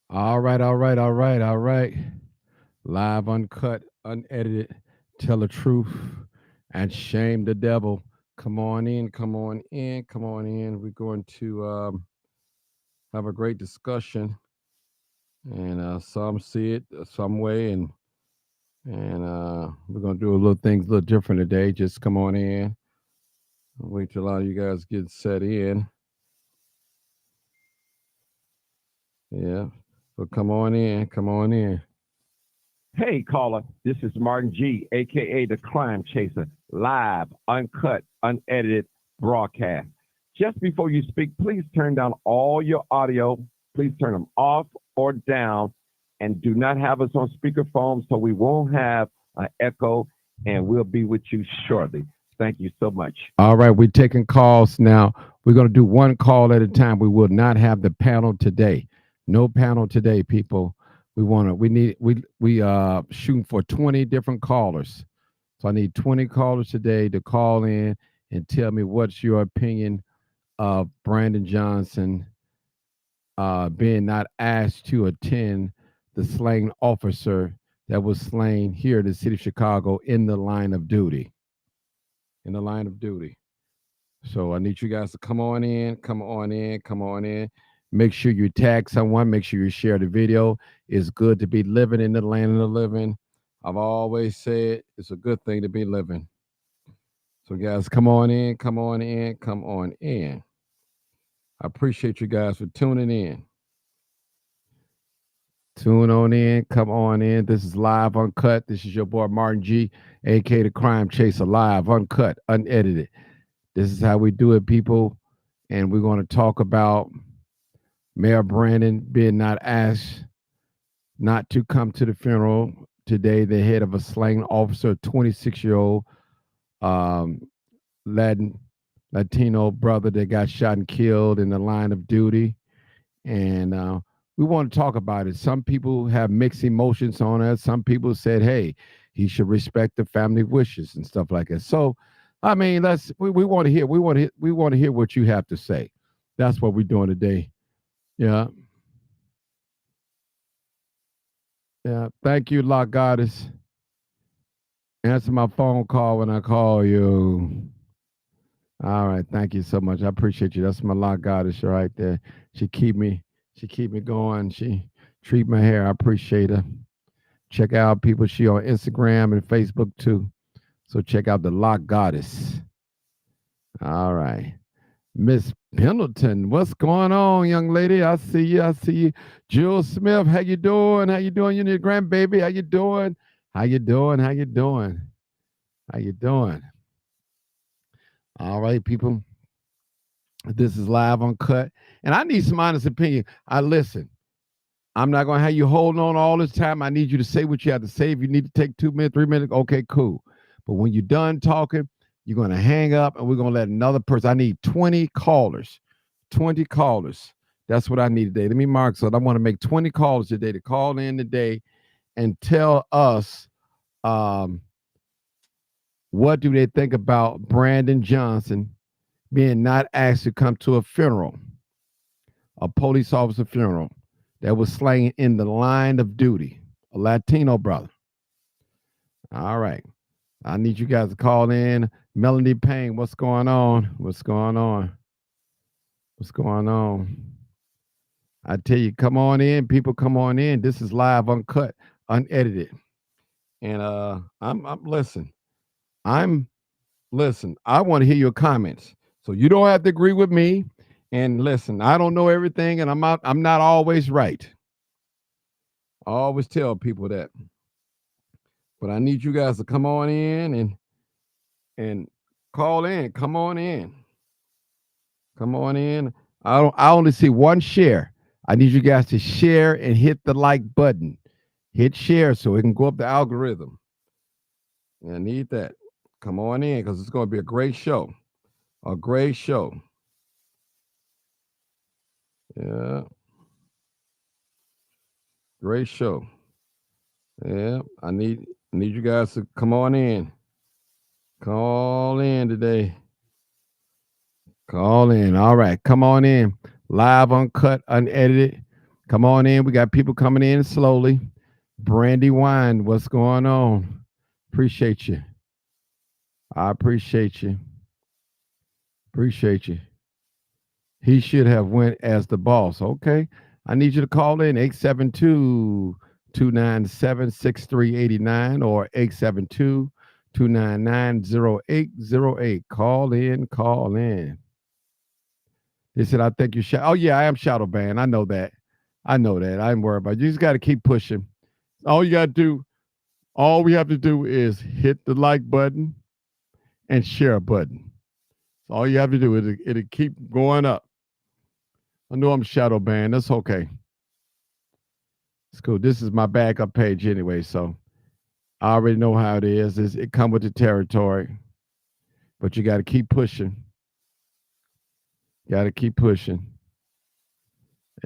All right, all right, all right, all right. Live, uncut, unedited. Tell the truth and shame the devil. Come on in, come on in, come on in. We're going to have a great discussion, and some see it some way, and we're gonna do a little things a little different today. Just come on in. I'll wait till a lot of you guys get set in. Yeah, so come on in, come on in. Hey, caller, this is Martin G, aka the Crime Chaser, live, uncut, unedited broadcast. Just before you speak, please turn down all your audio. Please turn them off or down, and do not have us on speakerphone so we won't have an echo. And we'll be with you shortly. Thank you so much. All right, we're taking calls now. We're going to do one call at a time. We will not have the panel today. No panel today, people. We shooting for 20 different callers. So I need 20 callers today to call in and tell me what's your opinion of Brandon Johnson being not asked to attend the slain officer that was slain here in the city of Chicago in the line of duty. In the line of duty. So I need you guys to come on in, come on in, come on in. Make sure you tag someone. Make sure you share the video. It's good to be living in the land of the living. I've always said it's a good thing to be living. So guys, come on in, come on in, come on in. I appreciate you guys for tuning in. Tune on in, come on in. This is live, uncut. This is your boy Martin G, aka the Crime Chaser, live, uncut, unedited. This is how we do it, people. And we're going to talk about Mayor Brandon being not asked not to come to the funeral today, the head of a slain officer, 26-year-old um, Latin Latino brother that got shot and killed in the line of duty. And we want to talk about it. Some people have mixed emotions on it. Some people said, hey, he should respect the family wishes and stuff like that. So, I mean, we want to hear we want to hear what you have to say. That's what we're doing today. Yeah. Yeah. Thank you, Lock Goddess. Answer my phone call when I call you. All right. Thank you so much. I appreciate you. That's my Lock Goddess right there. She keep me, she keep me going. She treat my hair. I appreciate her. Check out people. She on Instagram and Facebook too. So check out the Lock Goddess. All right. Miss Pendleton, what's going on, young lady? I see you. I see you. Jill Smith, how you doing? How you doing? You need a grandbaby. How you doing? How you doing? How you doing? How you doing? All right, people. This is live uncut, and I need some honest opinion. I listen. I'm not gonna have you holding on all this time. I need you to say what you have to say. If you need to take 2 minutes, 3 minutes, okay, cool. But when you're done talking, you're gonna hang up, and we're gonna let another person. I need 20 callers. 20 callers. That's what I need today. Let me mark so I want to make 20 calls today to call in today and tell us um, what do they think about Brandon Johnson being not asked to come to a funeral, a police officer funeral that was slain in the line of duty, a Latino brother. All right. I need you guys to call in. Melanie Payne, what's going on? What's going on? What's going on? I tell you, come on in, people, come on in. This is live, uncut, unedited. And I'm listen. I'm listen. I want to hear your comments. So you don't have to agree with me. And listen, I don't know everything, and I'm not always right. I always tell people that. But I need you guys to come on in and call in. Come on in. Come on in. I only see one share. I need you guys to share and hit the like button. Hit share so it can go up the algorithm. I need that. Come on in because it's going to be a great show. A great show. Yeah. Great show. Yeah. I need you guys to come on in. Call in today. Call in. All right. Come on in. Live, uncut, unedited. Come on in. We got people coming in slowly. Brandy Wine, what's going on? Appreciate you. I appreciate you. Appreciate you. He should have went as the boss. Okay. I need you to call in 872-297-6389 or 872-299-0808. Call in, call in. They said, I think you shadow. Oh, yeah, I am shadow banned. I know that. I know that. I ain't worried about it. You just got to keep pushing. All you got to do, all we have to do is hit the like button and share button. All you have to do is it'll keep going up. I know I'm shadow banned. That's okay. It's cool. This is my backup page anyway, so I already know how it is. It come with the territory, but you got to keep pushing. Got to keep pushing.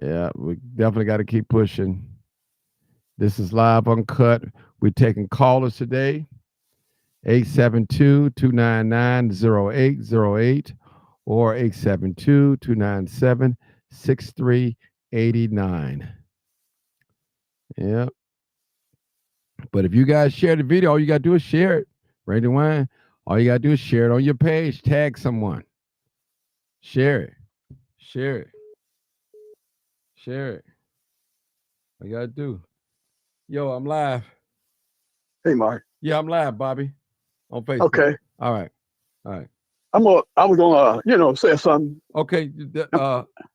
Yeah, we definitely got to keep pushing. This is live uncut. We're taking callers today. 872-299-0808 or 872-297-6389. Yeah. But if you guys share the video, all you got to do is share it. Brandy Wine, all you got to do is share it on your page. Tag someone. Share it. Share it. Share it. All you got to do. Yo, I'm live. Hey, Mark. Yeah, I'm live, Bobby, on Facebook. Okay. All right. All right. I was gonna, say something. Okay.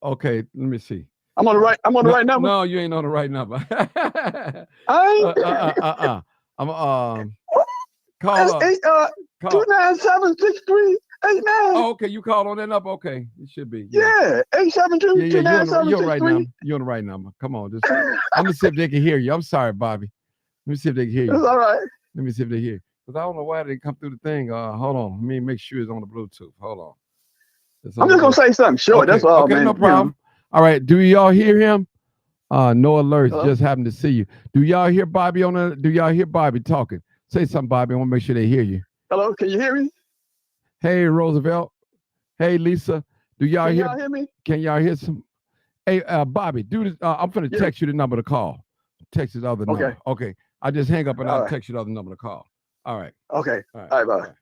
Okay. Let me see. I'm on the right number. No, you ain't on the right number. I ain't. I'm call That's up. 297-6389. Oh, okay. You call on that number. Okay, it should be. Yeah, 872-297-6389. You're right number. You're on the right number. Come on, I'm gonna see if they can hear you. I'm sorry, Bobby. Let me see if they can hear you. That's all right. Let me see if they hear. Because I don't know why they come through the thing. Hold on. Let me make sure it's on the Bluetooth. Hold on. I'm just gonna say something short. Okay. That's all, okay, man. No problem. All right. Do y'all hear him? No alerts. Hello? Just happened to see you. Do y'all hear Bobby Do y'all hear Bobby talking? Say something, Bobby. I want to make sure they hear you. Hello, can you hear me? Hey, Roosevelt. Hey, Lisa. Do y'all hear? Y'all hear me? Can y'all hear some? Hey, Bobby, do this. I'm gonna text you the number to call. Text the other number. Okay. I just hang up and I'll text you the other number to call. All right. Okay. All right, bye.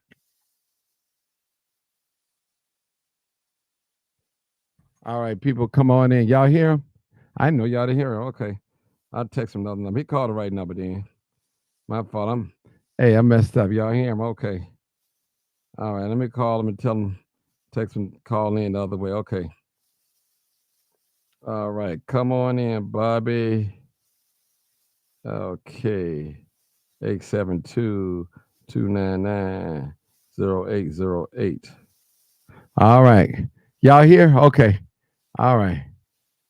All right, people, come on in. Y'all hear him? I know y'all didn't hear him. Okay. I'll text him another number. He called the right number then. My fault. I messed up. Y'all hear him? Okay. All right, let me call him and tell him, text him, call in the other way. Okay. All right, come on in, Bobby. Okay. 872-299-0808. All right. Y'all here? Okay. All right.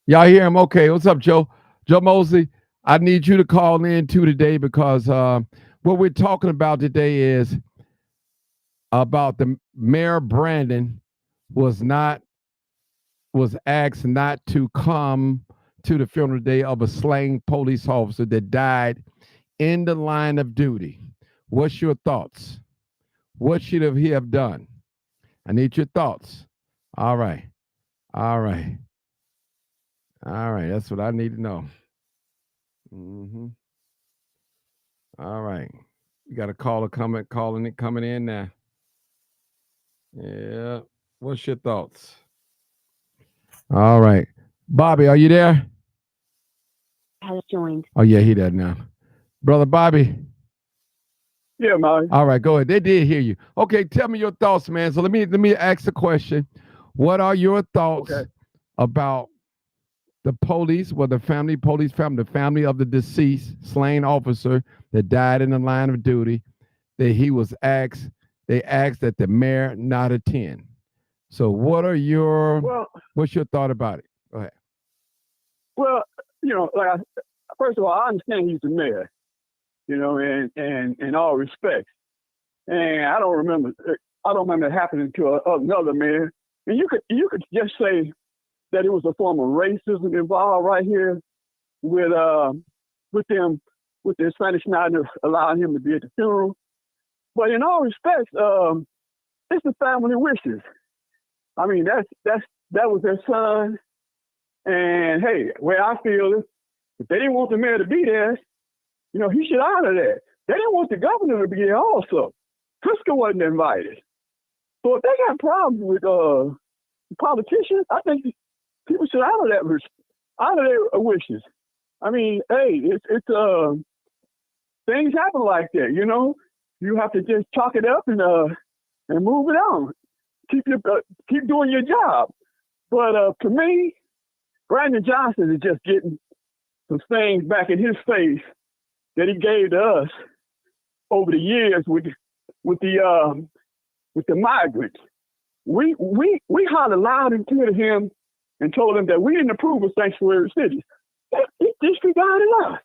Y'all hear him? Okay. What's up, Joe? Joe Mosley, I need you to call in too today because what we're talking about today is about the Mayor Brandon was asked not to come to the funeral today of a slain police officer that died in the line of duty. What's your thoughts? What should he have done? I need your thoughts. All right. All right. All right. That's what I need to know. All right. You got a caller coming in now. Yeah. What's your thoughts? All right. Bobby, are you there? Has joined. Oh, yeah, he does now. Brother Bobby. Yeah, man. All right, go ahead. They did hear you. Okay, tell me your thoughts, man. So let me ask the question. What are your thoughts about the police, the family of the deceased slain officer that died in the line of duty, that they asked that the mayor not attend? So what's your thought about it? Go ahead. Well, first of all, I understand he's the mayor, in all respects. And I don't remember it happening to another mayor. And you could just say that it was a form of racism involved right here with the Spanish not allowing him to be at the funeral. But in all respects, it's the family wishes. I mean, that was their son, And hey, where I feel is, if they didn't want the mayor to be there, he should honor that. They didn't want the governor to be there also. Pritzker wasn't invited. So if they got problems with politicians, I think people should honor their wishes. I mean, hey, it's things happen like that, You have to just chalk it up and move it on. Keep doing your job. But to me, Brandon Johnson is just getting some things back in his face that he gave to us over the years with the migrants. We hollered loud and clear to him and told him that we didn't approve of sanctuary cities. He disregarded us.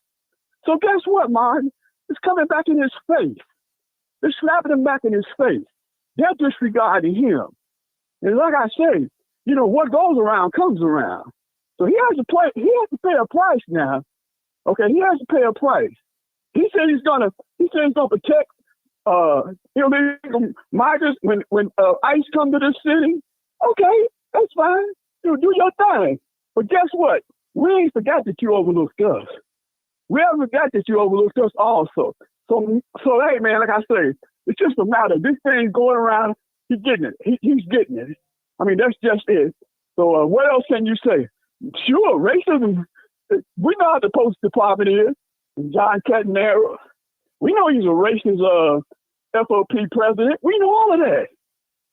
So guess what, Martin? It's coming back in his face. They're slapping him back in his face. They're disregarding him. And like I say, what goes around comes around. So he has to pay a price now. Okay, he has to pay a price. He said he's gonna protect illegal migrants when ICE come to the city. Okay, that's fine. Do your thing. But guess what? We ain't forgot that you overlooked us. We haven't forgot that you overlooked us also. So hey man, like I say, it's just a matter. This thing going around, he's getting it. He's getting it. I mean, that's just it. So what else can you say? Sure, racism. We know how the police department is. John Catanero. We know he's a racist FOP president. We know all of that.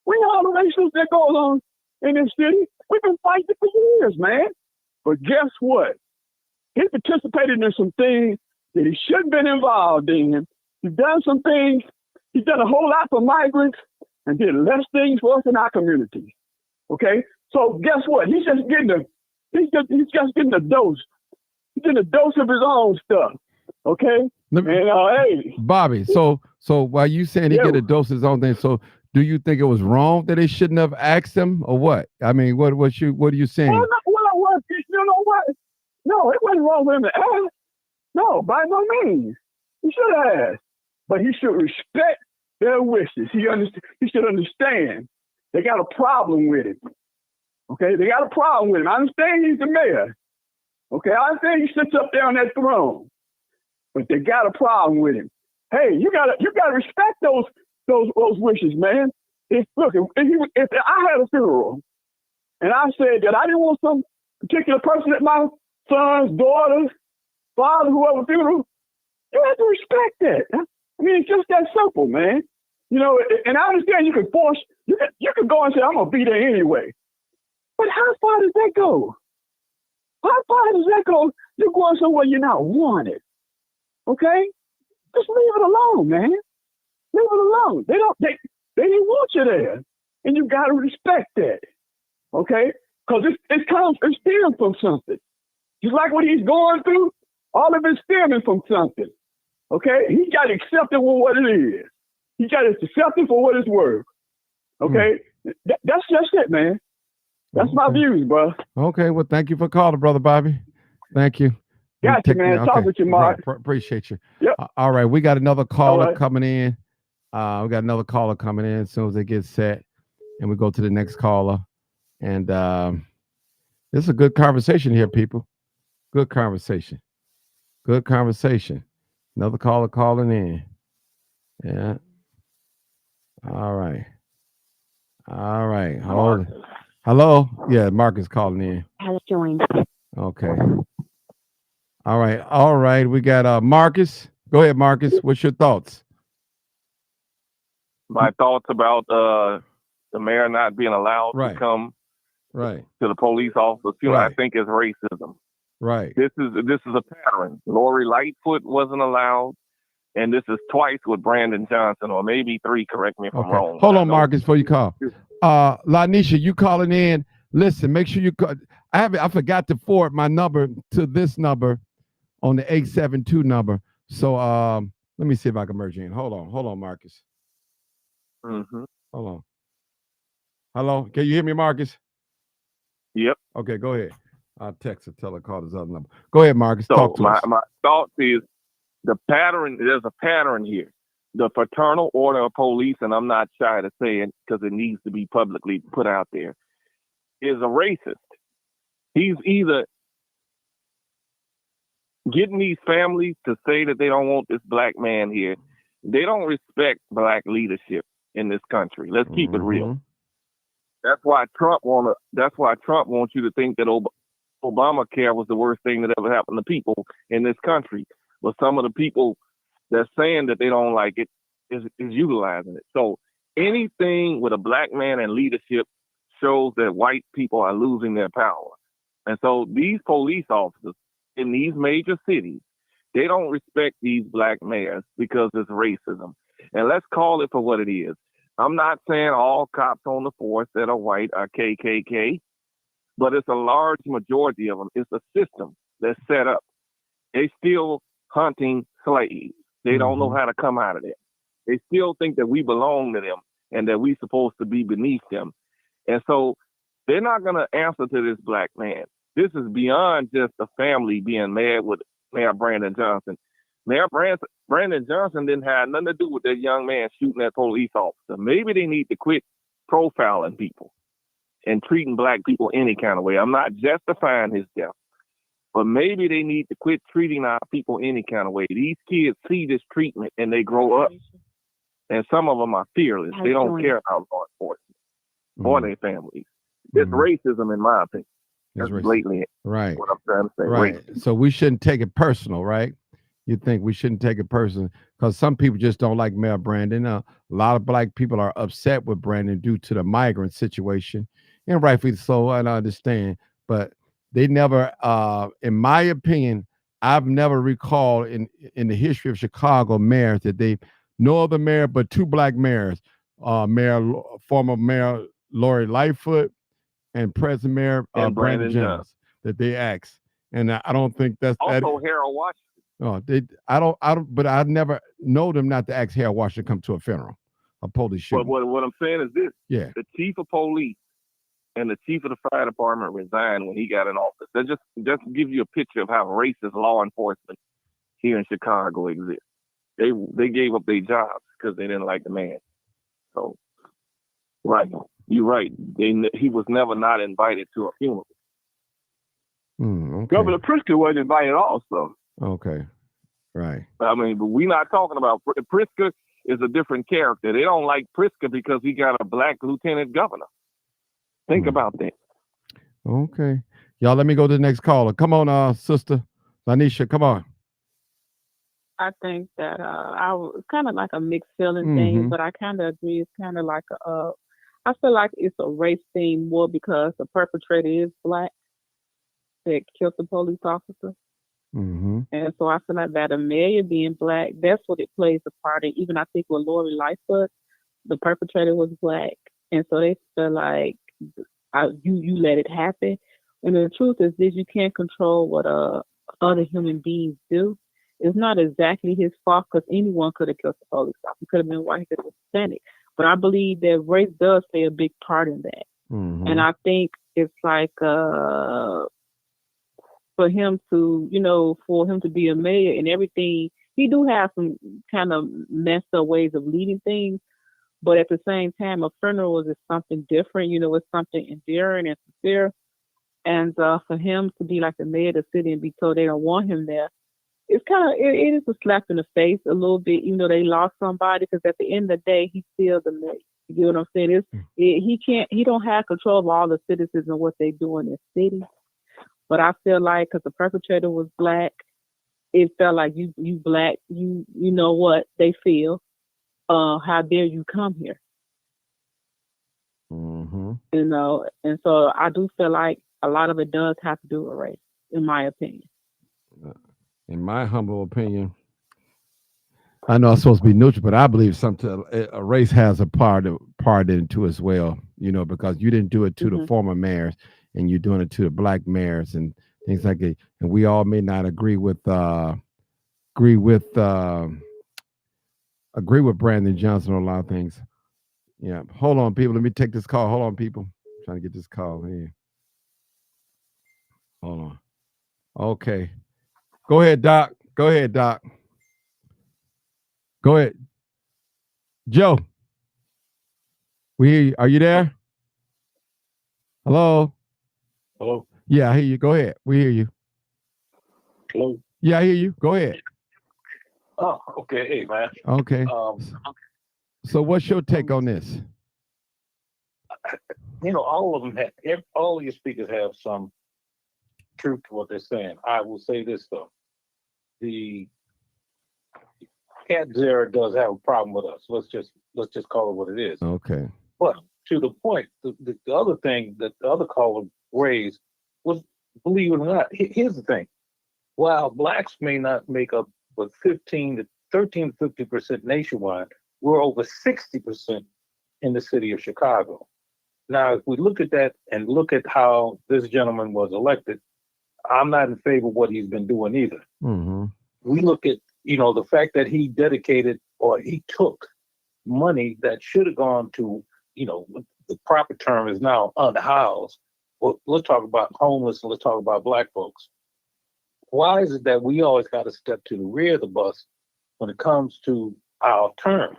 We know all the racism that goes on in this city. We've been fighting for years, man. But guess what? He participated in some things that he shouldn't have been involved in. He's done some things. He's done a whole lot for migrants and did less things for us in our community. Okay? So guess what? He's just getting a dose. He's getting a dose of his own stuff. Okay? Hey. Bobby, so while you saying he get a dose of his own thing, so do you think it was wrong that they shouldn't have asked him or what? I mean, what are you saying? You know what? No, it wasn't wrong for him to ask. No, by no means. He should have asked. But he should respect their wishes. He should understand they got a problem with it. Okay? They got a problem with him. I understand he's the mayor. Okay? I understand he sits up there on that throne. But they got a problem with him. Hey, you gotta respect those wishes, man. If I had a funeral and I said that I didn't want some particular person at my son's, daughter's, father, whoever funeral, you have to respect that. I mean, it's just that simple, man. And I understand you can go and say, I'm gonna be there anyway. But how far does that go? How far does that go? You're going somewhere you're not wanted. Okay? Just leave it alone, man. Leave it alone. They didn't want you there. And you gotta respect that. Okay? Because it's stemming from something. Just like what he's going through, all of it's stemming from something. Okay? He got to accept it for what it is. He got to accept it for what it's worth. Okay? That's just it, man. That's my views, bro. Okay, well, thank you for calling, Brother Bobby. Thank you. Got you, man. Talk with you, Mark. Right, appreciate you. Yep. All right, we got another caller coming in. As soon as they get set, and we go to the next caller. And this is a good conversation here, people. Good conversation. Another caller calling in. Yeah. All right. Hold on. Hello? Yeah, Marcus calling in. Has joined. Okay. All right. We got Marcus. Go ahead, Marcus. What's your thoughts? My thoughts about the mayor not being allowed to come to the police office, I think is racism. Right. This is a pattern. Lori Lightfoot wasn't allowed, and this is twice with Brandon Johnson, or maybe three. Correct me if I'm wrong. Hold on, Marcus, before you call. Lanisha, you calling in? Listen, make sure you call. I forgot to forward my number to this number on the 872 number. So let me see if I can merge in. Hold on, Marcus. Mm-hmm. Hold on. Hello, can you hear me, Marcus? Yep. Okay, go ahead. I'll text her, tell her call this other number. Go ahead, Marcus. Talk to us. My thought is the pattern. There's a pattern here. The Fraternal Order of Police, and I'm not shy to say it because it needs to be publicly put out there, is a racist. He's either getting these families to say that they don't want this black man here. They don't respect black leadership in this country. Let's keep it real. That's why Trump wants you to think that Obamacare was the worst thing that ever happened to people in this country. But some of the people that's saying that they don't like it is utilizing it. So anything with a black man in leadership shows that white people are losing their power. And so these police officers in these major cities, they don't respect these black mayors because it's racism. And let's call it for what it is. I'm not saying all cops on the force that are white are KKK, but it's a large majority of them. It's a system that's set up. They still hunting slaves. They don't know how to come out of it. They still think that we belong to them and that we're supposed to be beneath them. And so they're not going to answer to this black man. This is beyond just the family being mad with Mayor Brandon Johnson. Mayor Brandon Johnson didn't have nothing to do with that young man shooting that police officer. Maybe they need to quit profiling people and treating black people any kind of way. I'm not justifying his death, but maybe they need to quit treating our people any kind of way. These kids see this treatment and they grow up, and some of them are fearless. They don't care about law enforcement or their families. It's racism, in my opinion. That's blatantly right. What I'm trying to say. Right. Racism. So we shouldn't take it personal, right? You think we shouldn't take it personal because some people just don't like Mayor Brandon. A lot of black people are upset with Brandon due to the migrant situation, and rightfully so. I understand, but they never, in my opinion, I've never recalled in the history of Chicago mayors that they no other mayor but two black mayors, former Mayor Lori Lightfoot and present Mayor Brandon Jones, that they asked, and I don't think that's also Harold Washington. No, I don't. But I never know them not to ask Harold Washington to come to a funeral, a police shooting. But what I'm saying is this: the chief of police and the chief of the fire department resigned when he got in office. That just gives you a picture of how racist law enforcement here in Chicago exists. They gave up their jobs because they didn't like the man. So, right, you're right. He was never not invited to a funeral. Okay. Governor Pritzker wasn't invited also. Okay, right. I mean, but we're not talking about Pritzker is a different character. They don't like Pritzker because he got a black lieutenant governor. Think about that. Okay. Y'all, let me go to the next caller. Come on, Sister Lanisha, come on. I think that I was kind of like a mixed feeling thing, but I kind of agree. It's kind of like I feel like it's a race thing more because the perpetrator is black that killed the police officer. And so I feel like that a mayor being black, that's what it plays a part in. Even I think with Lori Lightfoot, the perpetrator was black. And so they feel like you let it happen. And the truth is this: you can't control what other human beings do. It's not exactly his fault because anyone could have killed the police officer. He could have been white, he could have been Hispanic. But I believe that race does play a big part in that. And I think it's like for him to, for him to be a mayor and everything, he do have some kind of messed up ways of leading things. But at the same time, a funeral is something different. It's something endearing and sincere. And for him to be like the mayor of the city and be told they don't want him there, it's kind of, it is a slap in the face a little bit, even though they lost somebody, because at the end of the day, he's still the mayor. You know what I'm saying? He don't have control of all the citizens and what they do in their city. But I feel like because the perpetrator was black, it felt like you black, you know what they feel. How dare you come here? And so I do feel like a lot of it does have to do with race, in my opinion. In my humble opinion, I know I'm supposed to be neutral, but I believe a race has a part into as well. Because you didn't do it to the former mayors, and you're doing it to the black mayors and things like that. And we all may not agree with Brandon Johnson on a lot of things. Yeah. Hold on, people. Let me take this call. Hold on, people. I'm trying to get this call here. Hold on. Okay. Go ahead, Doc. Go ahead. Joe. We hear you. Are you there? Hello? Hello. Yeah, I hear you. Go ahead. We hear you. Hello. Yeah, I hear you. Go ahead. Oh, okay. Hey, man. Okay. Um, So what's your take on this? all of them all of your speakers have some truth to what they're saying. I will say this though: the Cat Zara does have a problem with us. Let's just call it what it is. Okay. But to the point, the other thing that the other caller raised was, believe it or not, here's the thing: while blacks may not make up but 13 to 50% nationwide, we're over 60% in the city of Chicago. Now, if we look at that and look at how this gentleman was elected, I'm not in favor of what he's been doing either. Mm-hmm. We look at, the fact that he dedicated or he took money that should have gone to, the proper term is now unhoused. Well, let's talk about homeless and let's talk about black folks. Why is it that we always got to step to the rear of the bus when it comes to our term?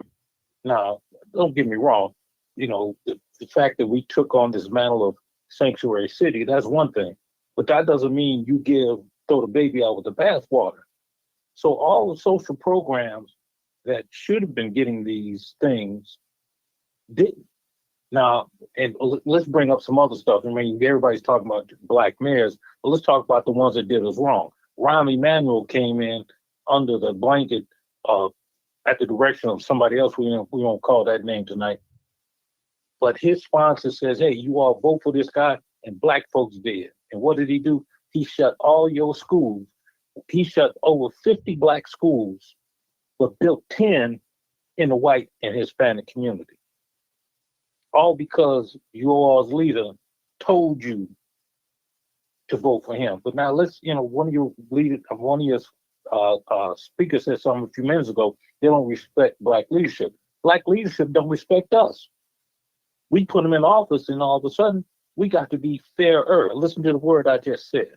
Now, don't get me wrong. The fact that we took on this mantle of sanctuary city, that's one thing. But that doesn't mean you throw the baby out with the bathwater. So all the social programs that should have been getting these things didn't. Now, and let's bring up some other stuff. I mean, everybody's talking about black mayors, but let's talk about the ones that did us wrong. Rahm Emanuel came in under the blanket at the direction of somebody else. We won't call that name tonight. But his sponsor says, hey, you all vote for this guy, and black folks did. And what did he do? He shut all your schools. He shut over 50 black schools, but built 10 in the white and Hispanic community. All because your all's leader told you to vote for him. But now one of your speakers said something a few minutes ago. They don't respect black leadership. Black leadership don't respect us. We put them in office, and all of a sudden, we got to be fairer. Listen to the word I just said,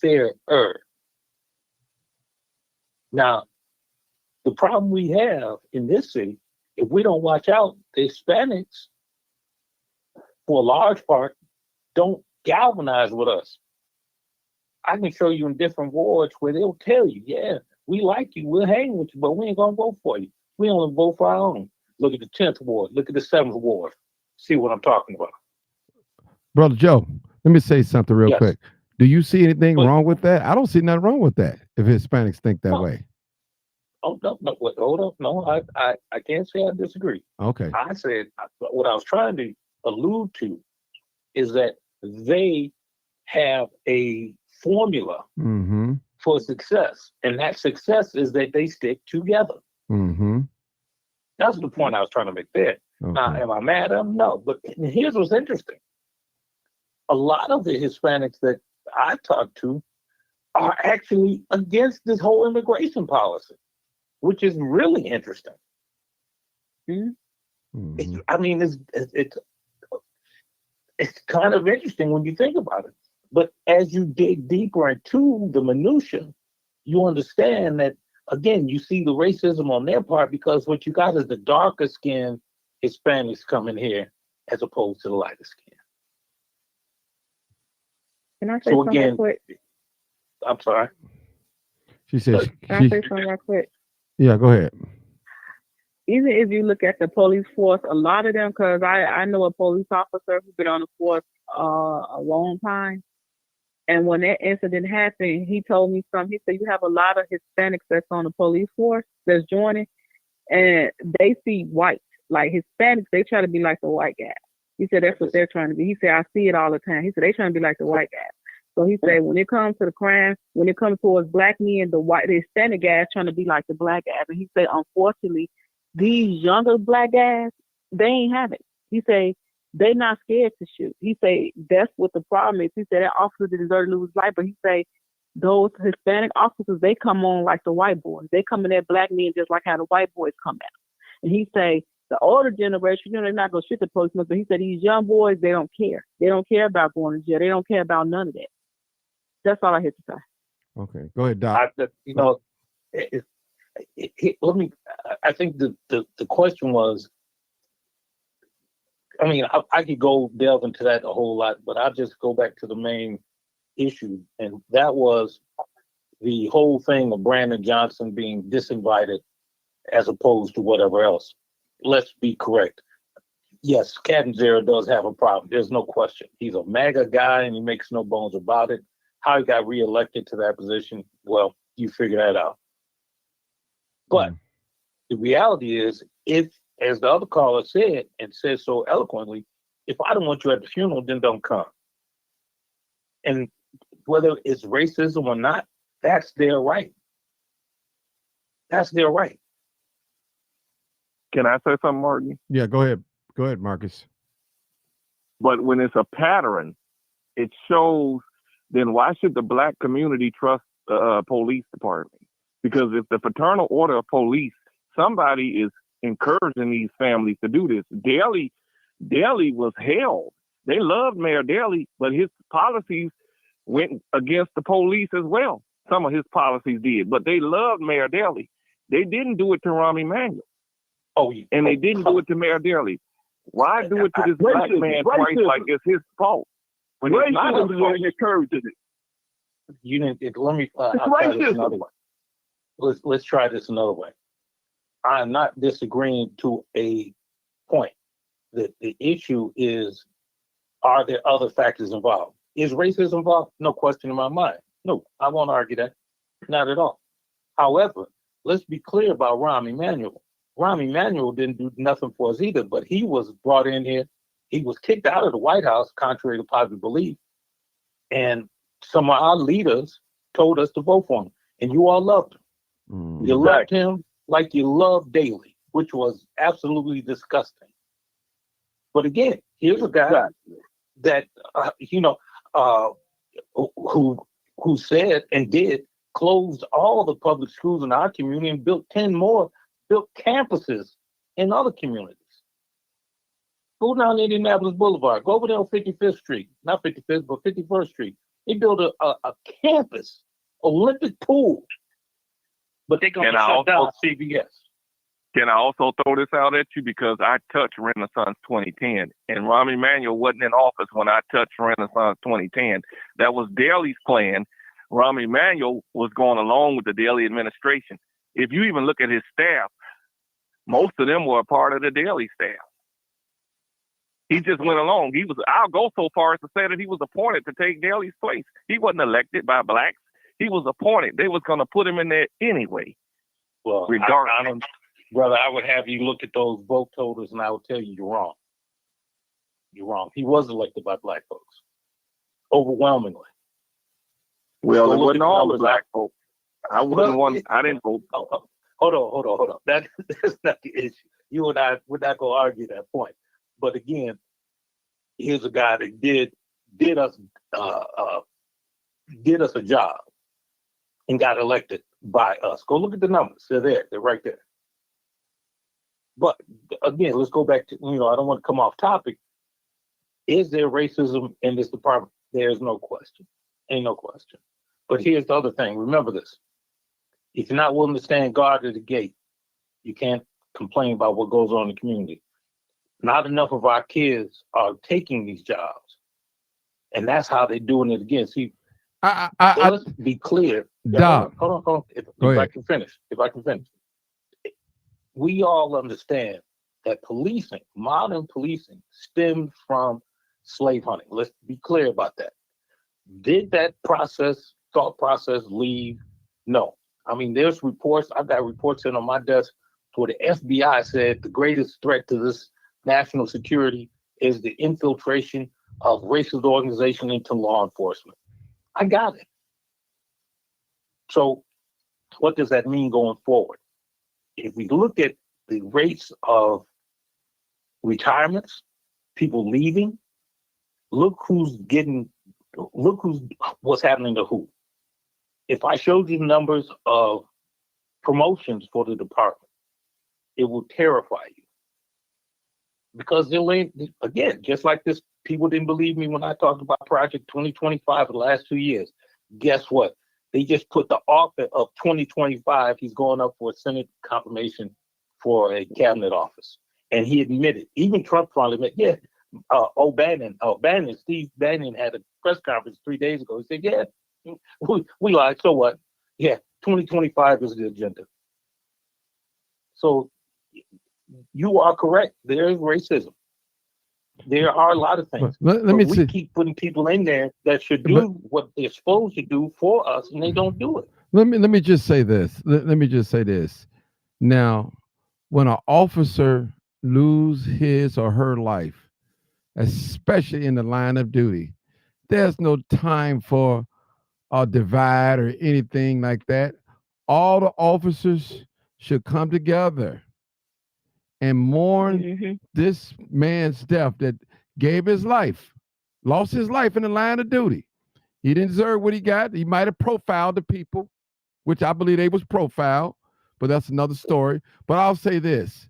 fairer. Now, the problem we have in this city, if we don't watch out, the Hispanics, for a large part, don't galvanize with us. I can show you in different wards where they'll tell you, yeah, we like you, we'll hang with you, but we ain't gonna vote for you. We only vote for our own. Look at the 10th ward, look at the 7th ward. See what I'm talking about. Brother Joe, let me say something real Yes. quick. Do you see anything But- wrong with that? I don't see nothing wrong with that if Hispanics think that No. way. Oh, no, wait, hold up. No, I can't say I disagree. Okay. I said what I was trying to allude to is that they have a formula Mm-hmm. for success, and that success is that they stick together. Mm-hmm. That's the point I was trying to make there. Okay. Now, am I mad at them? No, but here's what's interesting. A lot of the Hispanics that I talk to are actually against this whole immigration policy, which is really interesting. Mhm. I mean, it's kind of interesting when you think about it. But as you dig deeper into the minutia, you understand that, again, you see the racism on their part because what you got is the darker skinned Hispanics coming here as opposed to the lighter skin. Can I say So something again, quick? I'm sorry. She said, Can I say something right quick? yeah, go ahead. Even if you look at the police force, a lot of them, because I know a police officer who's been on the force a long time. And when that incident happened, he told me something. He said, you have a lot of Hispanics that's on the police force that's joining, and they see white. Like Hispanics, they try to be like the white guy. He said, that's what they're trying to be. He said, I see it all the time. He said, they trying to be like the white guy. So he said, when it comes to the crime, when it comes towards black men, the Hispanic guys trying to be like the black guys. And he said, unfortunately, these younger black guys, they ain't have it. He said, they're not scared to shoot. He said, that's what the problem is. He said, that officer deserved to lose his life. But he said, those Hispanic officers, they come on like the white boys. They come in at black men just like how the white boys come at them. And he said, the older generation, they're not going to shoot the policemen. But he said, these young boys, they don't care. They don't care about going to jail. They don't care about none of that. That's all I had to say. Okay, go ahead, Doc. I think the question was, I mean, I could go delve into that a whole lot, but I'll just go back to the main issue, and that was the whole thing of Brandon Johnson being disinvited as opposed to whatever else. Let's be correct. Yes, Catanzaro does have a problem. There's no question. He's a MAGA guy and he makes no bones about it. How he got reelected to that position, well, you figure that out. But the reality is, if, as the other caller said, and said so eloquently, if I don't want you at the funeral, then don't come. And whether it's racism or not, that's their right. That's their right. Can I say something, Martin? Yeah, go ahead. Go ahead, Marcus. But when it's a pattern, it shows, then why should the black community trust the police department? Because if the fraternal order of police, somebody is encouraging these families to do this. Daley was held. They loved Mayor Daley, but his policies went against the police as well. Some of his policies did, but they loved Mayor Daley. They didn't do it to Rahm Emanuel. And they didn't do it to Mayor Daley. Why do it to this black man twice like it's his fault? When it's not his fault. Encourages it. You didn't. Let me. It's I'll try this racism. another way. Let's try this another way. I'm not disagreeing to a point. The issue is, are there other factors involved? Is racism involved? No question in my mind. No, I won't argue that. Not at all. However, let's be clear about Rahm Emanuel. Rahm Emanuel didn't do nothing for us either, but he was brought in here. He was kicked out of the White House, contrary to popular belief. And some of our leaders told us to vote for him. And you all loved him. You loved him like you loved Daley, which was absolutely disgusting. But again, here's a guy that, who said and did closed all the public schools in our community and built 10 more, built campuses in other communities. Go down Indianapolis Boulevard, go over there on 55th Street, not 55th, but 51st Street. They built a campus, Olympic pool, but they're going to shut down CVS. Can I also throw this out at you? Because I touched Renaissance 2010, and Rahm Emanuel wasn't in office when I touched Renaissance 2010. That was Daley's plan. Rahm Emanuel was going along with the Daley administration. If you even look at his staff, most of them were a part of the Daley staff. He just went along. I'll go so far as to say that he was appointed to take Daley's place. He wasn't elected by blacks. He was appointed. They was going to put him in there anyway. Well, regardless. Brother, I would have you look at those vote totals and I would tell you you're wrong. You're wrong. He was elected by black folks. Overwhelmingly. Well, it wasn't all the black folks. I didn't vote. Hold on. That's not the issue. You and I, we're not going to argue that point. But again, here's a guy that did us a job and got elected by us. Go look at the numbers. They're there. They're right there. But again, let's go back to, I don't want to come off topic. Is there racism in this department? There's no question. Ain't no question. But here's the other thing. Remember this. If you're not willing to stand guard at the gate, you can't complain about what goes on in the community. Not enough of our kids are taking these jobs. And that's how they're doing it again. See, let's be clear. Doc. Hold on. If I can finish. We all understand that policing, modern policing, stemmed from slave hunting. Let's be clear about that. Did that thought process leave? No. I mean, there's reports, I've got reports in on my desk where the FBI said the greatest threat to this national security is the infiltration of racist organization into law enforcement. I got it. So what does that mean going forward? If we look at the rates of retirements, people leaving, look what's happening to who. If I showed you the numbers of promotions for the department, it will terrify you. Because again, just like this, people didn't believe me when I talked about Project 2025 for the last 2 years. Guess what? They just put the author of 2025, he's going up for a Senate confirmation for a cabinet office. And he admitted, even Trump finally admitted, yeah, Steve Bannon had a press conference 3 days ago. He said, yeah, we lied. So what? Yeah, 2025 is the agenda. So you are correct. There is racism. There are a lot of things. Let me we see. keep putting people in there that should do what they're supposed to do for us, and they don't do it. Let me just say this. Let me just say this. Now, when an officer lose his or her life, especially in the line of duty, there's no time for a divide or anything like that. All the officers should come together and mourn this man's death that gave his life, lost his life in the line of duty. He didn't deserve what he got. He might have profiled the people, which I believe they was profiled, but that's another story. But I'll say this.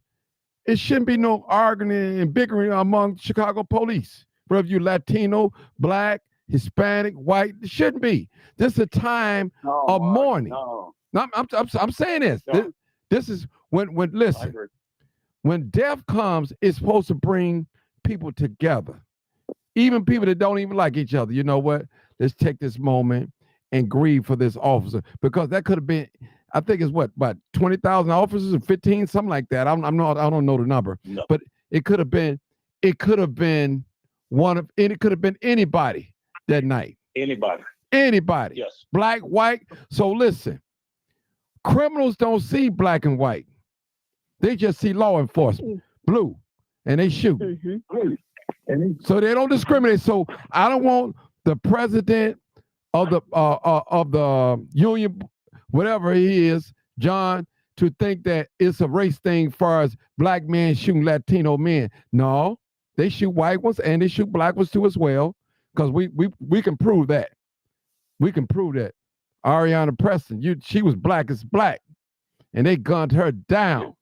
It shouldn't be no arguing and bickering among Chicago police. Whether you Latino, Black, Hispanic, white, it shouldn't be. This is a time of mourning. No, I'm saying this. No. This is when listen, when death comes, it's supposed to bring people together. Even people that don't even like each other. You know what? Let's take this moment and grieve for this officer, because that could have been, I think it's what, about 20,000 officers or 15, something like that. I don't know the number, but it could have been anybody that night. Anybody. Yes. Black, white. So listen, criminals don't see black and white. They just see law enforcement, blue, and they shoot. So they don't discriminate. So I don't want the president of the union, whatever he is, John, to think that it's a race thing far as black men shooting Latino men. No, they shoot white ones and they shoot black ones too as well, because we can prove that. We can prove that. Ariana Preston, she was black as black, and they gunned her down.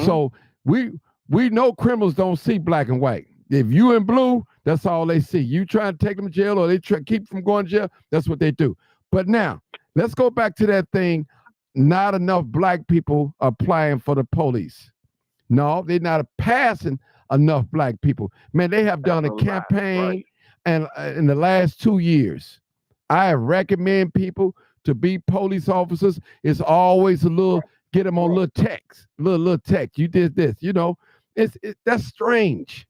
So we know criminals don't see black and white. If you in blue, that's all they see. You trying to take them to jail, or they keep from going to jail, that's what they do. But now, let's go back to that thing, not enough black people applying for the police. No, they're not passing enough black people. Man, they have done a campaign, and in the last 2 years, I recommend people to be police officers. It's always a little, get them on little text, little text. You did this, that's strange.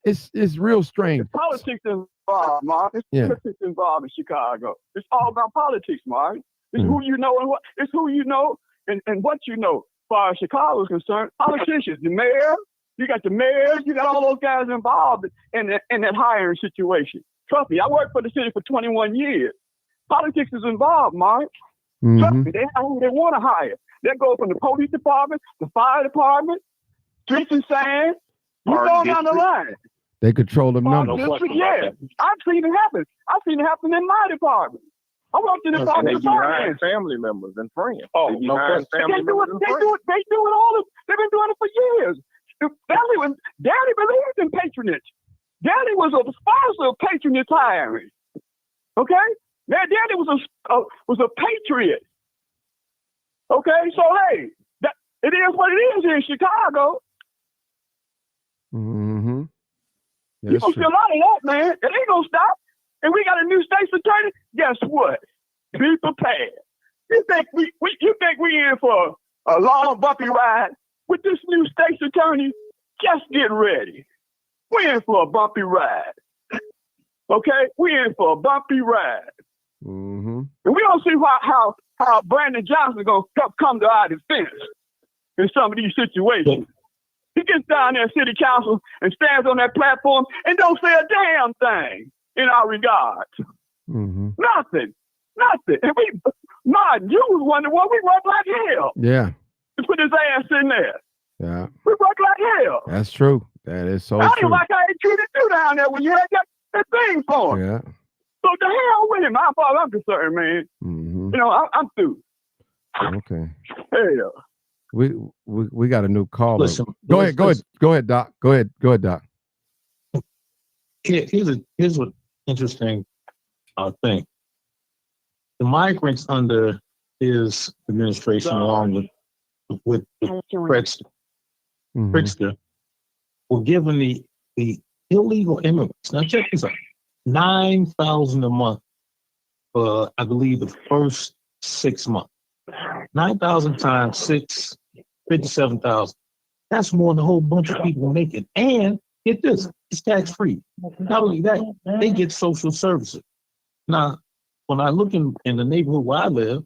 It's real strange. It's politics involved, Mark. It's politics involved in Chicago. It's all about politics, Mark. It's who you know and what. It's who you know and what you know. As far as Chicago is concerned, politicians, the mayor, you got the mayors, you got all those guys involved in that hiring situation. Trust me, I worked for the city for 21 years. Politics is involved, Mark. Trust me, they want to hire. They go from the police department, the fire department, streets and sand. You go down the line. They control the numbers. Yeah, I've seen it happen. I've seen it happen in my department. I worked in the department. They behind family members and friends. They do it all. They've been doing it for years. Daddy believed in patronage. Daddy was a sponsor of patronage hiring. Okay, Daddy was a patriot. Okay, so hey, it is what it is here in Chicago. You're gonna see a lot of that, man. It ain't gonna stop. And we got a new state's attorney. Guess what? Be prepared. You think we in for a long bumpy ride with this new state's attorney? Just get ready. We're in for a bumpy ride. Okay, we're in for a bumpy ride. And we don't see how Brandon Johnson gonna come to our defense in some of these situations. He gets down there, city council, and stands on that platform and don't say a damn thing in our regards. Nothing. And you was wondering why we work like hell. Yeah. To put his ass in there. Yeah. We work like hell. That's true. That is so true. I didn't like how they treated you down there when you had that thing for him. Yeah. So the hell with him. I'm concerned, man. I'm through. Okay. Hell. We got a new caller. Listen, go ahead, Doc. Go ahead, Doc. Here's what interesting thing. The migrants under his administration, along with Pritzker, were given the illegal immigrants. Now check this out. 9,000 a month for, I believe, the first 6 months. 9,000 times 6, 57,000. That's more than a whole bunch of people making. And get this, it's tax-free. Not only that, they get social services. Now, when I look in the neighborhood where I live,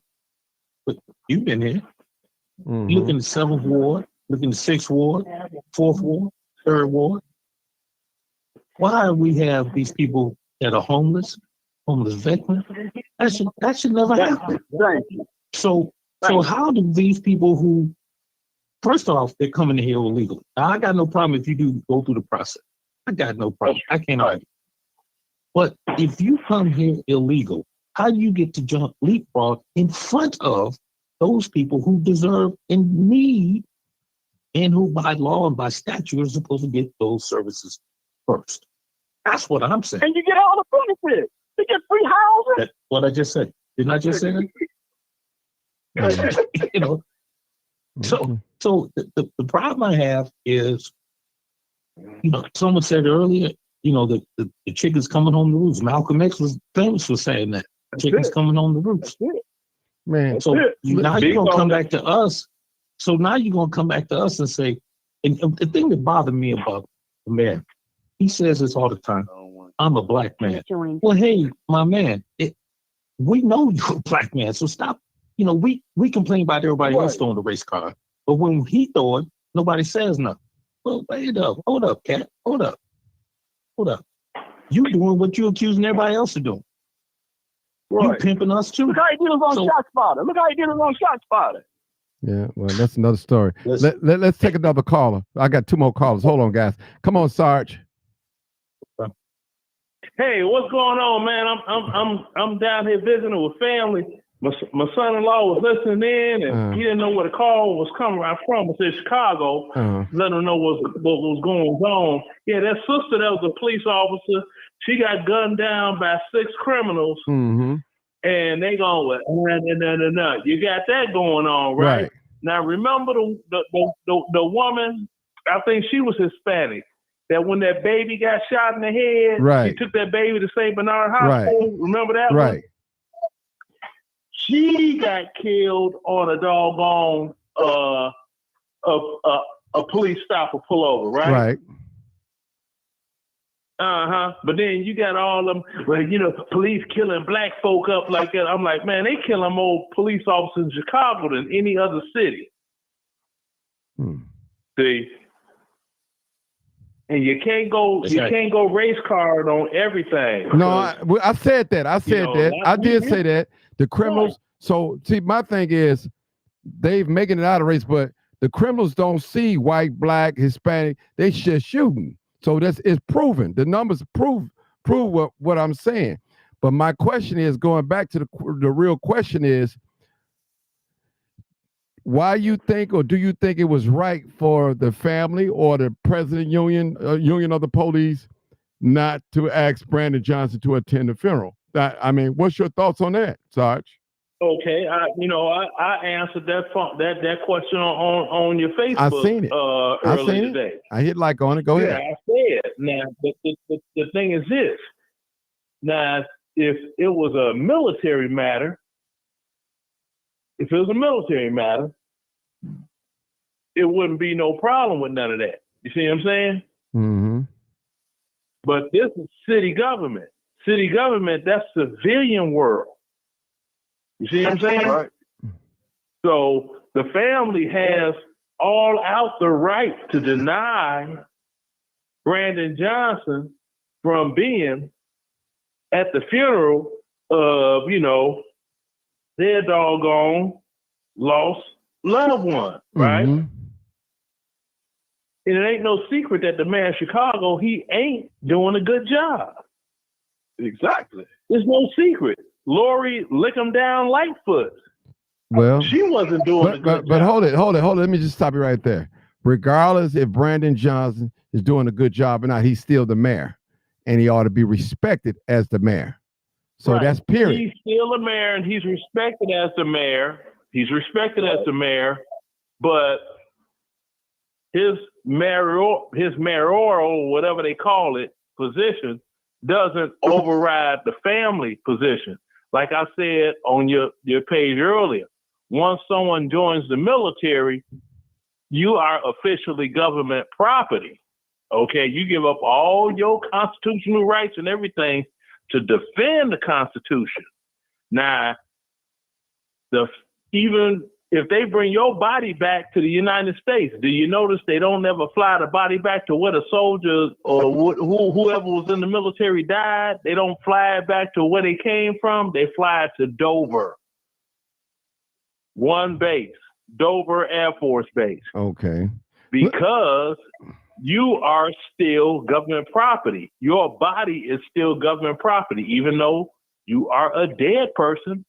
but you've been here, you look in the 7th Ward, look in the 6th Ward, 4th Ward, 3rd Ward. Why do we have these people that are homeless veterans? That should never happen. Thank you. So how do these people who, first off, they're coming in here illegally. Now, I got no problem if you do go through the process. I got no problem. I can't argue. But if you come here illegal, how do you get to jump leapfrog in front of those people who deserve and need, and who by law and by statute are supposed to get those services first? That's what I'm saying. And you get all the benefits. You get free housing. That's what I just said. Didn't I just say that? You know, so the problem I have is, you know, someone said earlier, you know, the chickens coming home to roost. Malcolm X was famous for saying that. Chickens coming home to roost. Man, so now you're gonna come back to us. So now you're gonna come back to us and say, and the thing that bothered me about the man, he says this all the time. I'm a black man. Well, hey, my man, we know you're a black man, so stop. You know, we complain about everybody else throwing the race car, but when he throw it, nobody says nothing. Well, wait up, hold up, cat, hold up. You doing what you accusing everybody else of doing. Right. You pimping us too. Look how he did us on ShotSpotter. Yeah, well, that's another story. Let's take another caller. I got 2 more callers. Hold on, guys. Come on, Sarge. Hey, what's going on, man? I'm down here visiting with family. My son-in-law was listening in, and he didn't know where the call was coming from. It said Chicago. Let him know what was going on. Yeah, that sister that was a police officer, she got gunned down by 6 criminals, and they going, no. You got that going on, right? Now remember the woman, I think she was Hispanic, that when that baby got shot in the head, she took that baby to St. Bernard Hospital. Remember that one? She got killed on a doggone a police stop or pullover, right? But then you got all them, well, you know, police killing black folk up like that. I'm like, man, they killing more police officers in Chicago than any other city. See, and you can't go race card on everything. No, I said that. I did say that. The criminals. So see, my thing is, they've making it out of race, but the criminals don't see white, black, Hispanic. They just shooting. So it's proven. The numbers prove what I'm saying. But my question is, going back to the real question is, why you think, or do you think it was right for the family or the president union of the police not to ask Brandon Johnson to attend the funeral? I mean, what's your thoughts on that, Sarge? Okay, I answered that question on your Facebook. I seen it. Earlier today. I hit like on it. Go ahead. I said. Now, the thing is this. Now, if it was a military matter, it wouldn't be no problem with none of that. You see what I'm saying? But this is city government. City government, that's civilian world. You see what I'm saying? Right. So the family has all out the right to deny Brandon Johnson from being at the funeral of, you know, their doggone lost loved one, right? And it ain't no secret that the mayor of Chicago, he ain't doing a good job. Exactly. There's no secret. Lori lick him down Lightfoot. Well, she wasn't doing a good job. But hold it. Let me just stop you right there. Regardless if Brandon Johnson is doing a good job or not, he's still the mayor, and he ought to be respected as the mayor. So that's period. He's still the mayor, and he's respected as the mayor. But his mayoral, whatever they call it, position doesn't override the family position. Like I said on your page earlier, once someone joins the military, you are officially government property. Okay, you give up all your constitutional rights and everything to defend the Constitution. Now, even if they bring your body back to the United States, do you notice they don't ever fly the body back to where the soldiers or whoever was in the military died? They don't fly it back to where they came from. They fly it to Dover. One base, Dover Air Force Base. Okay. Because you are still government property. Your body is still government property, even though you are a dead person.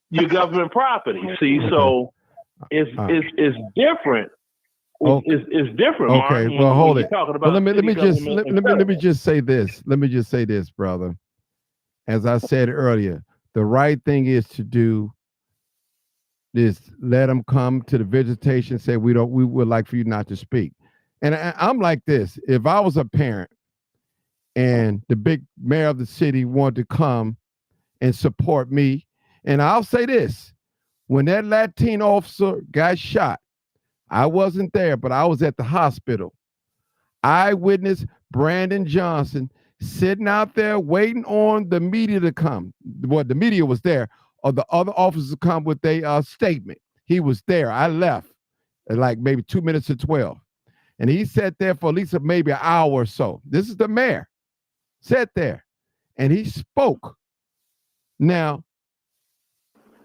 You're government property. See, so it's different. It's different. Okay, Martin, well, hold it. Well, let me just say this. Let me just say this, brother. As I said earlier, the right thing is to do is let them come to the visitation. Say we would like for you not to speak. And I'm like this: if I was a parent and the big mayor of the city wanted to come and support me. And I'll say this, when that Latino officer got shot, I wasn't there, but I was at the hospital. I witnessed Brandon Johnson sitting out there waiting on the media to come. Well, the media was there, or the other officers to come with a statement. He was there. I left at like maybe 2 minutes to 12. And he sat there for at least maybe an hour or so. This is the mayor. Sat there. And he spoke. Now,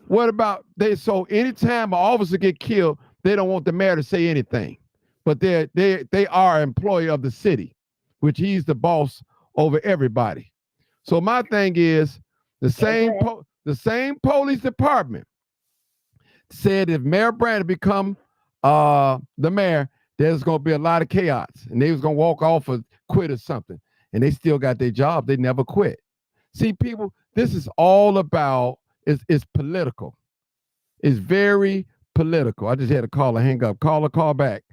what about so anytime an officer get killed, they don't want the mayor to say anything. But they are employee of the city, which he's the boss over everybody. So my thing is the same police department said if Mayor Brandon become the mayor, there's going to be a lot of chaos, and they was going to walk off or quit or something. And they still got their job. They never quit. See, people, this is all about, it's political. It's very political. I just had a caller hang up. Caller, call back.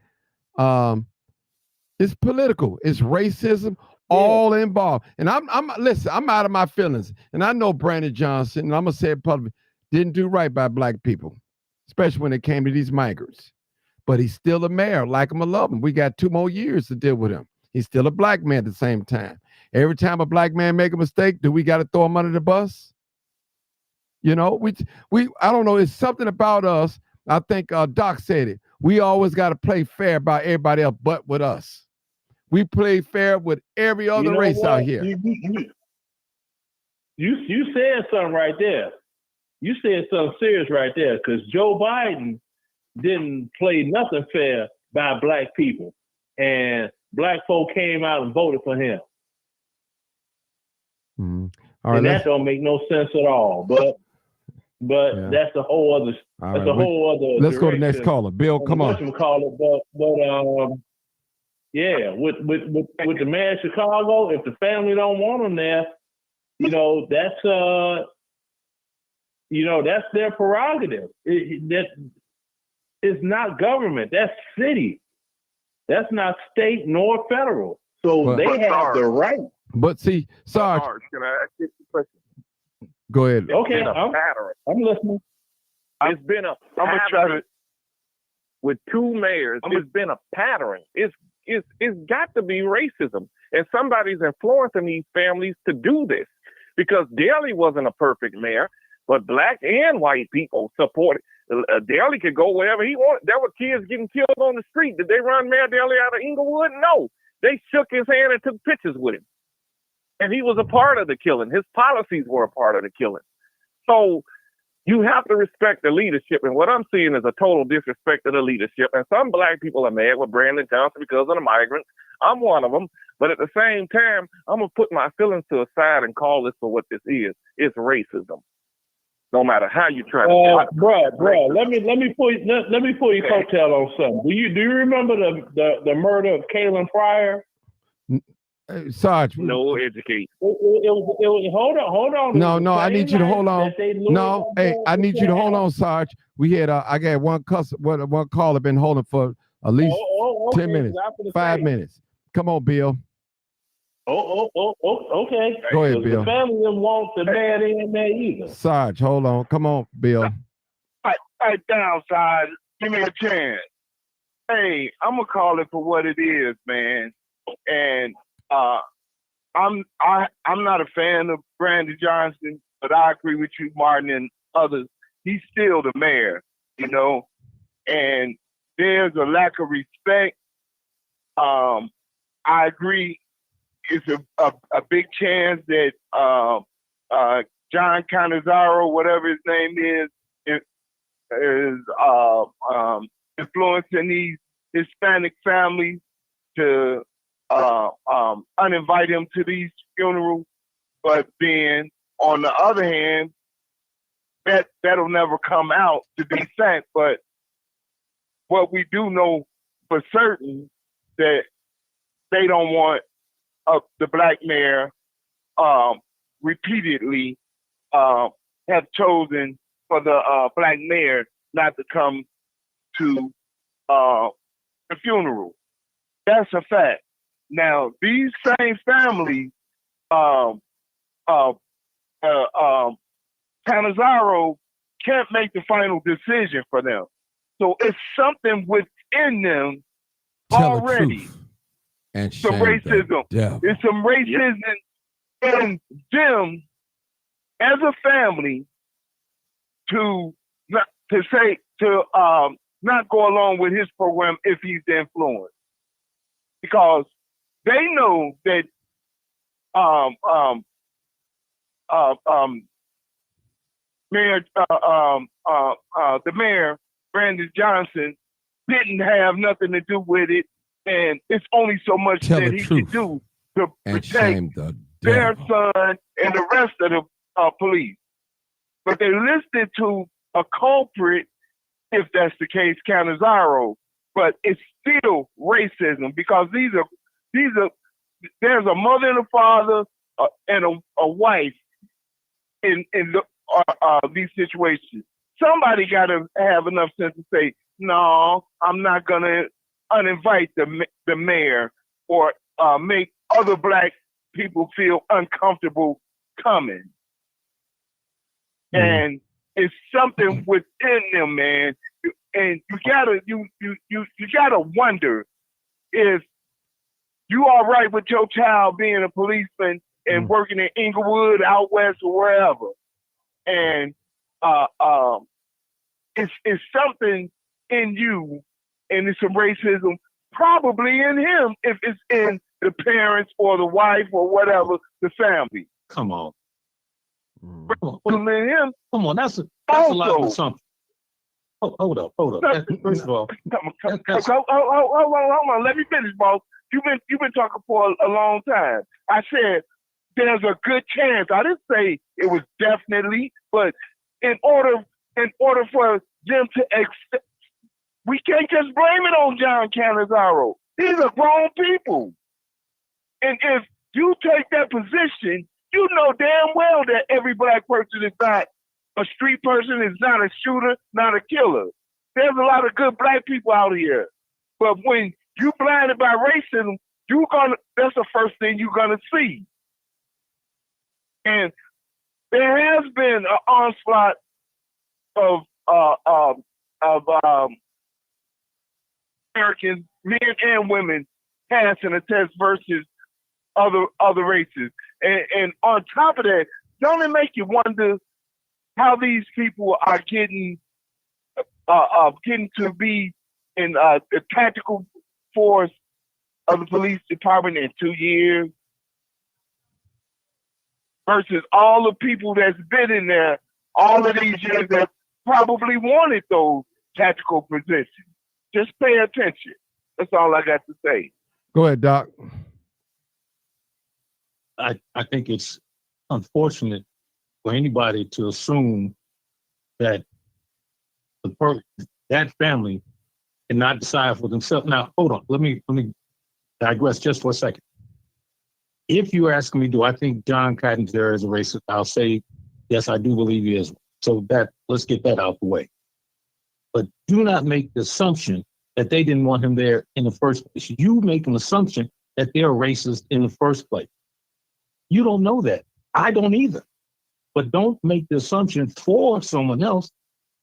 It's political. It's racism, all involved. And listen, I'm out of my feelings. And I know Brandon Johnson, and I'm going to say it publicly, didn't do right by black people, especially when it came to these migrants. But he's still a mayor. Like him or love him. We got 2 more years to deal with him. He's still a black man at the same time. Every time a black man make a mistake, do we got to throw him under the bus? You know, I don't know. It's something about us. I think Doc said it. We always got to play fair by everybody else, but with us. We play fair with every other race out here. You said something right there. You said something serious right there, because Joe Biden didn't play nothing fair by black people, and black folk came out and voted for him. Mm-hmm. All right, and that don't make no sense at all. But yeah. That's a whole other. That's a whole other. Let's go to the next caller. Bill, come on. Yeah, with the man of Chicago, if the family don't want him there, that's their prerogative. That is not government. That's city. That's not state nor federal. So they have the right. But see, Sarge, can I ask you a question? Go ahead. Okay, I'm listening. It's been a pattern with 2 mayors. It's been a pattern. It's got to be racism, and somebody's influencing these families to do this, because Daley wasn't a perfect mayor, but black and white people supported. Daley could go wherever he wanted. There were kids getting killed on the street. Did they run Mayor Daley out of Inglewood? No. They shook his hand and took pictures with him. And he was a part of the killing. His policies were a part of the killing. So you have to respect the leadership. And what I'm seeing is a total disrespect of the leadership. And some black people are mad with Brandon Johnson because of the migrants. I'm one of them. But at the same time, I'm going to put my feelings to the side and call this for what this is. It's racism. No matter how you try to. Bro, let me pull your coattail on something. Do you remember the murder of Kalen Pryor? Sarge. No education. Hold on. No, I need you to hold on. No, hey, I need you to hold on, Sarge. We had I got one caller been holding for at least 10 minutes, 5 minutes. Come on, Bill. Okay. Go ahead, Bill. The family didn't want the man in there either. Sarge, hold on. Come on, Bill. Hey, downside, give me a chance. Hey, I'm gonna call it for what it is, man. And I'm not a fan of Brandon Johnson, but I agree with you, Martin, and others. He's still the mayor, you know, and there's a lack of respect. I agree. It's a big chance that John Canizaro, whatever his name is influencing these Hispanic families to uninvite him to these funerals. But then on the other hand, that'll never come out to be fact. But what we do know for certain that they don't want the black mayor repeatedly have chosen for the black mayor not to come to the funeral. That's a fact. Now, these same families, Canizaro can't make the final decision for them. So it's something within them already. And some racism. There's some racism in them as a family to not go along with his program if he's the influence, because they know that the mayor Brandon Johnson didn't have nothing to do with it, and it's only so much that he can do to protect their son and the rest of the police. But they listed to a culprit, if that's the case, Canizaro. But it's still racism, because there's a mother and a father and a wife in these situations. Somebody got to have enough sense to say, no, I'm not gonna uninvite the mayor or make other black people feel uncomfortable coming. And it's something within them, man. And you gotta wonder if you all right with your child being a policeman and working in Inglewood, out west, or wherever. And it's something in you, and it's some racism probably in him if it's in the parents or the wife or whatever, the family. Come on. Come on, that's a lot of something. Hold up. First of all, hold on. Let me finish, boss. You've been talking for a long time. I said there's a good chance. I didn't say it was definitely, but in order for them to accept, we can't just blame it on John Canizaro. These are grown people, and if you take that position, you know damn well that every black person is not a street person, is not a shooter, not a killer. There's a lot of good black people out here. But when you blinded by racism, that's the first thing you're gonna see. And there has been an onslaught of Americans, men and women, passing a test versus other races. And on top of that, don't it make you wonder how these people are getting to be in the tactical force of the police department in 2 years versus all the people that's been in there all of these years that probably wanted those tactical positions. Just pay attention. That's all I got to say. Go ahead, Doc. I think it's unfortunate for anybody to assume that that family cannot decide for themselves. Now, hold on. Let me digress just for a second. If you ask me, do I think John Cottonberry is a racist? I'll say, yes, I do believe he is. So let's get that out the way. But do not make the assumption that they didn't want him there in the first place. You make an assumption that they're racist in the first place. You don't know that. I don't either. But don't make the assumption for someone else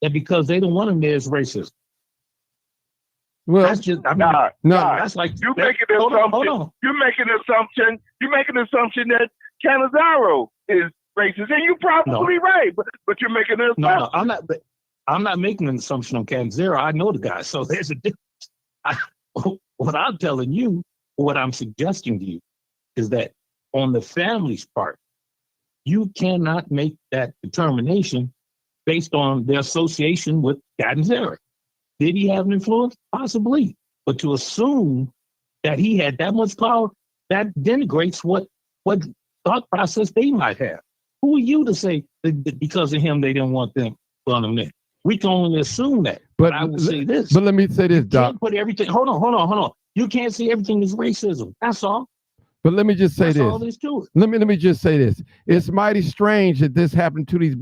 that because they don't want him there is racist. Well, that's just, I mean, no, that's like You're making an assumption. You're making an assumption that Canizaro is racist, and you're probably right. But you're making an assumption. No, I'm not making an assumption on Canizaro. I know the guy, so there's a difference. What I'm telling you, what I'm suggesting to you, is that on the family's part, you cannot make that determination based on their association with Canizaro. Did he have an influence? Possibly. But to assume that he had that much power, that denigrates what thought process they might have. Who are you to say that because of him they didn't want them on him there? We can only assume that. But I will say this. But let me say this, Doc. Put everything. Hold on. You can't see everything as racism. That's all. But let me just say That's this. all there's to it. Let me just say this. It's mighty strange that this happened to these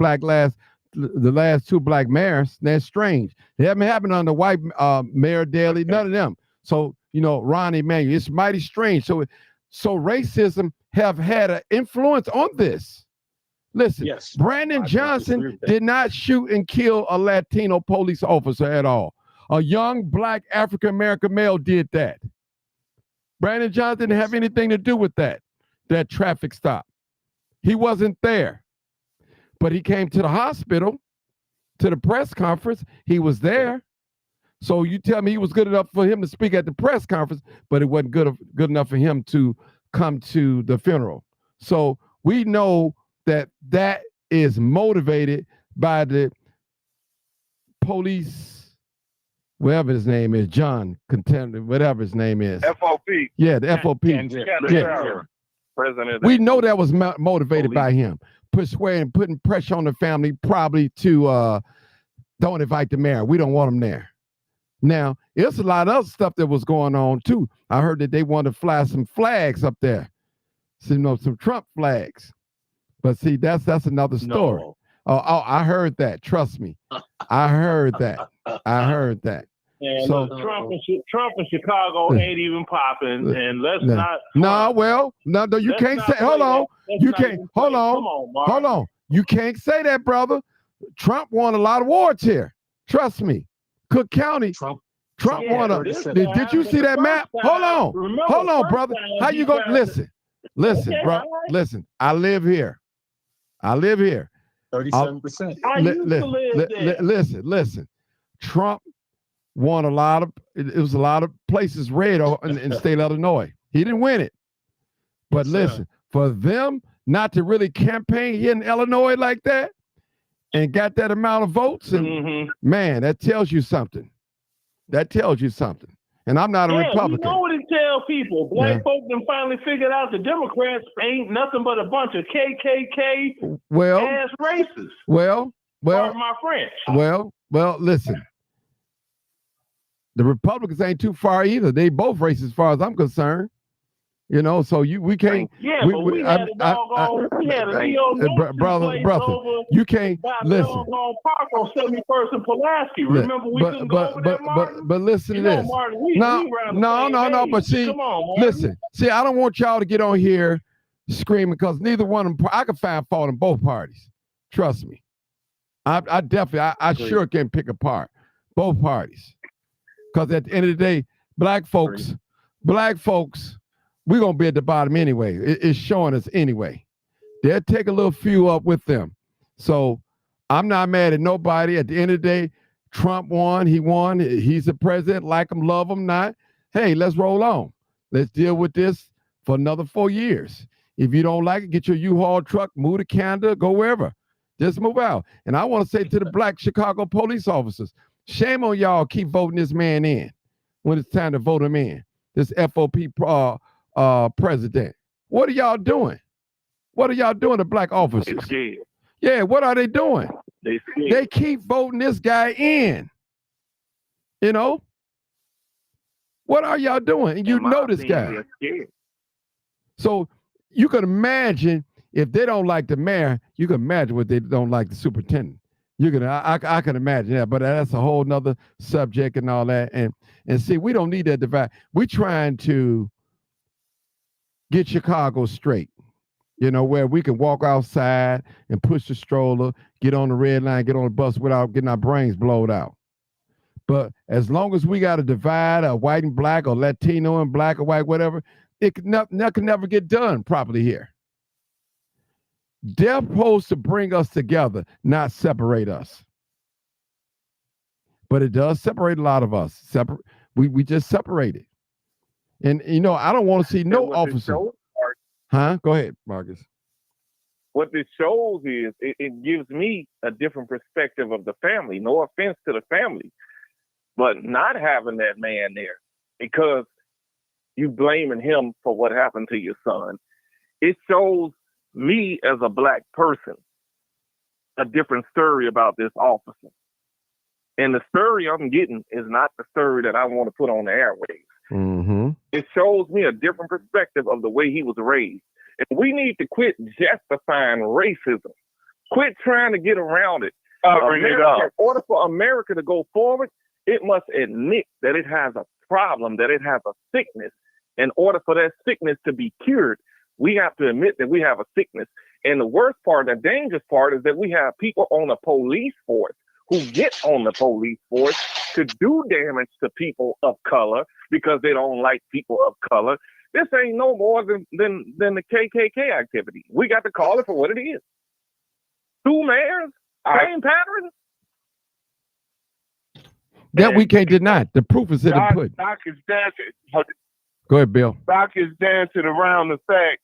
the last two black mayors. That's strange. It haven't happened on the white Mayor Daley, none of them. So, Ron Emanuel, it's mighty strange. So racism have had an influence on this. Listen, yes, Brandon Johnson did not shoot and kill a Latino police officer at all. A young black African-American male did that. Brandon Johnson didn't have anything to do with that traffic stop. He wasn't there. But he came to the hospital, to the press conference. He was there. So you tell me he was good enough for him to speak at the press conference, but it wasn't good enough for him to come to the funeral. So we know that is motivated by the police, whatever his name is, John, whatever his name is. FOP. Yeah, the FOP. Yeah. President. We know that was motivated by him. Persuading, putting pressure on the family, probably to don't invite the mayor. We don't want him there. Now, there's a lot of other stuff that was going on too. I heard that they wanted to fly some flags up there, some Trump flags. But see, that's another story. No. Oh, I heard that. Trust me, I heard that. And so Trump in Chicago ain't even popping. And let's not. No, you can't say. Hold on. You can't. Hold on. You can't say that, brother. Trump won a lot of awards here. Trust me. Cook County. Trump won a. Did you see that map? Hold on, brother. How you gonna listen? Listen, bro. Listen. I live here. 37%. I used to live there. Listen. Trump won a lot of. It was a lot of places red in the state of Illinois. He didn't win it, but listen, for them not to really campaign here in Illinois like that, and got that amount of votes, and man, that tells you something. And I'm not a Republican. You know what it tells people? Black folk then finally figured out the Democrats ain't nothing but a bunch of KKK ass racists. Well, pardon my French. Well, listen. The Republicans ain't too far either. They both racist as far as I'm concerned. So we can't. Yeah, but we had a Neo brother. You can't listen. Park on 71st and Pulaski. Remember we couldn't go over there, Martin? But listen to this. Martin, no. But see, come on, listen. See, I don't want y'all to get on here screaming because neither one of them. I can find fault in both parties. Trust me. I definitely. I sure can pick apart both parties. Because at the end of the day, black folks, we're going to be at the bottom anyway. It's showing us anyway. They'll take a little few up with them. So I'm not mad at nobody. At the end of the day, Trump won. He won. He's the president. Like him, love him, not. Hey, let's roll on. Let's deal with this for another 4 years. If you don't like it, get your U-Haul truck, move to Canada, go wherever. Just move out. And I want to say to the black Chicago police officers, shame on y'all keep voting this man in when it's time to vote him in. This FOP president. What are y'all doing? What are y'all doing to black officers? Yeah, what are they doing? They keep voting this guy in. What are y'all doing? And you know this guy. So you can imagine if they don't like the mayor, you can imagine what they don't like the superintendent. You can, I can imagine that, but that's a whole nother subject and all that. And see, we don't need that divide. We're trying to get Chicago straight, where we can walk outside and push the stroller, get on the red line, get on the bus without getting our brains blown out. But as long as we got a divide, a white and black, or Latino and black or white, whatever, it can never get done properly here. They're supposed to bring us together, not separate us. But it does separate a lot of us. We just separated. And, I don't want to see no officer. Huh? Go ahead, Marcus. What this shows is it gives me a different perspective of the family. No offense to the family, but not having that man there because you blaming him for what happened to your son. It shows me as a black person a different story about this officer. And the story I'm getting is not the story that I want to put on the airwaves. Mm-hmm. It shows me a different perspective of the way he was raised. And we need to quit justifying racism. Quit trying to get around it. In order for America to go forward, it must admit that it has a problem, that it has a sickness. In order for that sickness to be cured, we have to admit that we have a sickness. And the worst part, the dangerous part, is that we have people on the police force who get on the police force to do damage to people of color because they don't like people of color. This ain't no more than the KKK activity. We got to call it for what it is. Two mayors, same pattern. That we can't deny. The proof is in the pudding. Doc is dancing. Go ahead, Bill. Doc is dancing around the fact.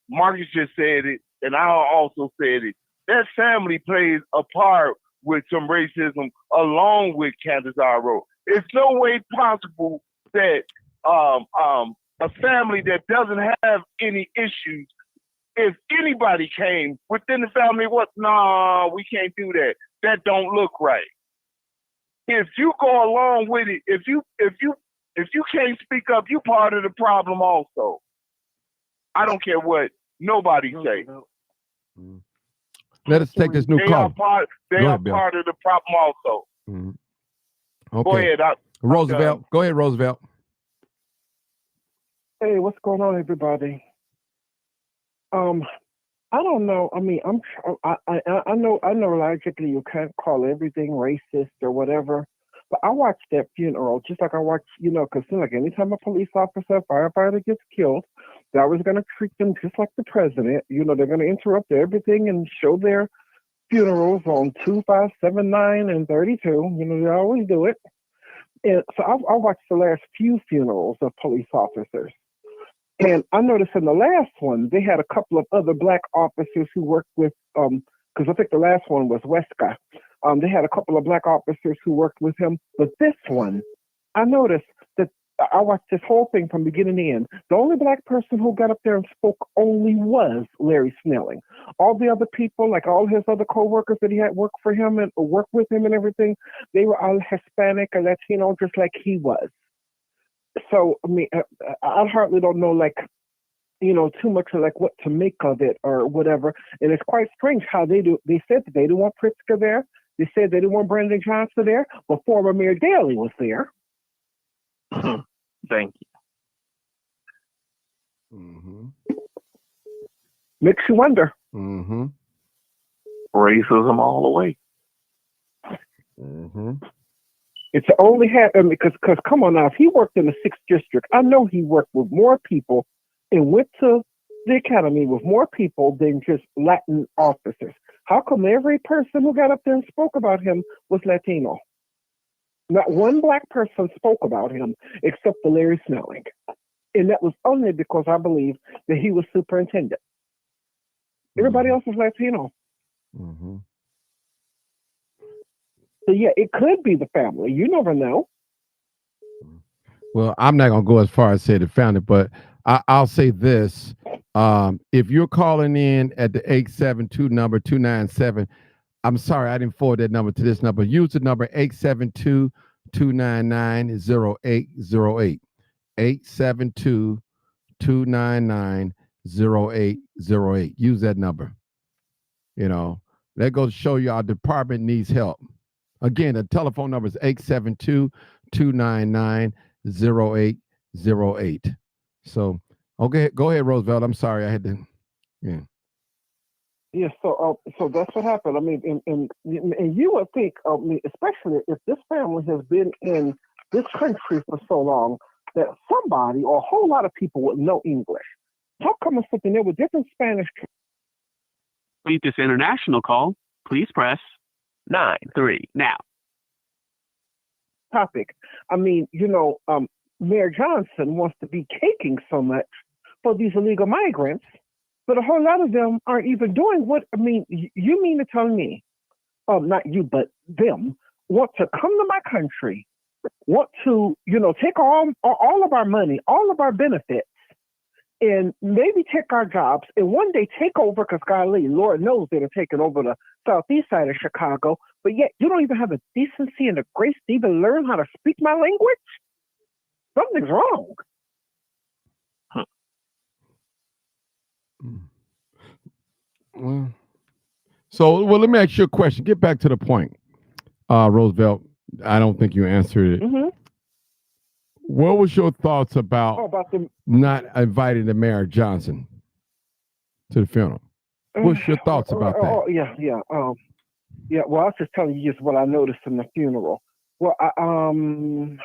Marcus just said it, and I also said it. That family plays a part with some racism along with Candace Arrow. It's no way possible that a family that doesn't have any issues, if anybody came within the family, we can't do that. That don't look right. If you go along with it, if you can't speak up, you part of the problem also. I don't care what nobody say. Let us take this new call. They are part of the problem also. Mm-hmm. Okay. Go ahead. Roosevelt. Go ahead, Roosevelt. Hey, what's going on, everybody? I don't know. I mean, I know logically you can't call everything racist or whatever, but I watched that funeral just like I watched, because like anytime a police officer, firefighter gets killed, they're always going to treat them just like the president. They're going to interrupt everything and show their funerals on 2, 5, 7, 9, and 32. They always do it. And so I watched the last few funerals of police officers. And I noticed in the last one, they had a couple of other black officers who worked with, because I think the last one was Weska. They had a couple of black officers who worked with him. But this one, I noticed that I watched this whole thing from beginning to end. The only black person who got up there and spoke only was Larry Snelling. All the other people, like all his other co-workers that he had worked for him and worked with him and everything, they were all Hispanic or Latino, just like he was. So, I mean, I hardly don't know, too much of what to make of it or whatever. And it's quite strange how they said that they didn't want Pritzker there. They said they didn't want Brandon Johnson there, but former Mayor Daley was there. Thank you. Mm-hmm. Makes you wonder. Mm-hmm. Racism all the way. Mm-hmm. It's only because come on now, if he worked in the 6th district, I know he worked with more people and went to the academy with more people than just Latin officers. How come every person who got up there and spoke about him was Latino? Not one black person spoke about him except for Larry Snelling. And that was only because I believe that he was superintendent. Everybody else was Latino. Mm-hmm. So yeah, it could be the family. You never know. Well, I'm not going to go as far as say the family, but I'll say this. If you're calling in at the 872 number 297, I'm sorry, I didn't forward that number to this number. Use the number 872-299-0808. 872-299-0808. Use that number. You know, that goes to show you our department needs help. Again, the telephone number is 872-299-0808. So, okay, go ahead, Roosevelt. I'm sorry, I had to. Yeah. Yeah, so that's what happened. I mean, and you would think, especially if this family has been in this country for so long, that somebody or a whole lot of people would know English. How come it's sitting there with different Spanish? Complete this international call, please press 9-3 now. Topic. I mean, Mayor Johnson wants to be caking so much for these illegal migrants, but a whole lot of them aren't even doing what, you mean to tell me, not you, but them, want to come to my country, want to, take all of our money, all of our benefits, and maybe take our jobs, and one day take over, because golly, Lord knows they're taking over the southeast side of Chicago, but yet you don't even have the decency and the grace to even learn how to speak my language? Something's wrong. Well, let me ask you a question. Get back to the point, Roosevelt. I don't think you answered it. Mm-hmm. What was your thoughts about not inviting the Mayor Johnson to the funeral? What's your thoughts about that? Yeah. Well, I was just telling you just what I noticed in the funeral. Well, I don't.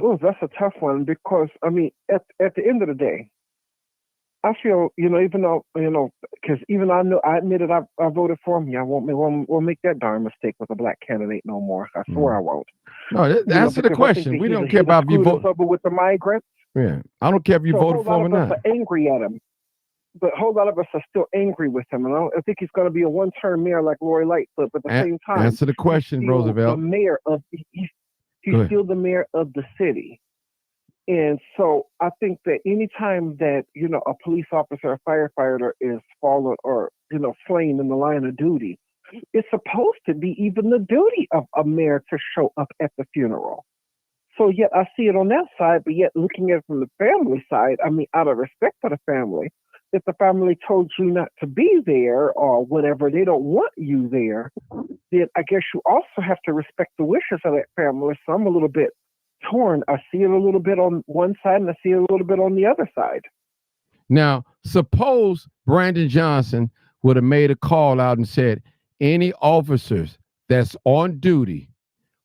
Oh, that's a tough one because at the end of the day, I feel even though because even I admitted I voted for him. Yeah, I won't make that darn mistake with a black candidate no more. I swear I won't. No, answer the question. We don't care about if you vote with the migrants. Yeah, I don't care if you voted for him or not. Are angry at him, but a whole lot of us are still angry with him. And I think he's going to be a one-term mayor like Lori Lightfoot. But at the same time, answer the question, Roosevelt. The mayor of he's still the mayor of the city. And so I think that anytime that, a police officer or firefighter is fallen or, slain in the line of duty, it's supposed to be even the duty of a mayor to show up at the funeral. So yet I see it on that side, but yet looking at it from the family side, out of respect for the family, if the family told you not to be there or whatever, they don't want you there, then I guess you also have to respect the wishes of that family. So I'm a little bit torn. I see it a little bit on one side and I see it a little bit on the other side. Now, suppose Brandon Johnson would have made a call out and said any officers that's on duty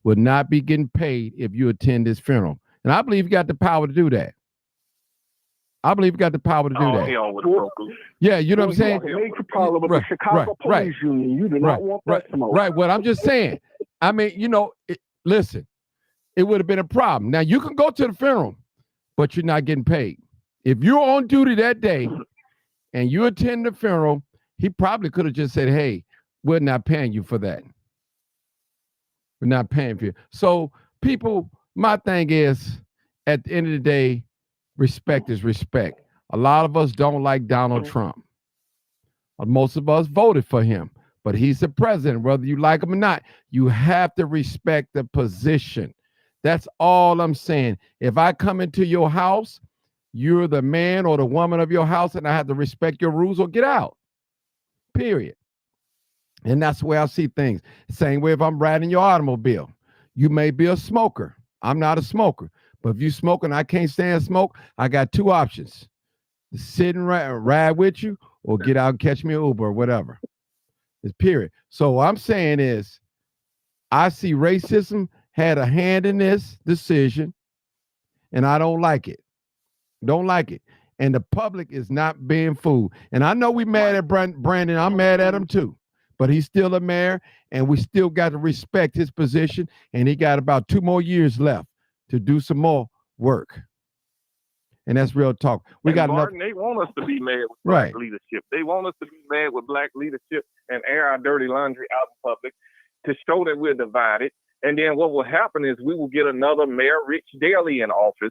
would not be getting paid if you attend this funeral. And I believe you got the power to do that. I believe you got the power to do that. Yeah, you know what I'm saying? Major problem with the Chicago Police Union. You do not want that smoke. Right. What I'm just saying. Listen. It would have been a problem. Now, you can go to the funeral, but you're not getting paid. If you're on duty that day and you attend the funeral, he probably could have just said, hey, we're not paying you for that. We're not paying for you. So people, my thing is, at the end of the day, respect is respect. A lot of us don't like Donald Trump. Most of us voted for him, but he's the president, whether you like him or not. You have to respect the position. That's all I'm saying. If I come into your house, you're the man or the woman of your house, and I have to respect your rules or get out. Period. And that's the way I see things. Same way if I'm riding your automobile. You may be a smoker. I'm not a smoker. But if you smoke and I can't stand smoke, I got two options. Sit and ride with you or get out and catch me an Uber or whatever. It's period. So what I'm saying is I see racism had a hand in this decision, and I don't like it. Don't like it. And the public is not being fooled. And I know we mad at Brandon. I'm mad at him too. But he's still a mayor, and we still got to respect his position. And he got about 2 more years left to do some more work. And that's real talk. We got Martin, they want us to be mad with black leadership. They want us to be mad with black leadership and air our dirty laundry out in public to show that we're divided. And then what will happen is we will get another Mayor Rich Daley in office.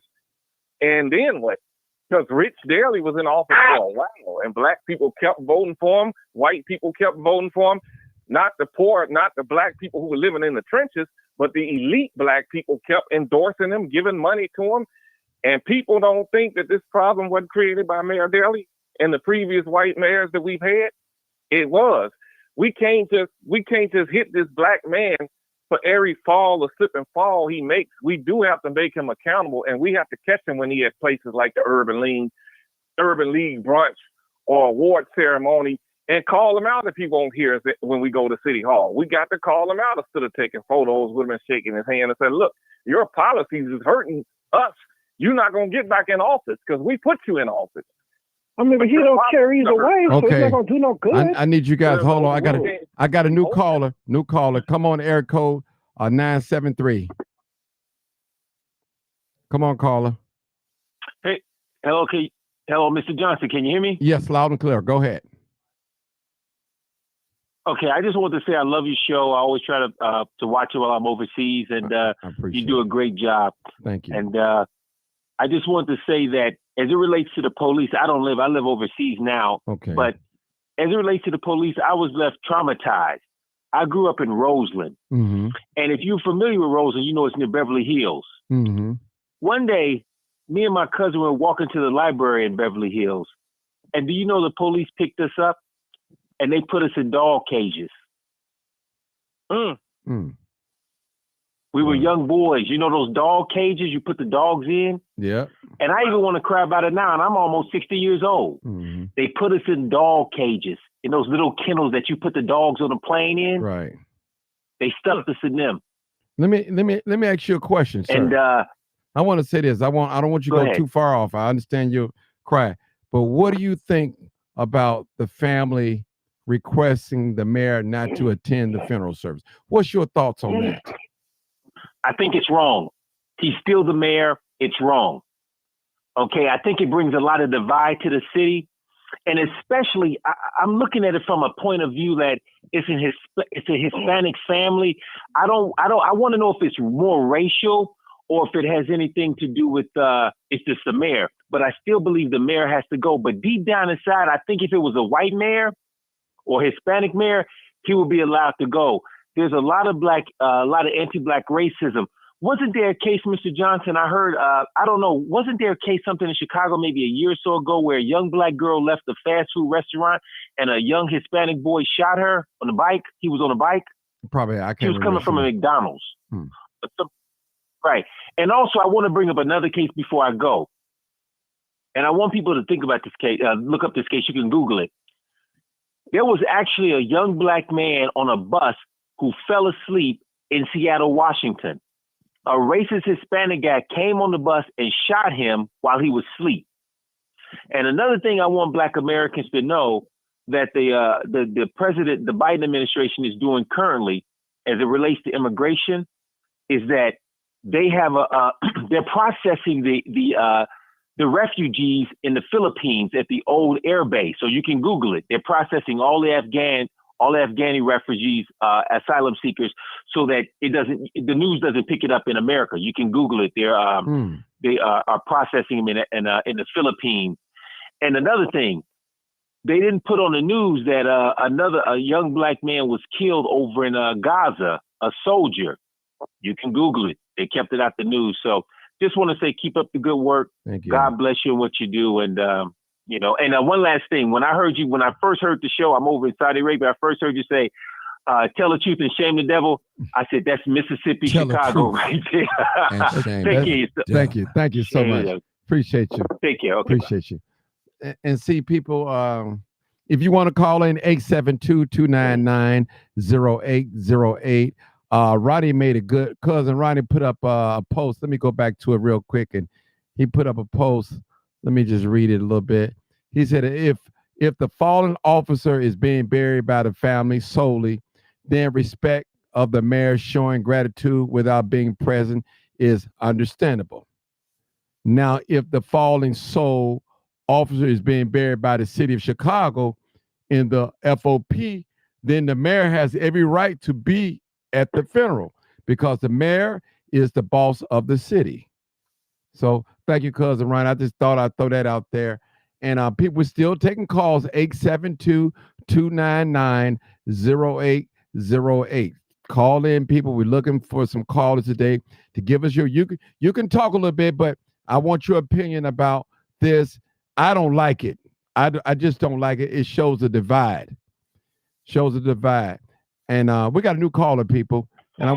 And then what? Because Rich Daley was in office for a while, and black people kept voting for him. White people kept voting for him. Not the poor, not the black people who were living in the trenches, but the elite black people kept endorsing him, giving money to him. And people don't think that this problem wasn't created by Mayor Daley and the previous white mayors that we've had. It was. We can't just hit this black man for every fall or slip and fall he makes. We do have to make him accountable, and we have to catch him when he at places like the Urban League brunch or award ceremony, and call him out if he won't hear us when we go to City Hall. We got to call him out instead of taking photos with him and shaking his hand and say, look, your policies is hurting us. You're not going to get back in office because we put you in office. I mean, but he don't care either way, so it's not going to do no good. I need you guys, hold on. I got a new caller. Come on, area code 973. Come on, caller. Hey, hello, Mr. Johnson. Can you hear me? Yes, loud and clear. Go ahead. Okay, I just want to say I love your show. I always try to watch it while I'm overseas, and you do a great job. Thank you. And I just want to say that as it relates to the police, I live overseas now. Okay. But as it relates to the police, I was left traumatized. I grew up in Roseland. Mm-hmm. And if you're familiar with Roseland, you know it's near Beverly Hills. Mm-hmm. One day, me and my cousin were walking to the library in Beverly Hills. And do you know the police picked us up and they put us in dog cages? We were young boys. You know those dog cages you put the dogs in? Yeah. And I even want to cry about it now, and I'm almost 60 years old. Mm-hmm. They put us in dog cages, in those little kennels that you put the dogs on the plane in. Right. They stuffed us in them. Let me ask you a question, sir. And I want to say this. I don't want you to go ahead. too far off. I understand your cry, but what do you think about the family requesting the mayor not to attend the funeral service? What's your thoughts on that? I think it's wrong. He's still the mayor. It's wrong. Okay, I think it brings a lot of divide to the city, and especially I'm looking at it from a point of view that it's a Hispanic family. I want to know if it's more racial or if it has anything to do with it's just the mayor. But I still believe the mayor has to go. But deep down inside, I think if it was a white mayor or Hispanic mayor, he would be allowed to go. There's a lot of anti-black racism. Wasn't there a case, Mr. Johnson? I heard, I don't know, wasn't there a case something in Chicago maybe a year or so ago where a young black girl left a fast food restaurant and a young Hispanic boy shot her on a bike? He was on a bike. Probably, I can't. She was coming from a McDonald's. Right. And also, I want to bring up another case before I go. And I want people to think about this case, look up this case. You can Google it. There was actually a young black man on a bus who fell asleep in Seattle, Washington. A racist Hispanic guy came on the bus and shot him while he was asleep. And another thing I want Black Americans to know that the president, the Biden administration is doing currently as it relates to immigration is that they have they're processing the refugees in the Philippines at the old air base. So you can Google it. They're processing all the Afghani refugees, asylum seekers, so that the news doesn't pick it up in America. You can Google it. They are processing them in the Philippines. And another thing, they didn't put on the news that a young black man was killed over in Gaza, a soldier. You can Google it. They kept it out the news. So just want to say, keep up the good work. Thank you. God bless you and what you do. And one last thing. When I first heard the show, I'm over in Saudi Arabia. I first heard you say, tell the truth and shame the devil. I said, that's Mississippi, Chicago right there. Thank you. Thank you so much. Appreciate you. Take care. Okay, appreciate you. And see, people, if you want to call in 872-299-0808. Ronnie made a good cousin. Ronnie put up a post. Let me go back to it real quick. And he put up a post. Let me just read it a little bit. He said, if the fallen officer is being buried by the family solely, then respect of the mayor showing gratitude without being present is understandable. Now, if the fallen soul officer is being buried by the city of Chicago in the FOP, then the mayor has every right to be at the funeral because the mayor is the boss of the city. So thank you, cousin Ryan. I just thought I'd throw that out there. And people still taking calls, 872-299-0808. Call in, people. We're looking for some callers today to give us you can talk a little bit, but I want your opinion about this. I don't like it. I just don't like it. It shows a divide. Shows a divide. And we got a new caller, people. And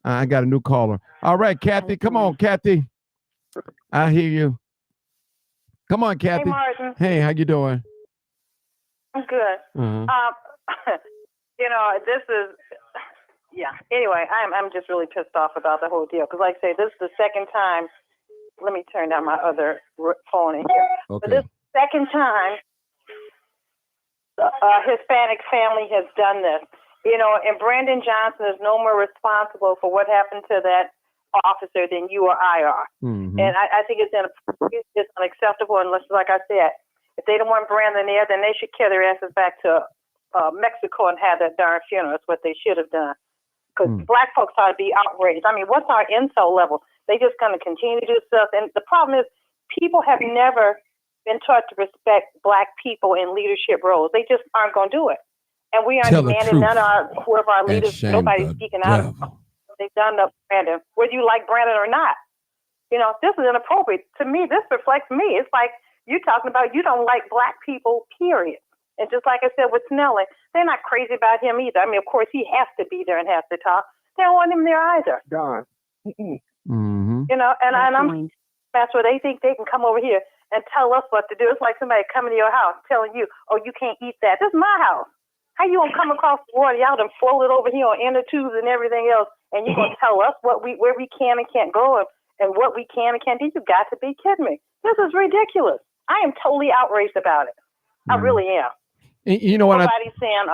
I got a new caller. All right, Kathy. Come on, Kathy. I hear you. Come on, Kathy. Hey, Martin. Hey, how you doing? I'm good. This is, Anyway, I'm just really pissed off about the whole deal because, like I say, this is the second time. Let me turn down my other phone in here. Okay. But this is the second time a Hispanic family has done this. And Brandon Johnson is no more responsible for what happened to that officer than you or I are. Mm-hmm. And I think it's unacceptable unless, like I said, if they don't want Brandon there, then they should carry their asses back to Mexico and have that darn funeral. That's what they should have done. Because black folks ought to be outraged. I mean, what's our insult level? They just going to continue to do stuff. And the problem is people have never been taught to respect black people in leadership roles. They just aren't going to do it. And we aren't demanding none of whoever our leaders, nobody's speaking out of what they've done to Brandon, whether you like Brandon or not. This is inappropriate. To me, this reflects me. It's like you're talking about you don't like black people, period. And just like I said with Snelling, they're not crazy about him either. I mean, of course, he has to be there and has to talk. They don't want him there either. Don. Mm-hmm. And that's where they think they can come over here and tell us what to do. It's like somebody coming to your house telling you, oh, you can't eat that. This is my house. How you going to come across the water? Y'all done floated over here on inner tubes and everything else, and you're going to tell us where we can and can't go and what we can and can't do? You got to be kidding me. This is ridiculous. I am totally outraged about it. I really am. You know what? Nobody's saying.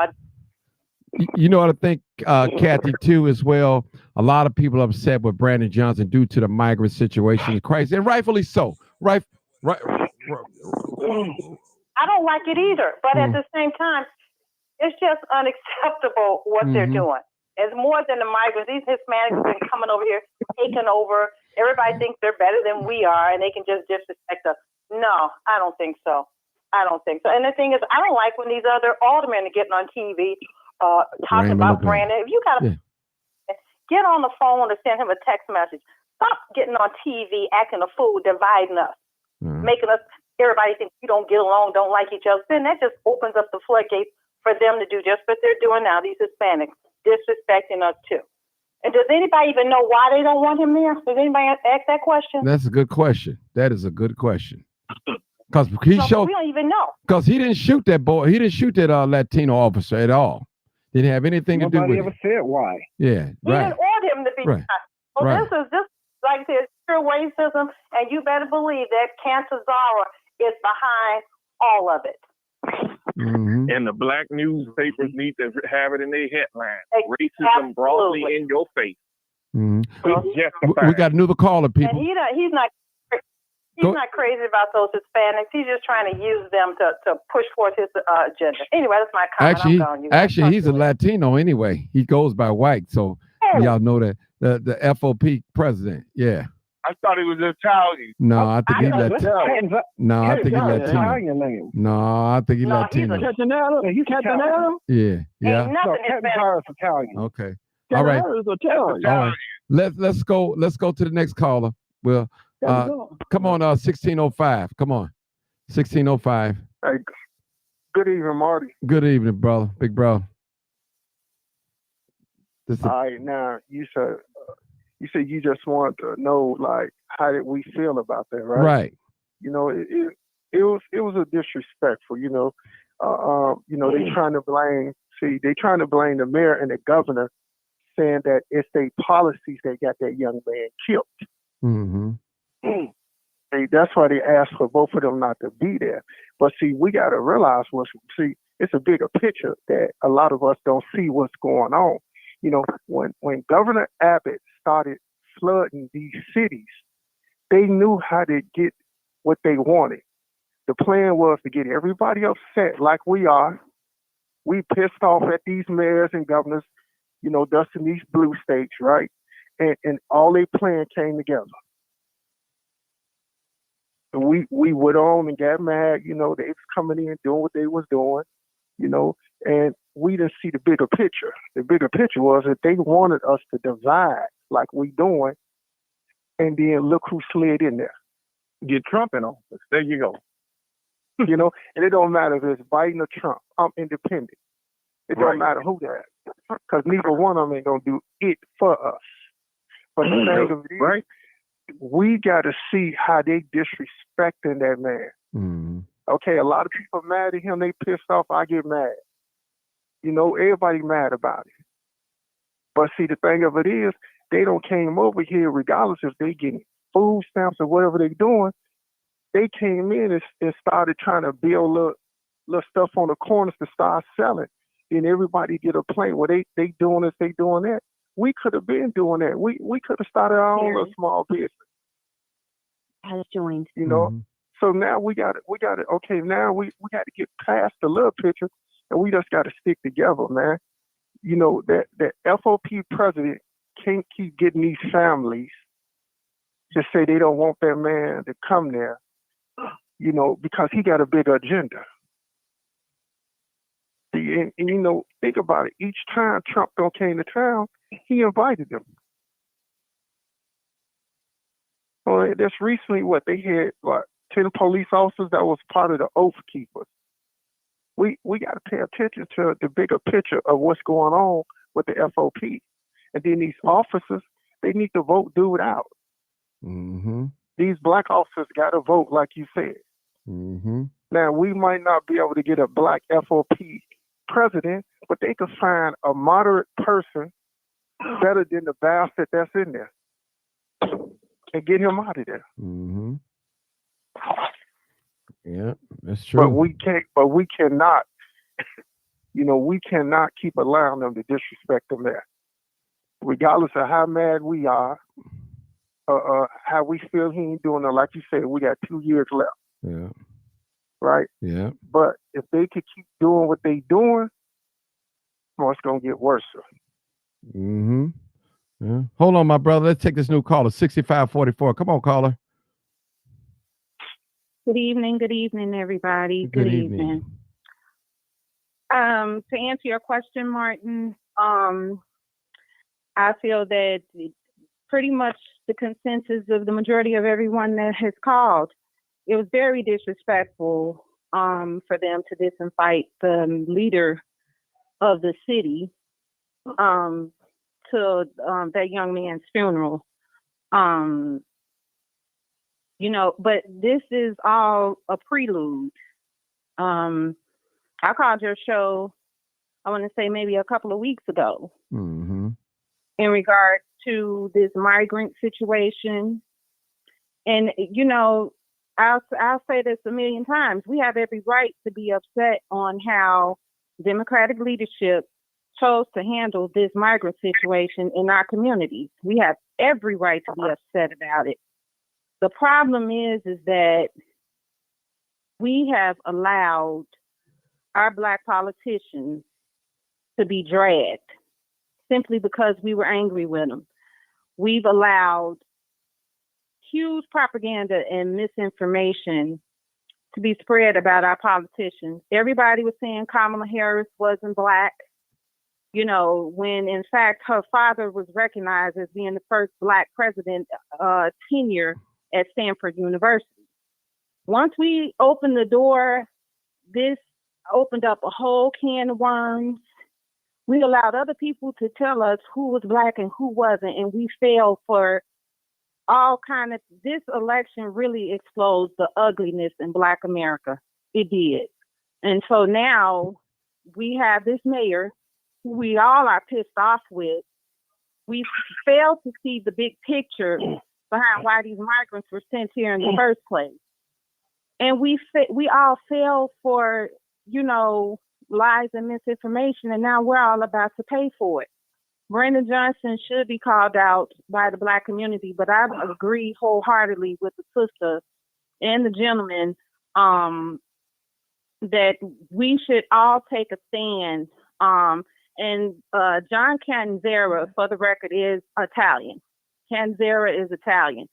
You know what I think, Kathy, too, as well. A lot of people are upset with Brandon Johnson due to the migrant situation in Christ, and rightfully so. Right. I don't like it either, but at the same time, it's just unacceptable what they're doing. It's more than the migrants. These Hispanics have been coming over here, taking over. Everybody thinks they're better than we are, and they can just disrespect us. No, I don't think so. I don't think so. And the thing is, I don't like when these other aldermen are getting on TV talking about Brandon. If you got to get on the phone or send him a text message. Stop getting on TV, acting a fool, dividing us, making us, everybody think we don't get along, don't like each other. Then that just opens up the floodgates for them to do just what they're doing now, these Hispanics, disrespecting us too. And does anybody even know why they don't want him there? Does anybody ask that question? That's a good question. That is a good question. Because we don't even know. Because he didn't shoot that boy. He didn't shoot that Latino officer at all. Didn't have anything to do with it. Nobody ever said why. Yeah, He didn't want him to be shot. So Right. this is like this pure racism, and you better believe that Cancer Zara is behind all of it. And the black newspapers need to have it in their headline. Racism broadly in your face. We got another caller, And people. he's not crazy about those Hispanics. He's just trying to use them to push forth his agenda. Anyway, that's my comment. Actually, he's a Latino anyway. He goes by white, so y'all know that the FOP president. Yeah. I thought he was Italian. No, I think he's Latino. No, I think he's Latino. Italian name. No, I think he's Latino. You Catanero? Yeah, yeah. So Catanero is Italian. Okay. All right. Catanero is Italian. All right. Let's go to the next caller. Well, come on, 1605. Come on, 1605. Hey, good evening, Marty. Good evening, brother, big bro. All right, now you said you just want to know like how did we feel about that, right? Right. You know, it was a disrespectful. You know, they trying to blame the mayor and the governor, saying that it's their policies that got that young man killed. Mm-hmm. That's why they asked for both of them not to be there. But see, we got to realize it's a bigger picture that a lot of us don't see what's going on. You know, when Governor Abbott started flooding these cities, they knew how to get what they wanted. The plan was to get everybody upset like we are. We pissed off at these mayors and governors, you know, dusting these blue states, right? And all their plan came together. And we went on and got mad, you know, they was coming in doing what they was doing, you know, and we didn't see the bigger picture. The bigger picture was that they wanted us to divide like we doing, and then look who slid in there. Get Trump in office. There you go. You know, and it don't matter if it's Biden or Trump. I'm independent. It don't Right. matter who that, because neither one of them ain't gonna do it for us. But the thing of it is, Right. we got to see how they disrespecting that man. Mm. Okay, a lot of people mad at him. They pissed off. I get mad. You know, everybody mad about it. But see, the thing of it is, they don't came over here regardless if they getting food stamps or whatever they doing. They came in and started trying to build little stuff on the corners to start selling. And everybody get a plane. Well, they doing this, they doing that. We could have been doing that. We could have started our own little small business. Has joined. You know. So now we got it. Okay, now we got to get past the little picture, and we just got to stick together, man. You know that FOP president can't keep getting these families to say they don't want that man to come there. You know, because he got a bigger agenda. And you know, think about it. Each time Trump came to town, he invited them. Well, that's recently what they had, 10 police officers that was part of the Oath Keepers. We got to pay attention to the bigger picture of what's going on with the FOP. And then these officers, they need to vote dude out. Mm-hmm. These black officers got to vote, like you said. Mm-hmm. Now, we might not be able to get a black FOP president, but they could find a moderate person better than the bastard that's in there and get him out of there. Mm-hmm. Yeah, that's true. But we cannot, you know, we cannot keep allowing them to disrespect them there. Regardless of how mad we are, how we feel he ain't doing it. Like you said, we got 2 years left. Yeah. Right? Yeah. But if they could keep doing what they doing, well, it's going to get worse. Mm-hmm. Yeah. Hold on, my brother. Let's take this new caller, 6544. Come on, caller. Good evening, everybody. Good evening. To answer your question, Martin, I feel that pretty much the consensus of the majority of everyone that has called, it was very disrespectful for them to disinvite the leader of the city to that young man's funeral. You know, but this is all a prelude. I called your show, I want to say maybe a couple of weeks ago, Mm-hmm. in regard to this migrant situation. And, you know, I'll say this a million times. We have every right to be upset on how Democratic leadership chose to handle this migrant situation in our communities. We have every right to be upset about it. The problem is that we have allowed our Black politicians to be dragged simply because we were angry with them. We've allowed huge propaganda and misinformation to be spread about our politicians. Everybody was saying Kamala Harris wasn't Black, you know, when in fact her father was recognized as being the first Black president tenure at Stanford University. Once we opened the door, this opened up a whole can of worms. We allowed other people to tell us who was Black and who wasn't, and we fell for all kind of, this election really exposed the ugliness in Black America. It did. And so now we have this mayor who we all are pissed off with. We failed to see the big picture behind why these migrants were sent here in the first place. And we all fell for, you know, lies and misinformation, and now we're all about to pay for it. Brandon Johnson should be called out by the Black community, but I agree wholeheartedly with the sister and the gentleman that we should all take a stand. And John Canzera, for the record, is Italian. Canzera is Italian.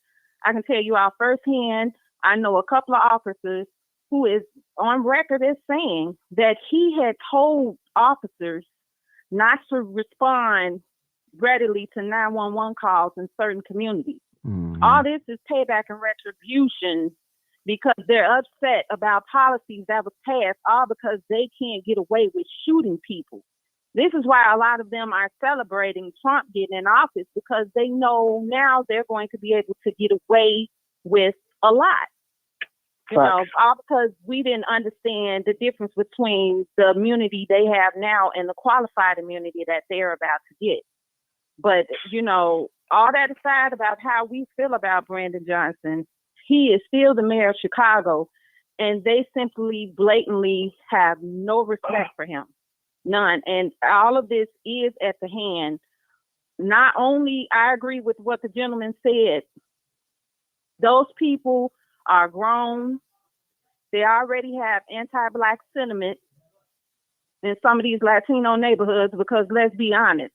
I can tell you all firsthand, I know a couple of officers who is on record as saying that he had told officers not to respond readily to 911 calls in certain communities. All this is payback and retribution because they're upset about policies that was passed, all because they can't get away with shooting people. This is why a lot of them are celebrating Trump getting in office, because they know now they're going to be able to get away with a lot. You know, all because we didn't understand the difference between the immunity they have now and the qualified immunity that they're about to get. But, you know, all that aside about how we feel about Brandon Johnson, he is still the mayor of Chicago, and they simply blatantly have no respect for him. None. And all of this is at the hand. Not only, I agree with what the gentleman said, those people are grown. They already have anti-Black sentiment in some of these Latino neighborhoods because let's be honest,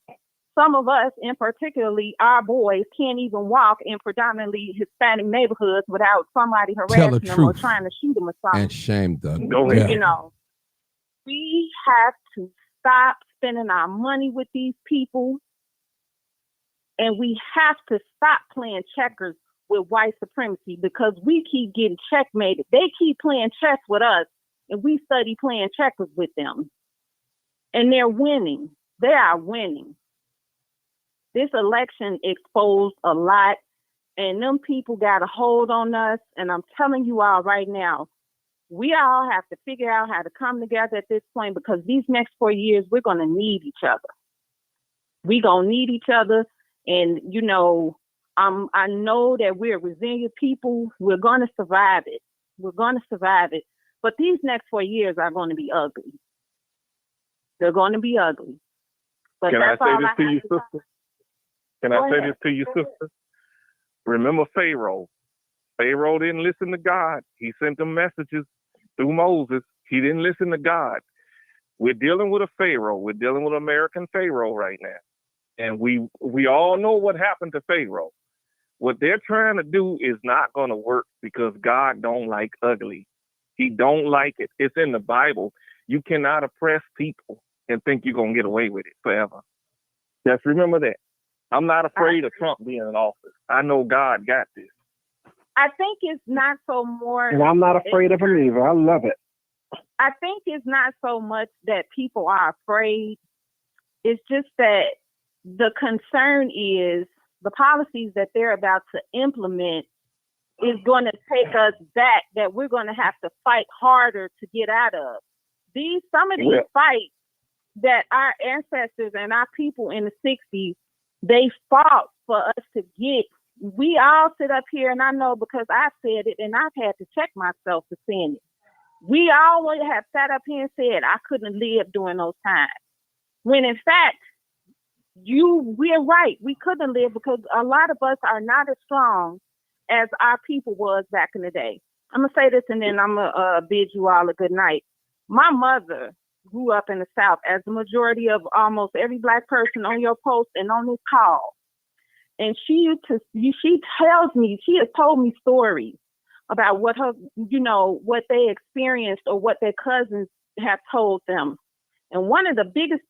some of us, and particularly our boys, can't even walk in predominantly Hispanic neighborhoods without somebody harassing them or trying to shoot them or something. And shame, Doug. You know, we have to stop spending our money with these people, and we have to stop playing checkers with white supremacy because we keep getting checkmated. They keep playing chess with us, and we study playing checkers with them. And they're winning. They are winning. This election exposed a lot, and them people got a hold on us. And I'm telling you all right now, we all have to figure out how to come together at this point because these next 4 years, we're going to need each other. We're going to need each other. And, you know, I know that we're resilient people. We're going to survive it. We're going to survive it. But these next 4 years are going to be ugly. They're going to be ugly. But Can I that's say all this I to have you, to sister? Can I say this to you, sister? Remember Pharaoh. Pharaoh didn't listen to God. He sent them messages through Moses. He didn't listen to God. We're dealing with a Pharaoh. We're dealing with American Pharaoh right now. And we all know what happened to Pharaoh. What they're trying to do is not going to work because God don't like ugly. He don't like it. It's in the Bible. You cannot oppress people and think you're going to get away with it forever. Just remember that. I'm not afraid of Trump being in office. I know God got this. I think it's not so more. And I'm not afraid of him either. I love it. I think it's not so much that people are afraid. It's just that the concern is the policies that they're about to implement is going to take us back, that we're going to have to fight harder to get out of. Some of these fights that our ancestors and our people in the 60s, they fought for us to get. We all sit up here, and I know because I said it, and I've had to check myself for saying it. We always have sat up here and said, I couldn't live during those times. When in fact, we're right. We couldn't live because a lot of us are not as strong as our people was back in the day. I'm going to say this and then I'm going to bid you all a good night. My mother grew up in the South, as the majority of almost every Black person on your post and on this call. And she tells me, she has told me stories about what what they experienced or what their cousins have told them. And one of the biggest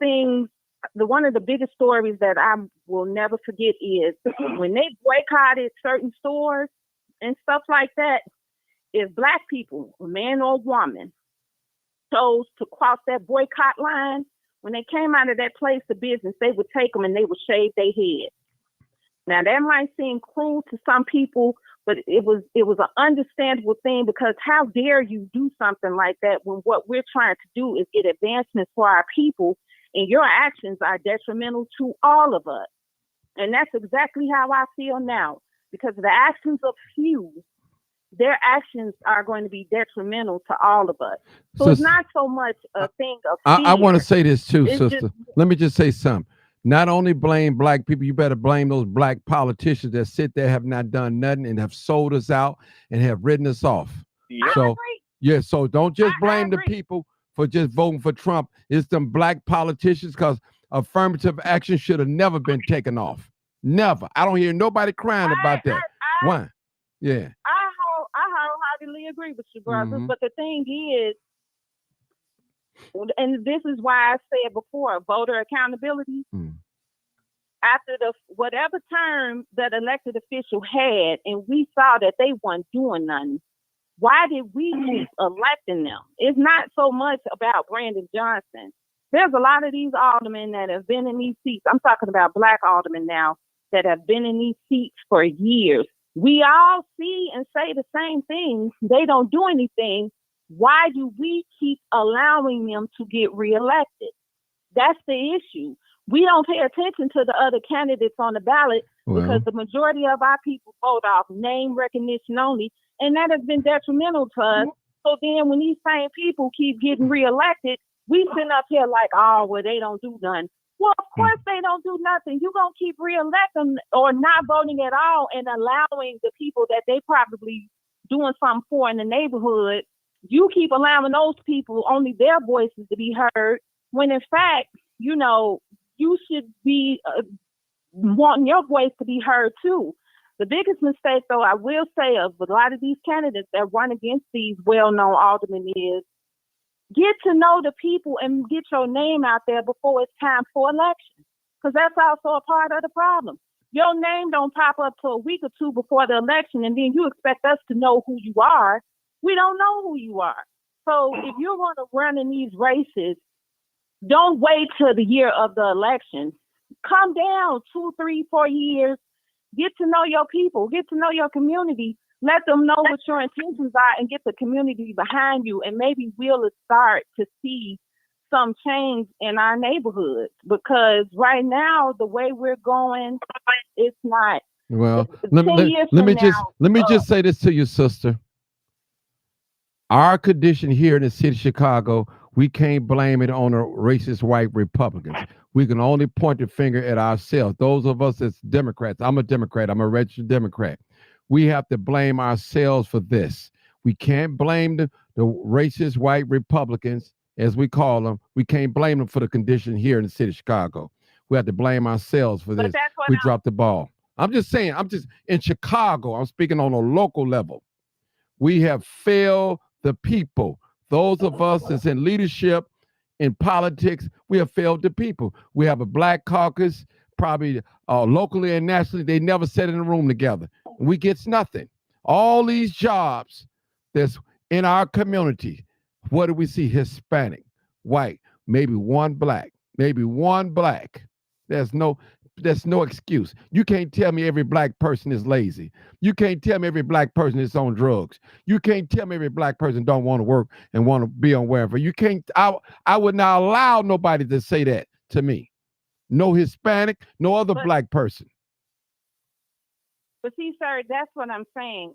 stories that I will never forget is when they boycotted certain stores and stuff like that, if Black people, a man or a woman, chose to cross that boycott line, when they came out of that place of business, they would take them and they would shave their head. Now that might seem cruel to some people, but it was an understandable thing because how dare you do something like that when what we're trying to do is get advancements for our people, and your actions are detrimental to all of us. And that's exactly how I feel now, because the actions of few, their actions are going to be detrimental to all of us. So it's not so much a thing of fear. I want to say this too, It's sister. Let me just say something. Not only blame Black people, you better blame those Black politicians that sit there, have not done nothing, and have sold us out and have written us off. Yep. So don't just blame the people for just voting for Trump. It's them Black politicians, because affirmative action should have never been taken off. Never. I don't hear nobody crying about that. Why? Yeah. I wholeheartedly agree with you, brother. But the thing is, and this is why I said before, voter accountability. after the whatever term that elected official had, and we saw that they weren't doing nothing, why did we keep electing them? It's not so much about Brandon Johnson. There's a lot of these aldermen that have been in these seats. I'm talking about black aldermen now that have been in these seats for years. We all see and say the same thing. They don't do anything. Why do we keep allowing them to get reelected? That's the issue. We don't pay attention to the other candidates on the ballot because the majority of our people vote off name recognition only, and that has been detrimental to us. So then when these same people keep getting reelected, we sit up here like, oh, well, they don't do nothing. Well, of course they don't do nothing. You're going to keep reelecting or not voting at all and allowing the people that they probably doing something for in the neighborhood. You keep allowing those people only their voices to be heard when in fact, you know, you should be wanting your voice to be heard too. The biggest mistake, though, I will say of a lot of these candidates that run against these well-known aldermen is get to know the people and get your name out there before it's time for election, because that's also a part of the problem. Your name don't pop up till a week or two before the election, and then you expect us to know who you are. We don't know who you are. So if you're going to run in these races, don't wait till the year of the election. Come down 2, 3, 4 years. Get to know your people. Get to know your community. Let them know what your intentions are and get the community behind you. And maybe we'll start to see some change in our neighborhoods, because right now, the way we're going, it's not. Well, let me just say this to you, sister. Our condition here in the city of Chicago, we can't blame it on the racist white Republicans. We can only point the finger at ourselves. Those of us as Democrats, I'm a Democrat, I'm a registered Democrat. We have to blame ourselves for this. We can't blame the racist white Republicans, as we call them. We can't blame them for the condition here in the city of Chicago. We have to blame ourselves for this. We dropped the ball. I'm just saying, I'm just in Chicago. I'm speaking on a local level. We have failed the people. Those of us that's in leadership, in politics, we have failed the people. We have a black caucus, probably locally and nationally. They never sat in a room together. We get nothing. All these jobs that's in our community, what do we see? Hispanic, white, maybe one black, maybe one black. There's no excuse. You can't tell me every black person is lazy. You can't tell me every black person is on drugs. You can't tell me every black person don't want to work and want to be on welfare. You can't. I would not allow nobody to say that to me. No Hispanic, no other black person. But see, sir, that's what I'm saying.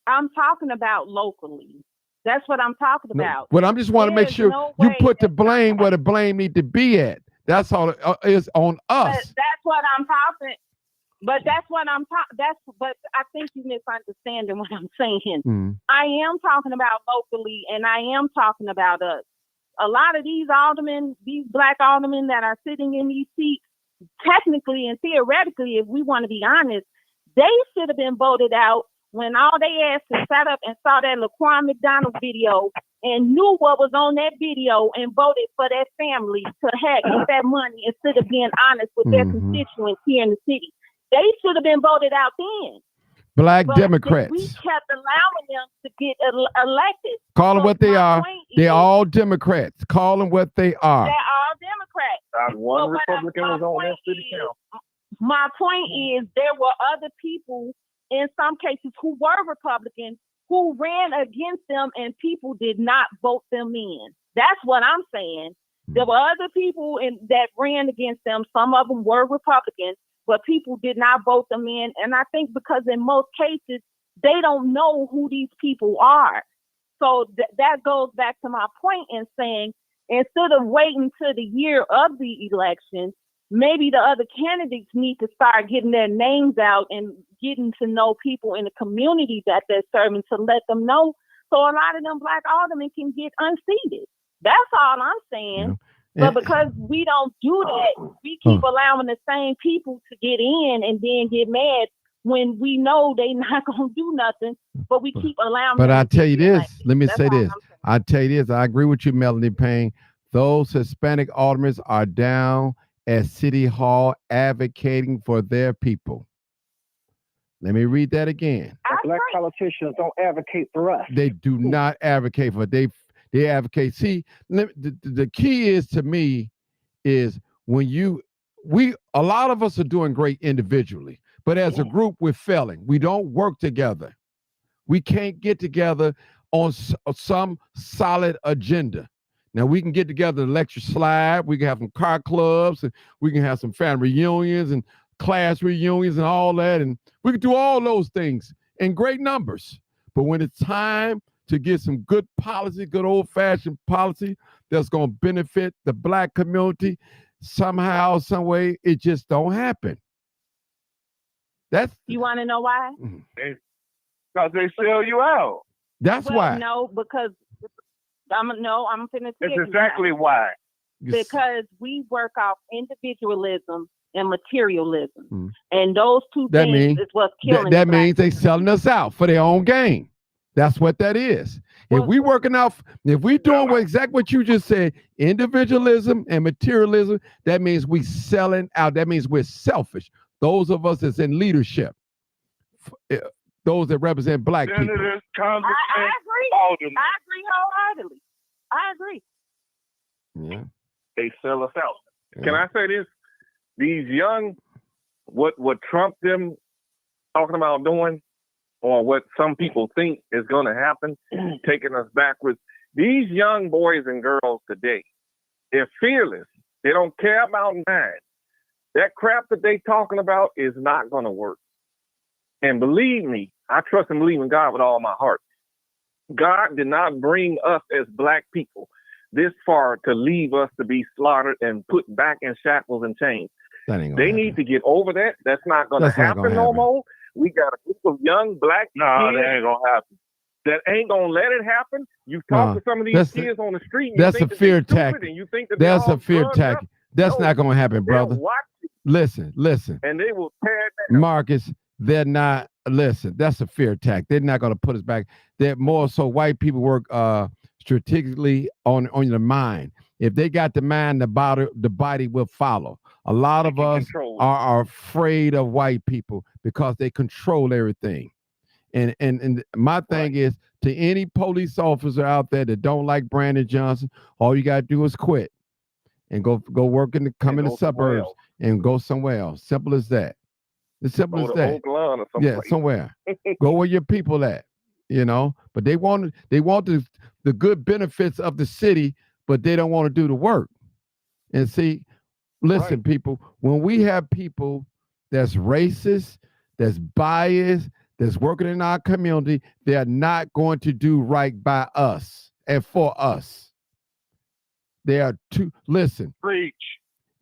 I'm talking about locally. That's what I'm talking about. But I just want to make sure you put the blame where the blame need to be at. That's all it is on us. But that's what I'm talking. But that's what I'm talking. But I think you misunderstanding what I'm saying. I am talking about locally, and I am talking about us. A lot of these aldermen, these black aldermen that are sitting in these seats, technically and theoretically, if we want to be honest, they should have been voted out when all they asses sat up and saw that Laquan McDonald video and knew what was on that video and voted for that family to heck with that money instead of being honest with their constituents here in the city. They should have been voted out then. Black Democrats. We kept allowing them to get elected. Call them what they are. They're all Democrats. Call them what they are. They're all Democrats. Not one Republican was on that city council. My point is there were other people in some cases who were Republicans who ran against them and people did not vote them in. That's what I'm saying. There were other people that ran against them. Some of them were Republicans, but people did not vote them in. And I think because in most cases, they don't know who these people are. So that goes back to my point in saying, instead of waiting till the year of the election, maybe the other candidates need to start getting their names out and getting to know people in the community that they're serving to let them know. So a lot of them black aldermen can get unseated. That's all I'm saying. Yeah. But because we don't do that, we keep allowing the same people to get in and then get mad when we know they're not going to do nothing, but we keep allowing them. But I tell you this, let me say this. I tell you this, I agree with you, Melanie Payne. Those Hispanic aldermen are down at City Hall advocating for their people. Let me read that again. Black politicians don't advocate for us. They do not advocate for they advocate. See, the key is to me is when a lot of us are doing great individually, but as a group we're failing. We don't work together. We can't get together on some solid agenda. Now we can get together to lecture slide. We can have some car clubs, and we can have some family reunions and class reunions and all that, and we can do all those things in great numbers. But when it's time to get some good policy, good old-fashioned policy that's going to benefit the Black community somehow, some way, it just don't happen. That's You want to know why? Because they sell you out. That's why. No, because I'm finna tell you. That's exactly why. Because we work off individualism and materialism, and those two That things means is what's killing. that means they selling us out for their own gain. That's what that is. If we working out, if we doing exactly what you just said, individualism and materialism, that means we selling out. That means we're selfish. Those of us that's in leadership, those that represent Black people. Senators, congressmen, I agree. aldermen. I agree wholeheartedly. I agree. Yeah. They sell us out. Can I say this? These young, what Trump them talking about doing, or what some people think is going to happen, taking us backwards. These young boys and girls today, they're fearless. They don't care about nine. That crap that they talking about is not going to work. And believe me, I trust and believe in God with all my heart. God did not bring us as Black people this far to leave us to be slaughtered and put back in shackles and chains. They need to get over that. That's not going to happen no more. We got a group of young Black kids that ain't gonna happen. that ain't gonna let it happen. You talk to some of these kids on the street. And That's you a think fear that they're stupid, tactic. and you think that That's they're a fear all drugged tactic. up. That's not going to happen, They'll brother. watch you, Listen. and they will tear it down. Marcus, they're not. Listen, that's a fear tactic. They're not going to put us back. They're more so white people work strategically on the mind. If they got the mind, the body will follow. A lot of us are afraid of white people because they control everything. And my thing is, to any police officer out there that don't like Brandon Johnson, all you gotta do is quit and go work come in the suburbs and go somewhere else. Simple as that. It's simple Go as to that. Oakland or Yeah, someplace. somewhere. Go where your people at. But they want the good benefits of the city, but they don't want to do the work. And see, listen, people, when we have people that's racist, that's biased, that's working in our community, they're not going to do right by us and for us. They are listen. Preach.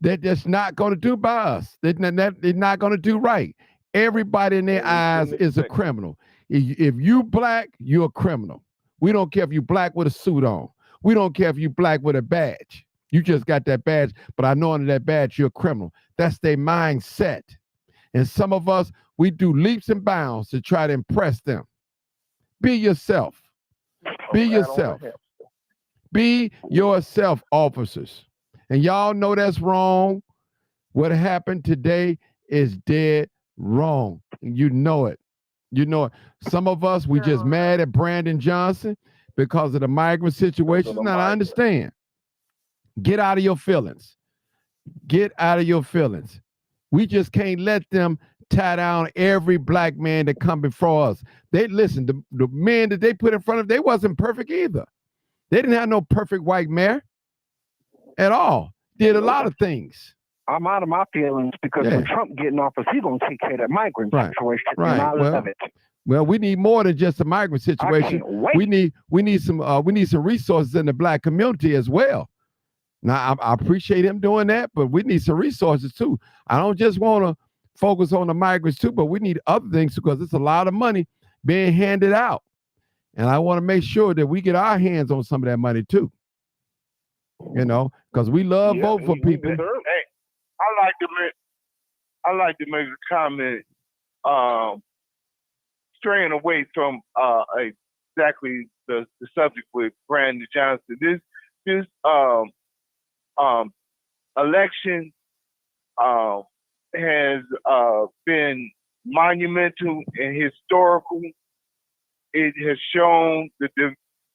They're just not going to do by us. They're not going to do right. Everybody in their eyes is a criminal. If you Black, you're a criminal. We don't care if you Black with a suit on. We don't care if you Black with a badge. You just got that badge, but I know under that badge you're a criminal. That's their mindset. And some of us, we do leaps and bounds to try to impress them. Be yourself. Be yourself. Be yourself, officers. And y'all know that's wrong. What happened today is dead wrong. You know it. You know it. Some of us, we just mad at Brandon Johnson because of the migrant situation. Now, I understand. Get out of your feelings. Get out of your feelings. We just can't let them tie down every Black man that come before us. They listen, the men that they put in front of, they wasn't perfect either. They didn't have no perfect white mayor at all. Did a lot of things. I'm out of my feelings because when Trump getting office, he's gonna take care of that migrant situation. Right. And I love it. Well, we need more than just a migrant situation. We need some resources in the Black community as well. Now, I appreciate him doing that, but we need some resources too. I don't just want to focus on the migrants too, but we need other things because it's a lot of money being handed out. And I want to make sure that we get our hands on some of that money too. Because we love voting for people. Hey, I like to make a comment, straying away from exactly the subject with Brandon Johnson. This election has been monumental and historical. It has shown the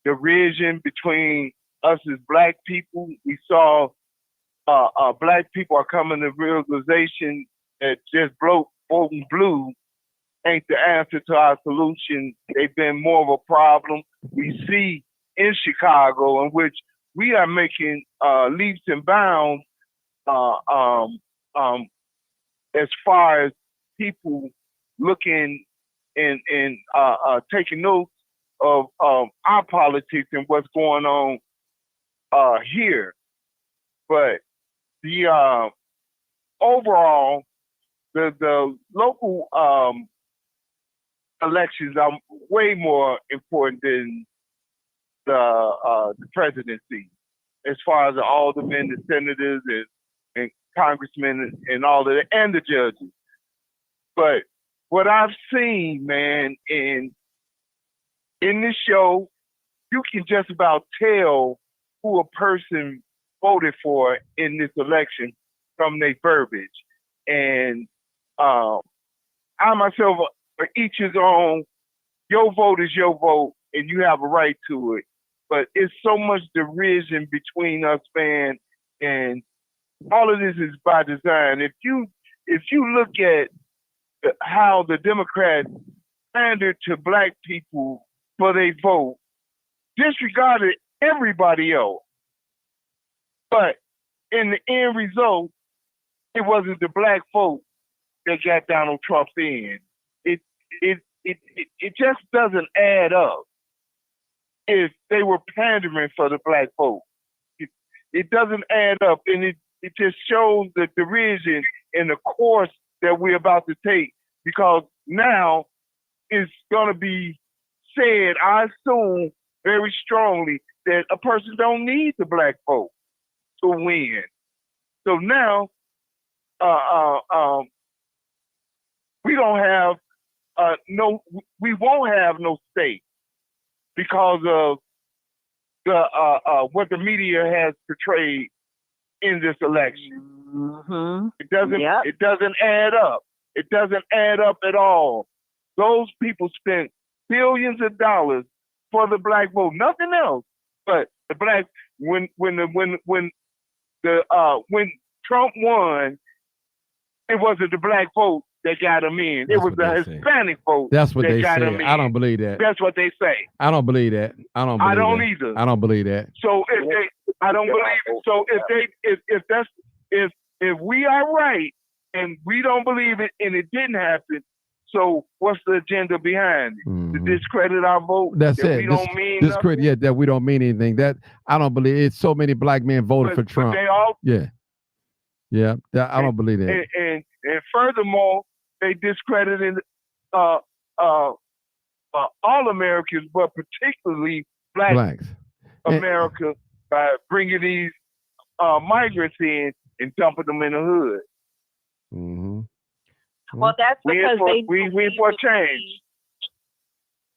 division between us as Black people. We saw Black people are coming to realization that just voting blue ain't the answer to our solution. They've been more of a problem. We see in Chicago, in which we are making leaps and bounds as far as people looking and taking notes of our politics and what's going on here. But the overall, the local elections are way more important than the presidency, as far as the aldermen, the senators, and congressmen, and all of that, and the judges. But what I've seen, man, in this show, you can just about tell who a person voted for in this election from their verbiage. And I myself, for each his own, your vote is your vote, and you have a right to it. But it's so much derision between us, man, and all of this is by design. If you look at how the Democrats pandered to Black people for their vote, disregarded everybody else. But in the end result, it wasn't the Black folk that got Donald Trump in. It just doesn't add up. If they were pandering for the Black folk, it doesn't add up, and it just shows the derision in the course that we're about to take, because now it's going to be said, I assume very strongly, that a person don't need the Black folk to win. So now we don't have we won't have no state because of the what the media has portrayed in this election. Mm-hmm. It doesn't add up. It doesn't add up at all. Those people spent billions of dollars for the Black vote, nothing else. But the Black, when Trump won, it wasn't the Black vote that got him in. It was the Hispanic vote that got say. him in. I don't believe that. That's what they say. I don't believe that. I don't either. I don't believe that. So I don't believe it. So if we are right and we don't believe it and it didn't happen, so what's the agenda behind it? To discredit our vote? That's that it. We don't mean discredit. Yeah, that we don't mean anything. That I don't believe. It's so many Black men voted for Trump. But they all, yeah. I don't believe that. And furthermore, they discredited all Americans, but particularly Blacks. America by bringing these migrants in and dumping them in the hood. Mm-hmm. Well, that's because we for change.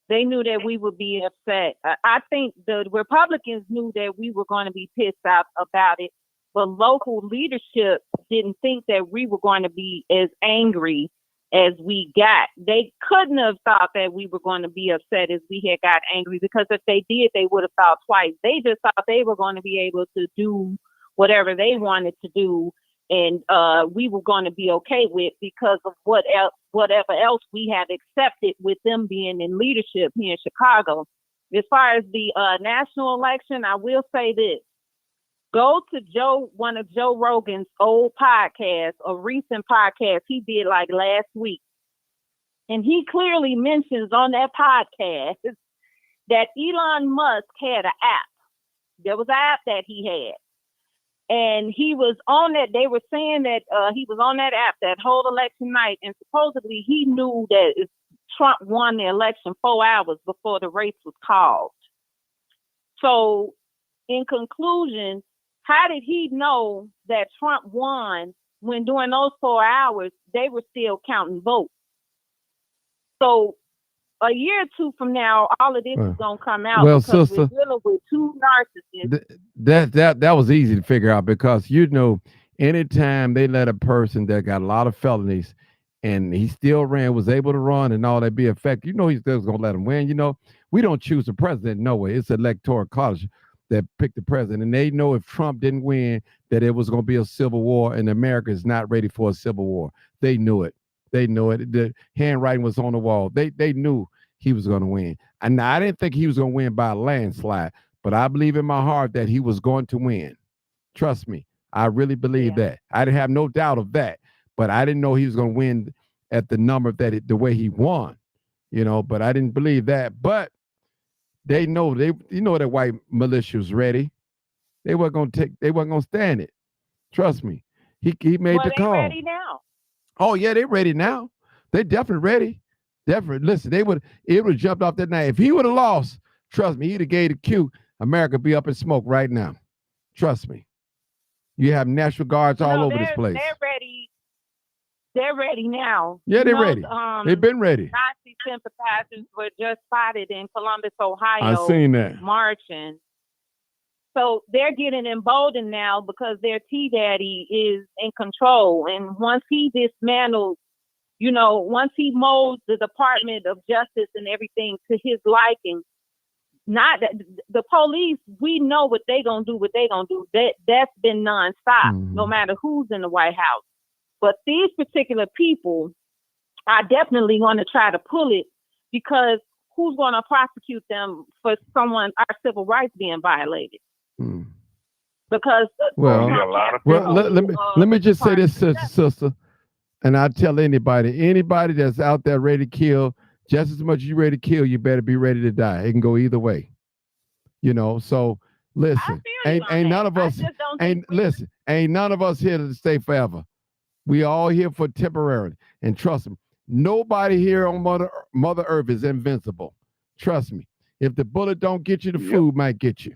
They knew that we would be upset. I think the Republicans knew that we were going to be pissed off about it, but local leadership didn't think that we were going to be as angry as we got. They couldn't have thought that we were going to be upset as we had got angry, because if they did, they would have thought twice. They just thought they were going to be able to do whatever they wanted to do, and we were going to be okay with, because of whatever else we had accepted with them being in leadership here in Chicago. As far as the national election, I will say this. Go to one of Joe Rogan's old podcasts, a recent podcast he did like last week. And he clearly mentions on that podcast that Elon Musk had an app. There was an app that he had. And he was on that. They were saying that he was on that app that whole election night. And supposedly he knew that if Trump won the election 4 hours before the race was called. So in conclusion, how did he know that Trump won when during those 4 hours, they were still counting votes? So a year or two from now, all of this is going to come out, because we're dealing with two narcissists. That was easy to figure out, because anytime they let a person that got a lot of felonies and he still ran, was able to run and all that be effective, you know he's still going to let him win. You know, we don't choose the president, no way. It's electoral college that picked the president. And they know if Trump didn't win, that it was going to be a civil war, and America is not ready for a civil war. They knew it. They knew it. The handwriting was on the wall. They knew he was going to win. And I didn't think he was going to win by a landslide, but I believe in my heart that he was going to win. Trust me. I really believe that. I didn't have no doubt of that, but I didn't know he was going to win at the number that the way he won, you know, but I didn't believe that. But they know, that white militia was ready. They weren't going to stand it. Trust me. He made the call. They ready now. Oh yeah, they ready now. They definitely ready. Definitely. Listen, it would have jumped off that night. If he would have lost, trust me, he'd have gave the cue. America be up in smoke right now. Trust me. You have National Guards all over this place. They're ready. They're ready now. Yeah, they're ready. They've been ready. Nazi sympathizers were just spotted in Columbus, Ohio. I seen that. Marching. So they're getting emboldened now because their T-Daddy is in control. And once he dismantles, once he molds the Department of Justice and everything to his liking, not the police, we know what they gonna do. That's been nonstop, no matter who's in the White House. But these particular people are definitely going to try to pull it, because who's going to prosecute them for our civil rights being violated? Because let me just say this, sister, and I tell anybody that's out there ready to kill, just as much as you ready to kill, you better be ready to die. It can go either way, So listen, ain't none of us here to stay forever. We all here for temporarily, and trust me, nobody here on Mother Earth is invincible. Trust me. If the bullet don't get you, the food might get you.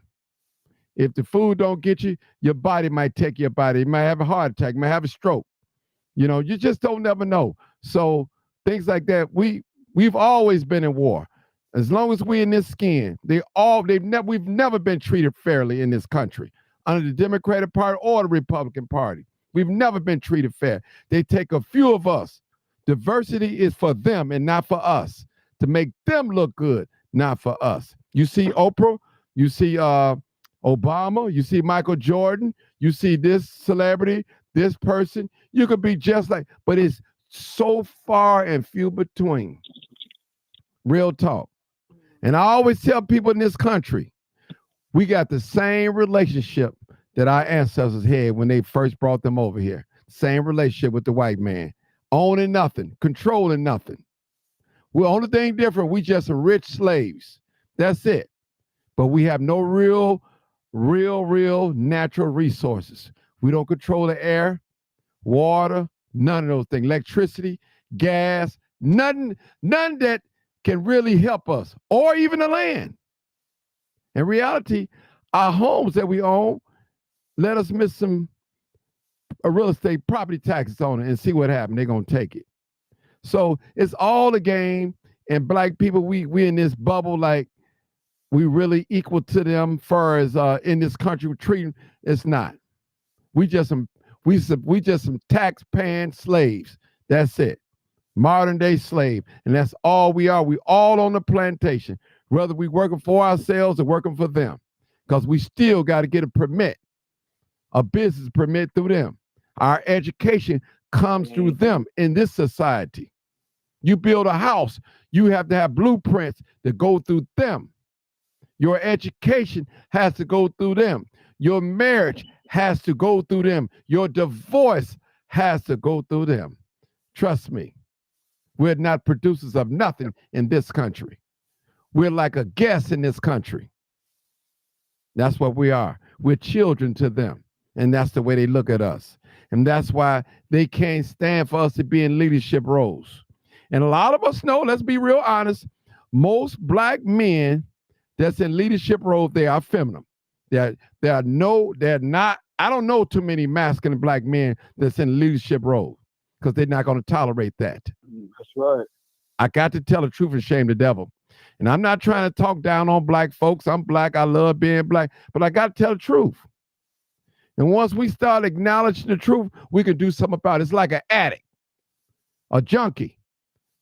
If the food don't get you, your body might take your body. You might have a heart attack, you might have a stroke. You just don't never know. So things like that, we've always been in war. As long as we're in this skin, we've never been treated fairly in this country under the Democratic Party or the Republican Party. We've never been treated fair. They take a few of us. Diversity is for them and not for us, to make them look good, not for us. You see Oprah, you see Obama, you see Michael Jordan, you see this celebrity, this person. You could be just like, but it's so far and few between. Real talk. And I always tell people in this country, we got the same relationship that our ancestors had when they first brought them over here. Same relationship with the white man. Owning nothing, controlling nothing. The only thing different, we just some rich slaves. That's it. But we have no real natural resources. We don't control the air, water, none of those things. Electricity, gas, none that can really help us, or even the land. In reality, our homes that we own, let us miss some real estate property taxes on it and see what happens. They're going to take it. So it's all a game. And black people, we in this bubble like we really equal to them far as in this country we're treating. It's not. We just some tax-paying slaves. That's it. Modern day slave. And that's all we are. We all on the plantation, whether we working for ourselves or working for them, because we still got to get a permit. A business permit through them. Our education comes through them in this society. You build a house, you have to have blueprints that go through them. Your education has to go through them. Your marriage has to go through them. Your divorce has to go through them. Trust me, we're not producers of nothing in this country. We're like a guest in this country. That's what we are. We're children to them. And that's the way they look at us. And that's why they can't stand for us to be in leadership roles. And a lot of us know, let's be real honest, most black men that's in leadership roles, they are feminine. They're not, I don't know too many masculine black men that's in leadership roles, because they're not going to tolerate that. That's right. I got to tell the truth and shame the devil. And I'm not trying to talk down on black folks. I'm black. I love being black. But I got to tell the truth. And once we start acknowledging the truth, we can do something about it. It's like an addict, a junkie.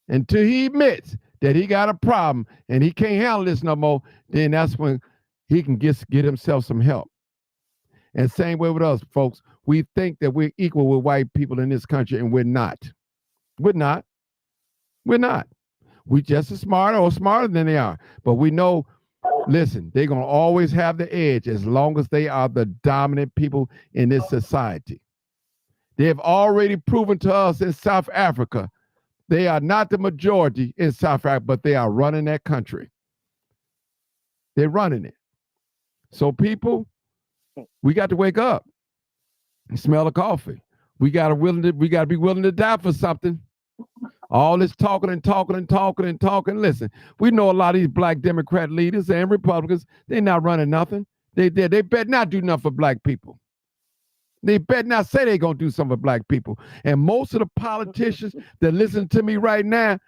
Until he admits that he got a problem and he can't handle this no more, then that's when he can get himself some help. And same way with us, folks. We think that we're equal with white people in this country, and we're not. We're not. We're not. We just as smart or smarter than they are. But we know, listen, they're going to always have the edge as long as they are the dominant people in this society. They have already proven to us in South Africa, they are not the majority in South Africa, but they are running that country. They're running it. So people, we got to wake up and smell the coffee. We got to be willing to die for something. All this talking and talking and talking and talking. Listen, we know a lot of these black Democrat leaders and Republicans, they're not running nothing. They better not do nothing for black people. They better not say they're going to do something for black people. And most of the politicians that listen to me right now,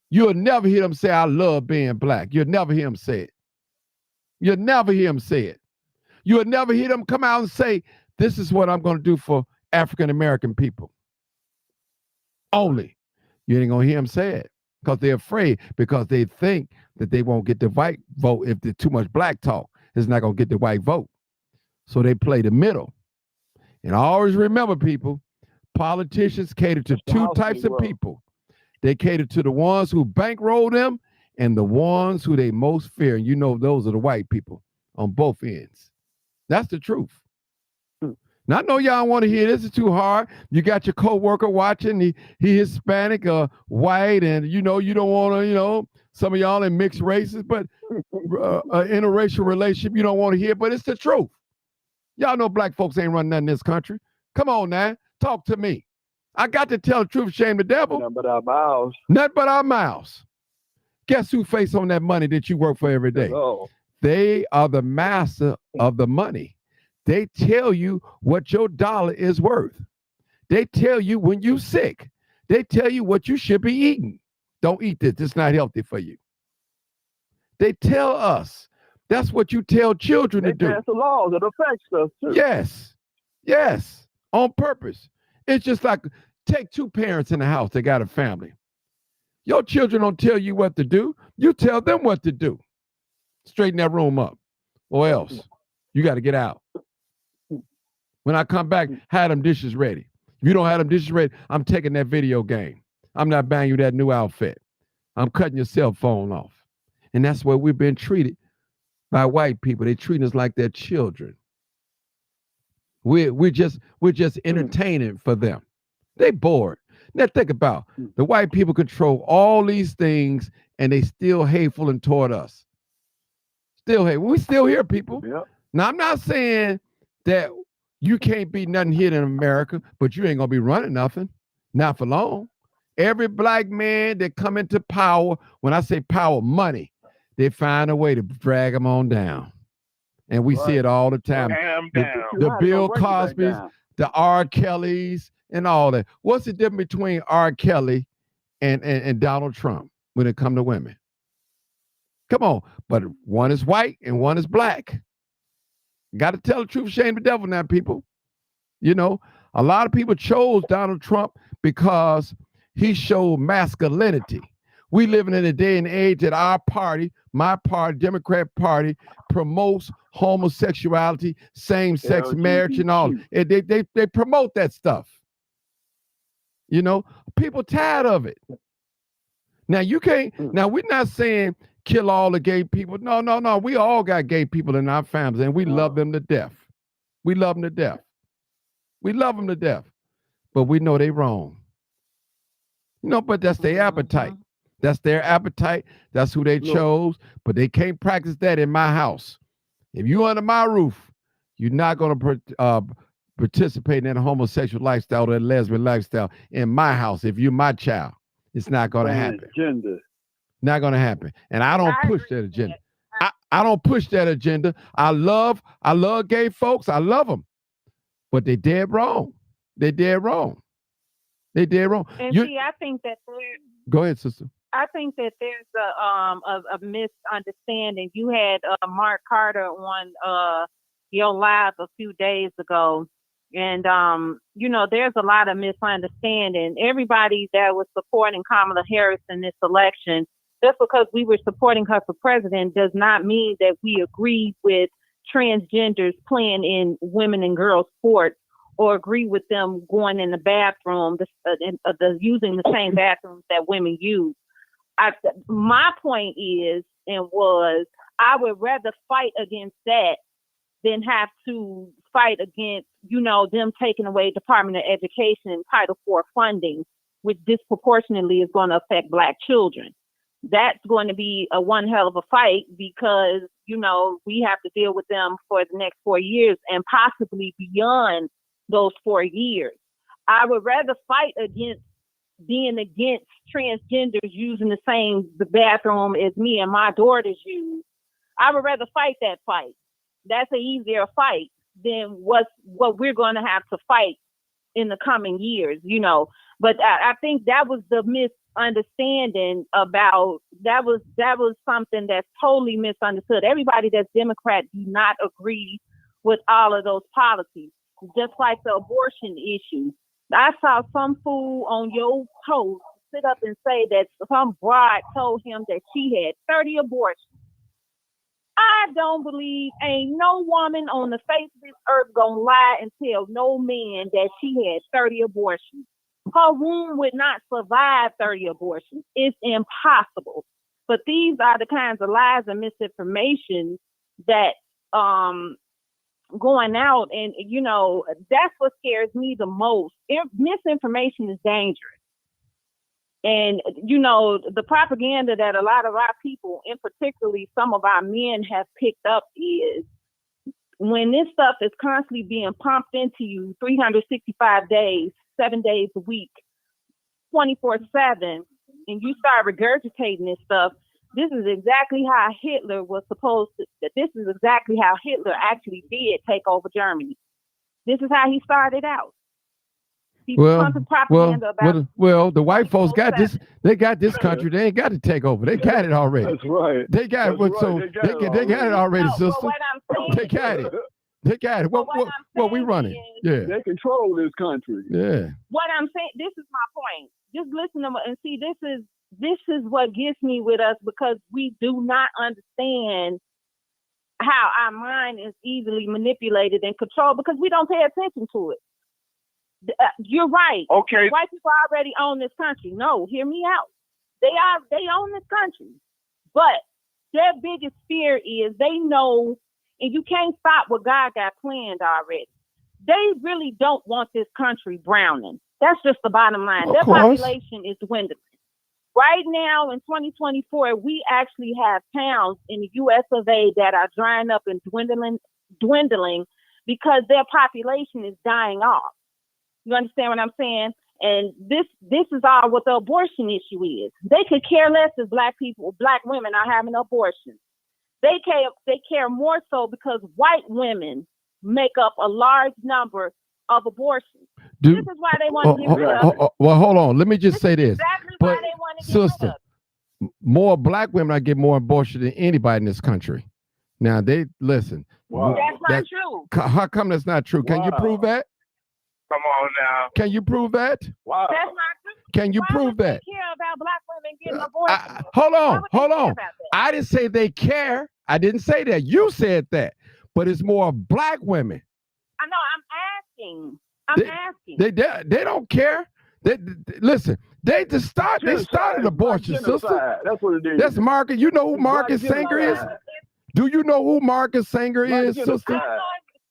you'll never hear them say, I love being black. You'll never hear them say it. You'll never hear them say it. You'll never hear them come out and say, this is what I'm going to do for African-American people. Only. You ain't going to hear them say it because they're afraid, because they think that they won't get the white vote. If there's too much black talk, it's not going to get the white vote. So they play the middle. And always remember, people, politicians cater to two types of people. They cater to the ones who bankroll them and the ones who they most fear. And you know those are the white people on both ends. That's the truth. Now, I know y'all want to hear this. It's too hard. You got your coworker watching. He Hispanic or white, and you don't want to, some of y'all in mixed races, but interracial relationship you don't want to hear, but it's the truth. Y'all know black folks ain't running nothing in this country. Come on now, talk to me. I got to tell the truth, shame the devil. Nothing but our mouths. Nothing but our mouths. Guess who face on that money that you work for every day? Oh. They are the master of the money. They tell you what your dollar is worth. They tell you when you're sick. They tell you what you should be eating. Don't eat this. It's not healthy for you. They tell us. That's what you tell children to do. They pass the laws that affect us too. Yes. Yes. On purpose. It's just like, take two parents in the house that got a family. Your children don't tell you what to do. You tell them what to do. Straighten that room up, or else you got to get out. When I come back, have them dishes ready. If you don't have them dishes ready, I'm taking that video game. I'm not buying you that new outfit. I'm cutting your cell phone off. And that's where we've been treated by white people. They treat us like they're children. We're just entertaining for them. They bored. Now think about, the white people control all these things and they still hateful and toward us. Still hate. We still here, people. Yep. Now I'm not saying that you can't be nothing here in America, but you ain't gonna be running nothing. Not for long. Every black man that come into power, when I say power, money, they find a way to drag them on down. And we see it all the time. The Bill Cosby's, the R. Kellys, and all that. What's the difference between R. Kelly and Donald Trump when it comes to women? Come on. But one is white and one is black. Got to tell the truth, shame the devil now, people. A lot of people chose Donald Trump because he showed masculinity. We living in a day and age that our party, my party, Democrat Party, promotes homosexuality, same-sex marriage, and all. They promote that stuff. People tired of it. Now you can't. Now we're not saying kill all the gay people. No. We all got gay people in our families, and we love them to death. We love them to death. We love them to death. But we know they wrong. But that's their appetite. That's their appetite. That's who they chose. But they can't practice that in my house. If you under my roof, you're not going to participate in a homosexual lifestyle or a lesbian lifestyle in my house. If you're my child, it's not going to happen. Agenda. Not going to happen. And I don't push that agenda. I don't push that agenda. I love gay folks. I love them. But they dead wrong. They dead wrong. They dead wrong. And I think that go ahead, sister. I think that there's a misunderstanding. You had Mark Carter on your live a few days ago. And, you know, there's a lot of misunderstanding. Everybody that was supporting Kamala Harris in this election, just because we were supporting her for president does not mean that we agree with transgenders playing in women and girls sports or agree with them going in the bathroom, using the same bathrooms that women use. My point is and was, I would rather fight against that than have to fight against, you know, them taking away Department of Education and Title IV funding, which disproportionately is going to affect Black children. That's going to be a one hell of a fight because, you know, we have to deal with them for the next 4 years and possibly beyond those 4 years. I would rather fight against being against transgenders using the same bathroom as me and my daughters use. I would rather fight that fight. That's an easier fight than what we're going to have to fight in the coming years, you know. But I think that was the misunderstanding about that was something that's totally misunderstood. Everybody that's Democrat do not agree with all of those policies. Just like the abortion issue. I saw some fool on your post sit up and say that some bride told him that she had 30 abortions. I don't believe ain't no woman on the face of this earth gonna lie and tell no man that she had 30 abortions. Her womb would not survive 30 abortions. It's impossible. But these are the kinds of lies and misinformation that going out, and you know, that's what scares me the most. Misinformation is dangerous. And, you know, the propaganda that a lot of our people, and particularly some of our men, have picked up is when this stuff is constantly being pumped into you 365 days, 7 days a week, 24/7, and you start regurgitating this stuff, this is exactly how Hitler was supposed to, this is exactly how Hitler actually did take over Germany. This is how he started out. Well, the white folks got this. They got this country. They ain't got to take over. They got it already. That's right. They got it. So they got it already, sister. They got it. They got it. What we running? Yeah. They control this country. Yeah. What I'm saying, this is my point. Just listen to me and see. This is what gets me with us, because we do not understand how our mind is easily manipulated and controlled because we don't pay attention to it. You're right. Okay. White people already own this country. No, hear me out. They own this country. But their biggest fear is they know, and you can't stop what God got planned already. They really don't want this country browning. That's just the bottom line. Their population is dwindling. Right now in 2024, we actually have towns in the US of A that are drying up and dwindling because their population is dying off. You understand what I'm saying? And this is all what the abortion issue is. They could care less if black women are having abortions. They care more so because white women make up a large number of abortions. This is why they want to get rid of it. Well, hold on. Let me just say this. Exactly why they want to get rid of it. More black women get more abortion than anybody in this country. Now, they listen. Wow. That's not true. How come that's not true? Can you prove that? Come on now. Can you prove that? Wow. That's not true. Can you prove that? They care about black women getting abortions. Hold on. I didn't say they care. I didn't say that. You said that. But it's more black women. I know. I'm asking. They don't care. Listen. They started abortion, sister. That's what it is. That's Marcus. You know who Marcus Sanger is? Do you know who Marcus Sanger is, sister?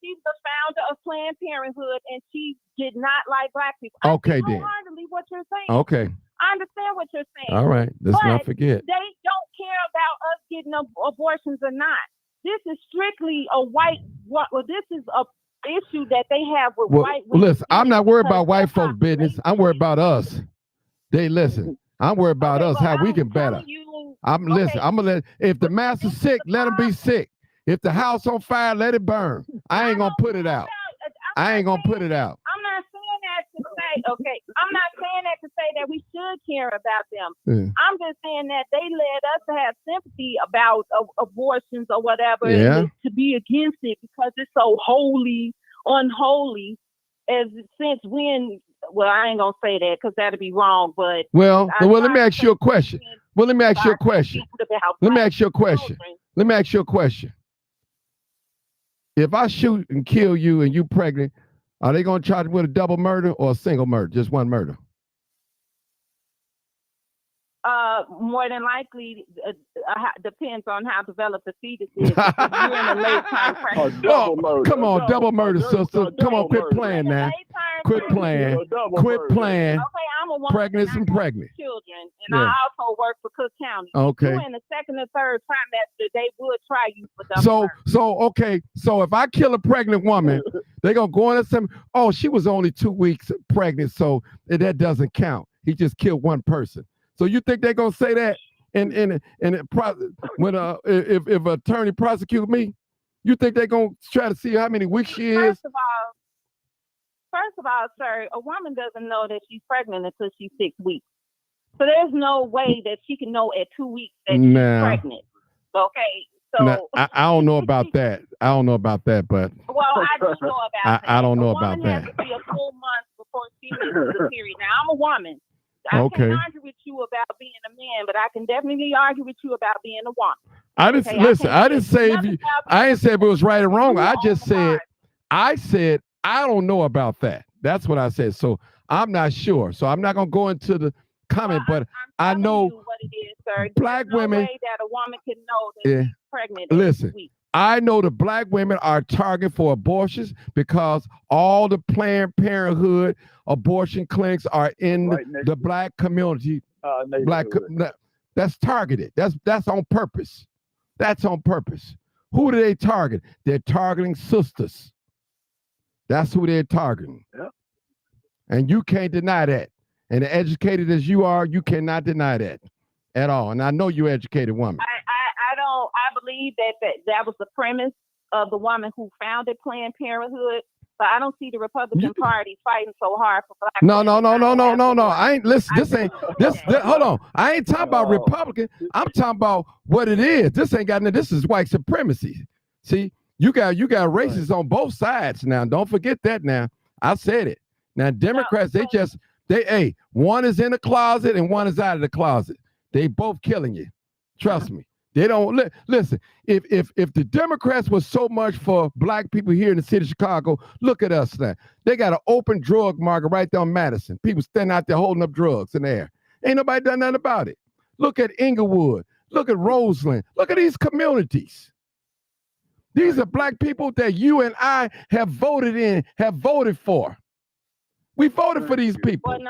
She's the founder of Planned Parenthood, and she did not like black people. Okay, I then. wholeheartedly what you're saying. Okay. I understand what you're saying. All right. Let's not forget. They don't care about us getting abortions or not. This is strictly this is a issue that they have with white women. Listen, I'm not worried about white folks' business. I'm worried about us. I'm worried about us, how we can better. Listen, I'm gonna if the master's sick, let him be sick. If the house on fire, let it burn. I ain't gonna put it out. I ain't gonna put it out. I'm not saying that to say, okay. I'm not saying that to say that we should care about them. Yeah. I'm just saying that they led us to have sympathy about abortions or whatever, Yeah. and to be against it because it's so holy, unholy. As since when? Well, I ain't gonna say that because that'd be wrong. But Well, let me ask you a question. Well, let me ask you a question. Let me ask you a question. Let me ask you a question. If I shoot and kill you and you pregnant, are they going to charge me with a double murder or a single murder, just one murder? More than likely, depends on how developed the fetus is. If you're in a late time pregnancy. Come on, double murder, sister. Come on, quit playing now. Quit playing. Quit playing. Okay, I'm a woman. Pregnant and pregnant. Children, and I also work for Cook County. Okay. If you're in the second or third trimester, they would try you for double murder. So if I kill a pregnant woman, they're gonna go in and say, "Oh, she was only 2 weeks pregnant, so that doesn't count. He just killed one person." So you think they're gonna say that? And when if attorney prosecute me, you think they're gonna try to see how many weeks she is? First of all, sir, a woman doesn't know that she's pregnant until she's 6 weeks. So there's no way that she can know at 2 weeks that she's pregnant. Okay. So now, I don't know about that. I don't know about that, but well, I do know about that. I don't know about that. A woman has to be a full month before she misses the period. Now I'm a woman. I Okay. can't argue with you about being a man, but I can definitely argue with you about being a woman. I didn't listen. I didn't say if you. I didn't say if it was right or wrong. I just said. I said I don't know about that. That's what I said. So I'm not sure. So I'm not gonna go into the comment, but I know what it is, sir. black There's no women. way that a woman can know that she's pregnant. at Listen, 2 weeks. I know the black women are target for abortions because all the Planned Parenthood abortion clinics are in the black community. That's targeted. That's on purpose. That's on purpose. Who do they target? They're targeting sisters. That's who they're targeting. Yep. And you can't deny that. And educated as you are, you cannot deny that at all. And I know you're an educated woman. I believe that was the premise of the woman who founded Planned Parenthood. But I don't see the Republican Party fighting so hard for black No. women. I ain't listen. Hold on. I ain't talking about Republican. I'm talking about what it is. This ain't got nothing. This is white supremacy. See, you got racists on both sides now. Don't forget that now. I said it. Now, Democrats, one is in the closet and one is out of the closet. They both killing you. Trust me. They don't listen. If the Democrats were so much for black people here in the city of Chicago, look at us now. They got an open drug market right there on Madison. People standing out there holding up drugs in the air. Ain't nobody done nothing about it. Look at Inglewood. Look at Roseland. Look at these communities. These are black people that you and I have voted for. We voted for these people. Well,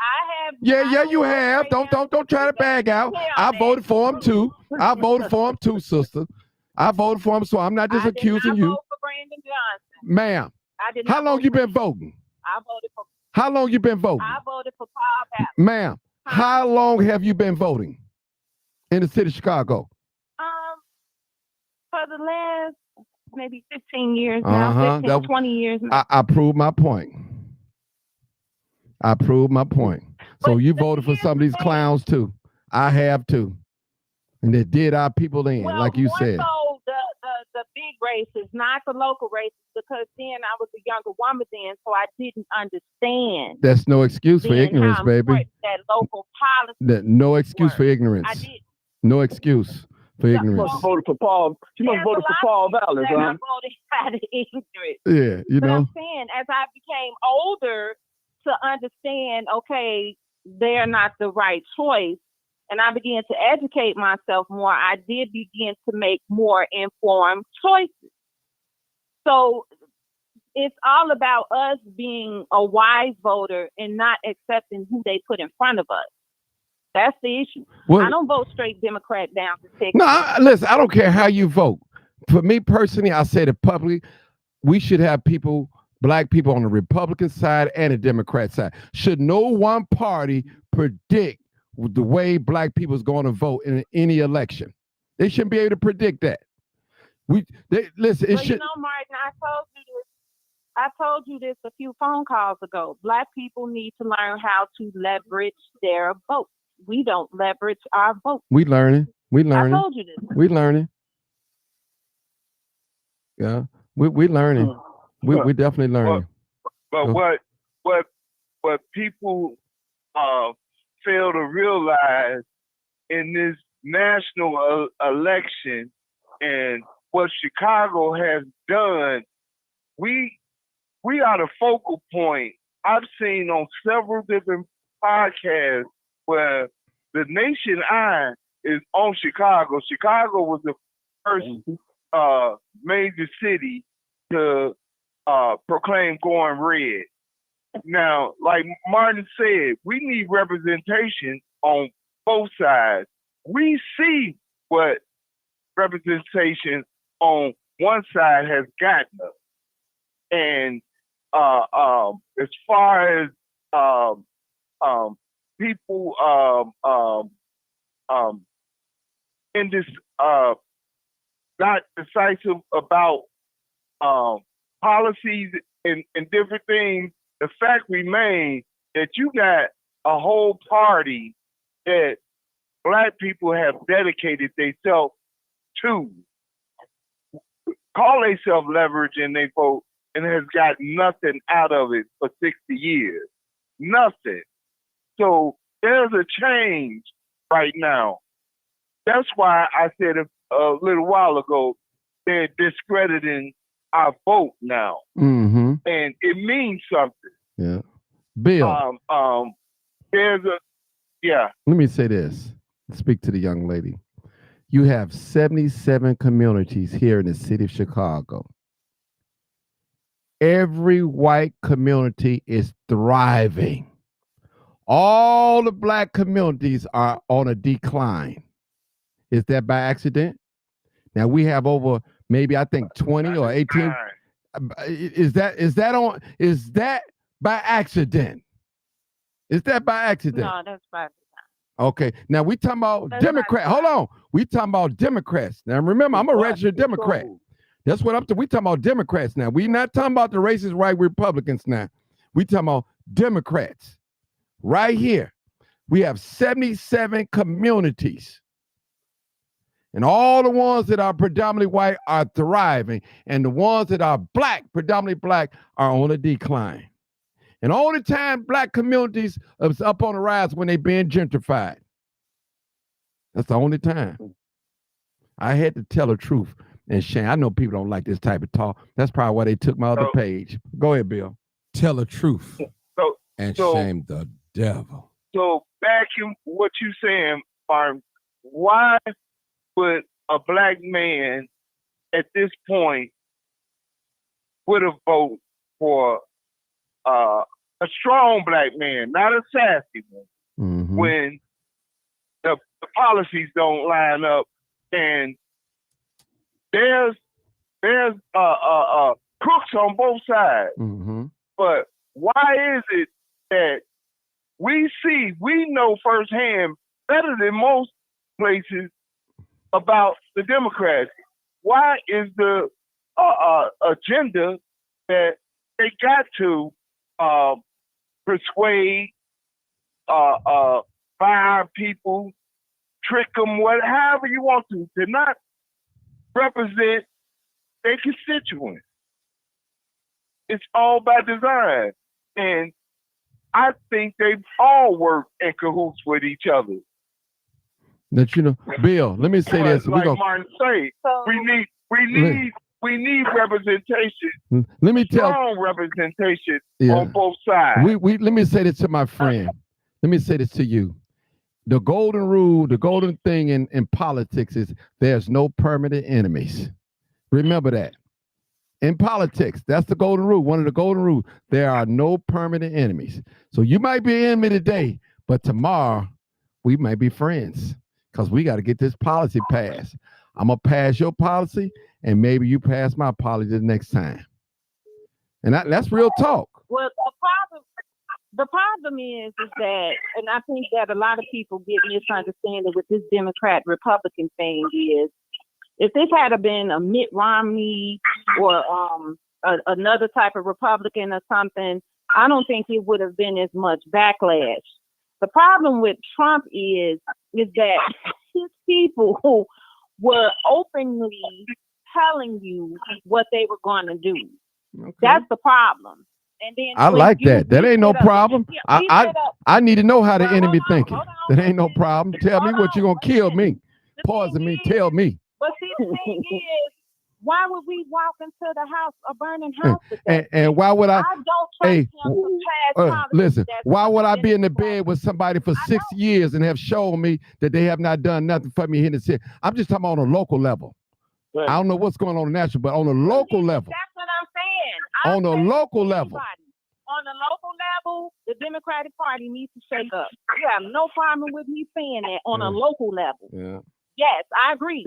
I have. Yeah, you have. Don't try to bag out. I voted for him too. I voted for him too, sister. I voted for him, so I'm not just accusing you. Vote for Brandon Johnson. Ma'am, how long you been voting? I voted for. How long you been voting? I voted for Paul Patton. Ma'am, how long have you been voting in the city of Chicago? For the last maybe 15 years now, 20 years now. I proved my point. So you voted for some of these clowns too. I have too. And they did our people in, like you said. So the big races, not the local races, because then I was a younger woman then, so I didn't understand. That's no excuse for ignorance, baby. That local policy. No excuse for ignorance. I did. No excuse for ignorance. She must have voted for Paul. She must have voted for Paul Vallis, huh? I voted out of ignorance. Yeah, you but know. I'm saying, as I became older, to understand, okay, they're not the right choice, and I began to educate myself more, I did begin to make more informed choices. So it's all about us being a wise voter and not accepting who they put in front of us. That's the issue. Well, I don't vote straight Democrat down to Texas. No, listen, I don't care how you vote. For me personally, I said it publicly, we should have black people on the Republican side and the Democrat side. Should no one party predict the way black people is going to vote in any election? They shouldn't be able to predict that. Listen. It should. You know, Martin, I told you this. I told you this a few phone calls ago. Black people need to learn how to leverage their vote. We don't leverage our vote. We learning. We I learning. told you this. We learning. Yeah. We learning. We definitely learning. But what people fail to realize in this national election and what Chicago has done, we are the focal point. I've seen on several different podcasts where the nation eye is on Chicago. Chicago was the first major city to proclaim going red. Now, like Martin said, we need representation on both sides. We see what representation on one side has gotten us. And as far as people in this not decisive about policies and different things, the fact remains that you got a whole party that Black people have dedicated themselves to, call themselves leveraging their vote, and has got nothing out of it for 60 years. Nothing. So there's a change right now. That's why I said a little while ago, they're discrediting our vote now. Mm-hmm. And it means something. Yeah. Bill. Let me say this. Speak to the young lady. You have 77 communities here in the city of Chicago. Every white community is thriving. All the Black communities are on a decline. Is that by accident? Now we have over maybe I think 20 or 18. Is that by accident? Is that by accident? No, that's by Okay. Now we talking about Democrats. Hold on. We talking about Democrats. Now remember, I'm a registered Democrat. That's what we talking about Democrats now. We not talking about the racist right Republicans now. We talking about Democrats. Right here. We have 77 communities. And all the ones that are predominantly white are thriving. And the ones that are Black, predominantly Black, are on a decline. And all the time, Black communities are up on the rise when they being gentrified. That's the only time. I had to tell the truth. And Shane, I know people don't like this type of talk. That's probably why they took my other page. Go ahead, Bill. Tell the truth and shame the devil. So back in what you saying, Martin, why would a Black man at this point would have voted for a strong Black man, not a sassy one, when the policies don't line up and there's crooks on both sides. But why is it that we know firsthand better than most places about the Democrats? Why is the agenda that they got to persuade, fire people, trick them, however you want to not represent their constituents? It's all by design. And I think they all work in cahoots with each other. That Bill, let me say this. Like Martin said, we need representation. Let me tell strong representation on both sides. Let me say this to my friend. Let me say this to you. The golden rule, the golden thing in politics is there's no permanent enemies. Remember that. In politics, that's the golden rule. One of the golden rules. There are no permanent enemies. So you might be an enemy today, but tomorrow we might be friends because we got to get this policy passed. I'm going to pass your policy, and maybe you pass my policy the next time. And that's real talk. Well, the problem is that, and I think that a lot of people get misunderstanding with this Democrat-Republican thing is, if this had been a Mitt Romney or another type of Republican or something, I don't think it would have been as much backlash. The problem with Trump is that his people who were openly telling you what they were going to do. Okay. That's the problem. And then I like that. That ain't no problem. I need to know how the enemy thinking. That ain't no problem. Tell me what you're gonna kill me. Poison me. Tell me. But see, the thing is, why would we walk into the house, a burning house today? And why would I don't trust him to pass listen, why would I be in the bed with somebody for 6 years and have shown me that they have not done nothing for me here in the city? I'm just talking on a local level. Right. I don't know what's going on in the national, but on a local level. That's what I'm saying. On a local level. On the local level, the Democratic Party needs to shake up. You have no problem with me saying that on a local level. Yeah. Yes, I agree.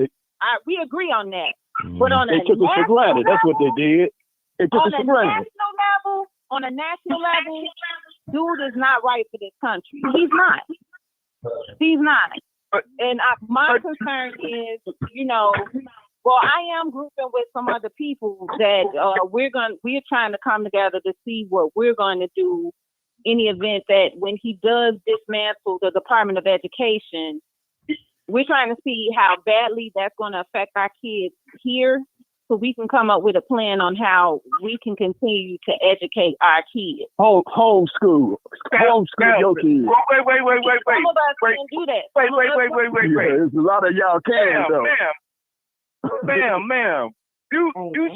We agree on that. But on they took us for granted. That's what they did. They took us for granted. On a national level, dude is not right for this country. He's not. He's not. And my concern is, well, I am grouping with some other people that we're trying to come together to see what we're going to do in the event that when he does dismantle the Department of Education, we're trying to see how badly that's going to affect our kids here, so we can come up with a plan on how we can continue to educate our kids. Homeschool your kids. Wait. Some of us can do that. Wait. There's a lot of y'all can though. Ma'am. You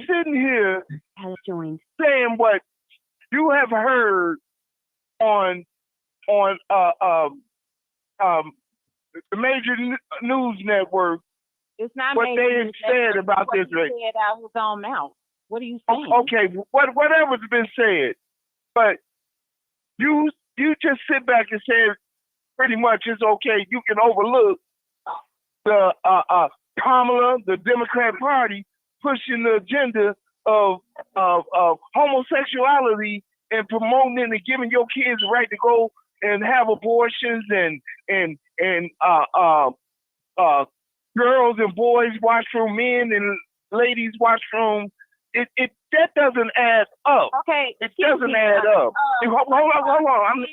sitting here saying what you have heard on the major news network. It's not what they have said about this. He said out his own mouth. What are you saying? Okay, whatever's been said, but you just sit back and say pretty much it's okay. You can overlook the Kamala, the Democrat Party, pushing the agenda of homosexuality and promoting it and giving your kids the right to go and have abortions and girls and boys washroom, men and ladies washroom. That doesn't add up. Okay, it doesn't add up. Hold on.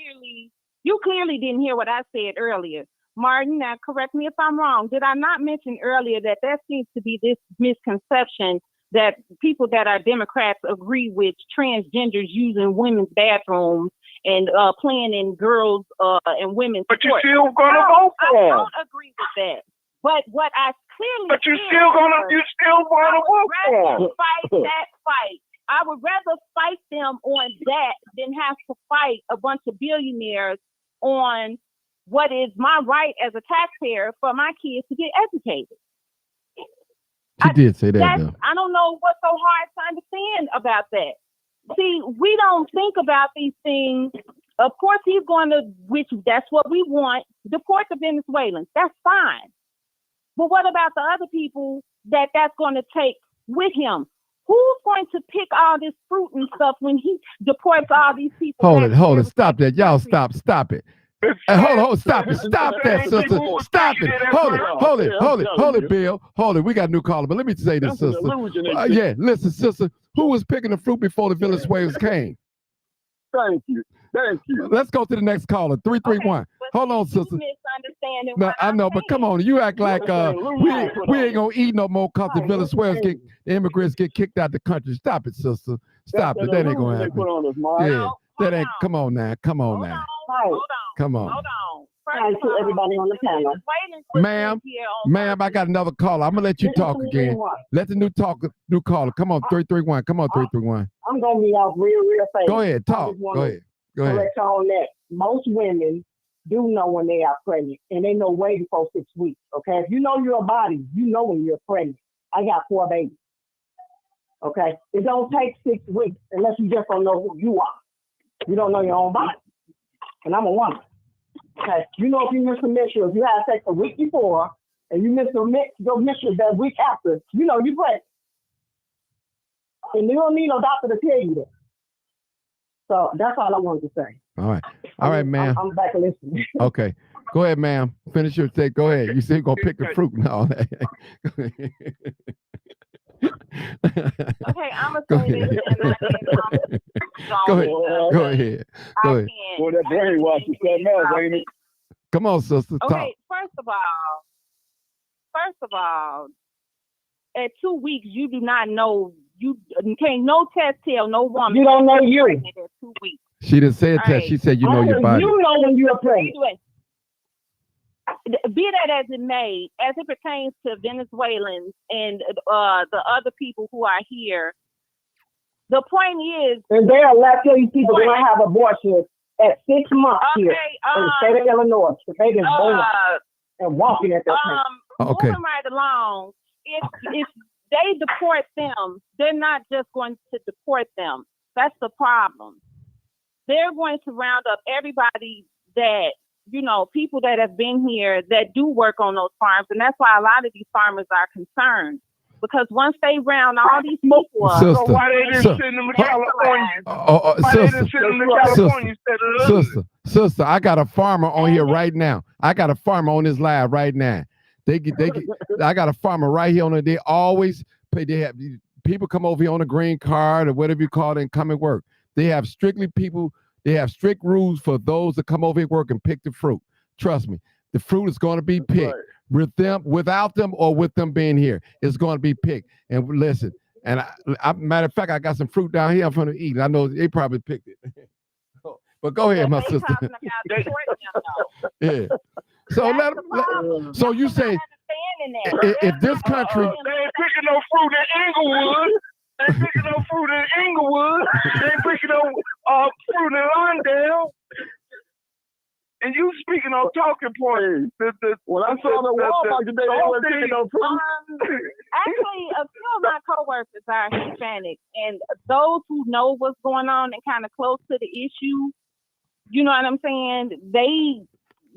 You clearly didn't hear what I said earlier. Martin, now correct me if I'm wrong. Did I not mention earlier that there seems to be this misconception that people that are Democrats agree with transgenders using women's bathrooms and playing in girls and women's But sports? you're still going to vote for them. I don't agree with that. But what I clearly But you're still going to vote for them. Fight that fight. I would rather fight them on that than have to fight a bunch of billionaires on what is my right as a taxpayer for my kids to get educated. She did say that, though. I don't know what's so hard to understand about that. See, we don't think about these things. Of course, he's going to, which that's what we want, deport the Venezuelans. That's fine. But what about the other people that's going to take with him? Who's going to pick all this fruit and stuff when he deports all these people? Hold it. Stop that. Y'all stop it. Hold on, stop it. Stop that, sister. Stop it. Hold it, Bill. Hold it. We got a new caller, but let me say this, sister. Yeah, listen, sister. Who was picking the fruit before the Venezuelans came? Thank you. Let's go to the next caller. 331. Okay, hold on, sister. Misunderstanding. No, I know, but come on. You act like we ain't gonna eat no more because the Venezuelans the immigrants get kicked out the country. Stop it, sister. Stop it. That ain't gonna happen. Yeah. That ain't. Come on now. Come on. Hi to everybody on the panel. Ma'am, I got another caller. I'm gonna let you talk again. Let the new caller. Come on, 331. Come on, 331. I'm gonna be off real fast. Go ahead, talk. Go ahead. Correct on that. Most women do know when they are pregnant, and they know way before 6 weeks. Okay, if you know your body, you know when you're pregnant. I got 4 babies. Okay, it don't take 6 weeks unless you just don't know who you are. You don't know your own body, and I'm a woman. Okay, you know if you miss a menstrual, if you had sex a week before, and you miss your menstrual that week after, you know you're pregnant. And you don't need no doctor to tell you that. So that's all I wanted to say. All right, ma'am. I'm back listening. Okay. Go ahead, ma'am. Finish your take. Go ahead. You said you're going to pick the fruit and all that. Okay, I'm gonna say this, and Go ahead. Go ahead. Go ahead. Boy, that brainwash is something else, ain't it? Come on, sister. Talk. Okay, first of all, at 2 weeks, you do not know. You can't no test tell no woman. You don't know you. Pregnant at 2 weeks. She didn't say a test. Right. She said you know your body. You know when you're pregnant. Be that as it may, as it pertains to Venezuelans and the other people who are here, the point is, and they are Latino people going to have abortions at 6 months here in the state of Illinois. The baby is born and walking at that time. Okay. Moving right along, if they deport them, they're not just going to deport them. That's the problem. They're going to round up everybody that, you know, people that have been here that do work on those farms. And that's why a lot of these farmers are concerned. Because once they round all these people up, so why they didn't send them to California? Why they didn't send them to California instead of Sister, I got a farmer on here right now. I got a farmer on this live right now. I got a farmer right here on it. They always pay. They have people come over here on a green card or whatever you call it and come and work. They have strictly people. They have strict rules for those that come over here work and pick the fruit. Trust me, the fruit is going to be picked with them, without them, or with them being here. It's going to be picked. And listen, and matter of fact, I got some fruit down here I'm going to eat. I know they probably picked it. But go ahead, my sister. Yeah. So so you say if this country they ain't picking no fruit in Inglewood. They ain't picking no fruit in Inglewood. They ain't picking no fruit in Lawndale. And you speaking on talking points. When I saw the Walmart today, they weren't picking no fruit. Actually, a few of my coworkers are Hispanic, and those who know what's going on and kind of close to the issue, you know what I'm saying?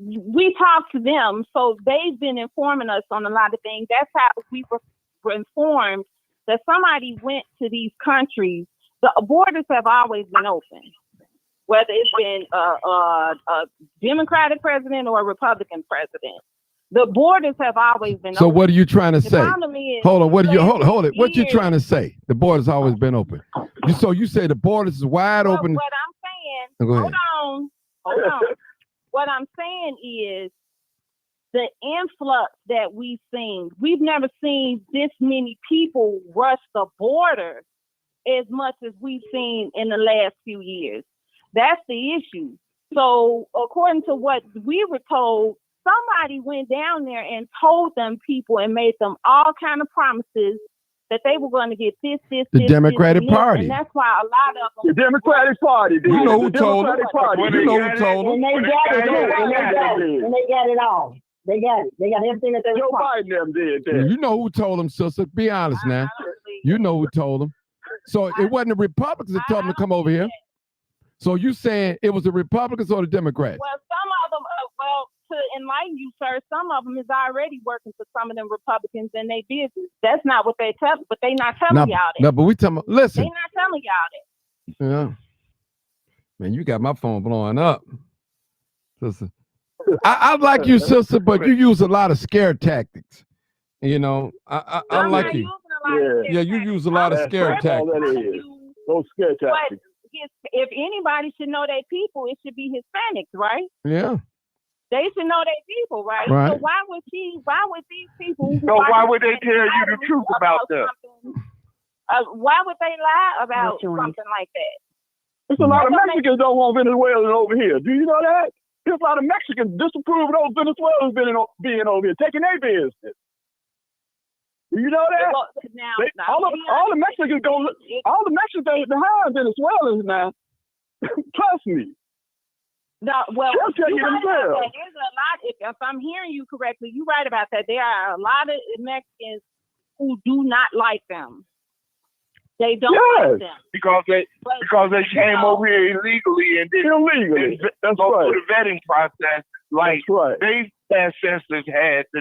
We talk to them, so they've been informing us on a lot of things. That's how we were informed that somebody went to these countries. The borders have always been open, whether it's been a Democratic president or a Republican president. The borders have always been so open. What are you trying to The say? problem is, Hold on. Hold it. What you trying to say? The border's always been open. So you say the borders is wide open. What I'm saying, hold on. What I'm saying is the influx that we've seen. We've never seen this many people rush the border as much as we've seen in the last few years. That's the issue. So according to what we were told, somebody went down there and told them people and made them all kind of promises that they were going to get this, The Democratic Party. and that's why a lot of them. The Democratic Party, dude. You know who The told them. Democratic Party. You know who told them. And they got it. And they got it all. They got it. They got everything that they Joe want. Biden them did that. You know who told them, sister. Be honest now. You know who told them. So it wasn't the Republicans that told them to come over here. So you saying it was the Republicans or the Democrats? Well, some of them, to enlighten you, sir, some of them is already working for some of them Republicans in their business. That's not what they tell, but they not telling y'all that. No, but we talking. Listen. They not telling y'all that. Yeah. Man, you got my phone blowing up, sister. I like you, sister, but you use a lot of scare tactics. You know, I like you. Yeah, you use a lot of scare tactics. Those scare tactics. If anybody should know their people, it should be Hispanics, right? Yeah. They should know their people, right? Right. So why would these people? So why would they tell you the truth about them? Why would they lie about something like that? There's a lot of Mexicans don't want Venezuelans over here. Do you know that? There's a lot of Mexicans disapprove of those Venezuelans being over here, taking their business. Do you know that? Well, all the Mexicans go. All the Mexicans they hire Venezuelans now. Trust me. No, well, they'll tell you right themselves. there's a lot. If I'm hearing you correctly, you're right about that. There are a lot of Mexicans who do not like them. They don't like them because they came over here illegally and did illegally. That's go right. through the vetting process like they ancestors had to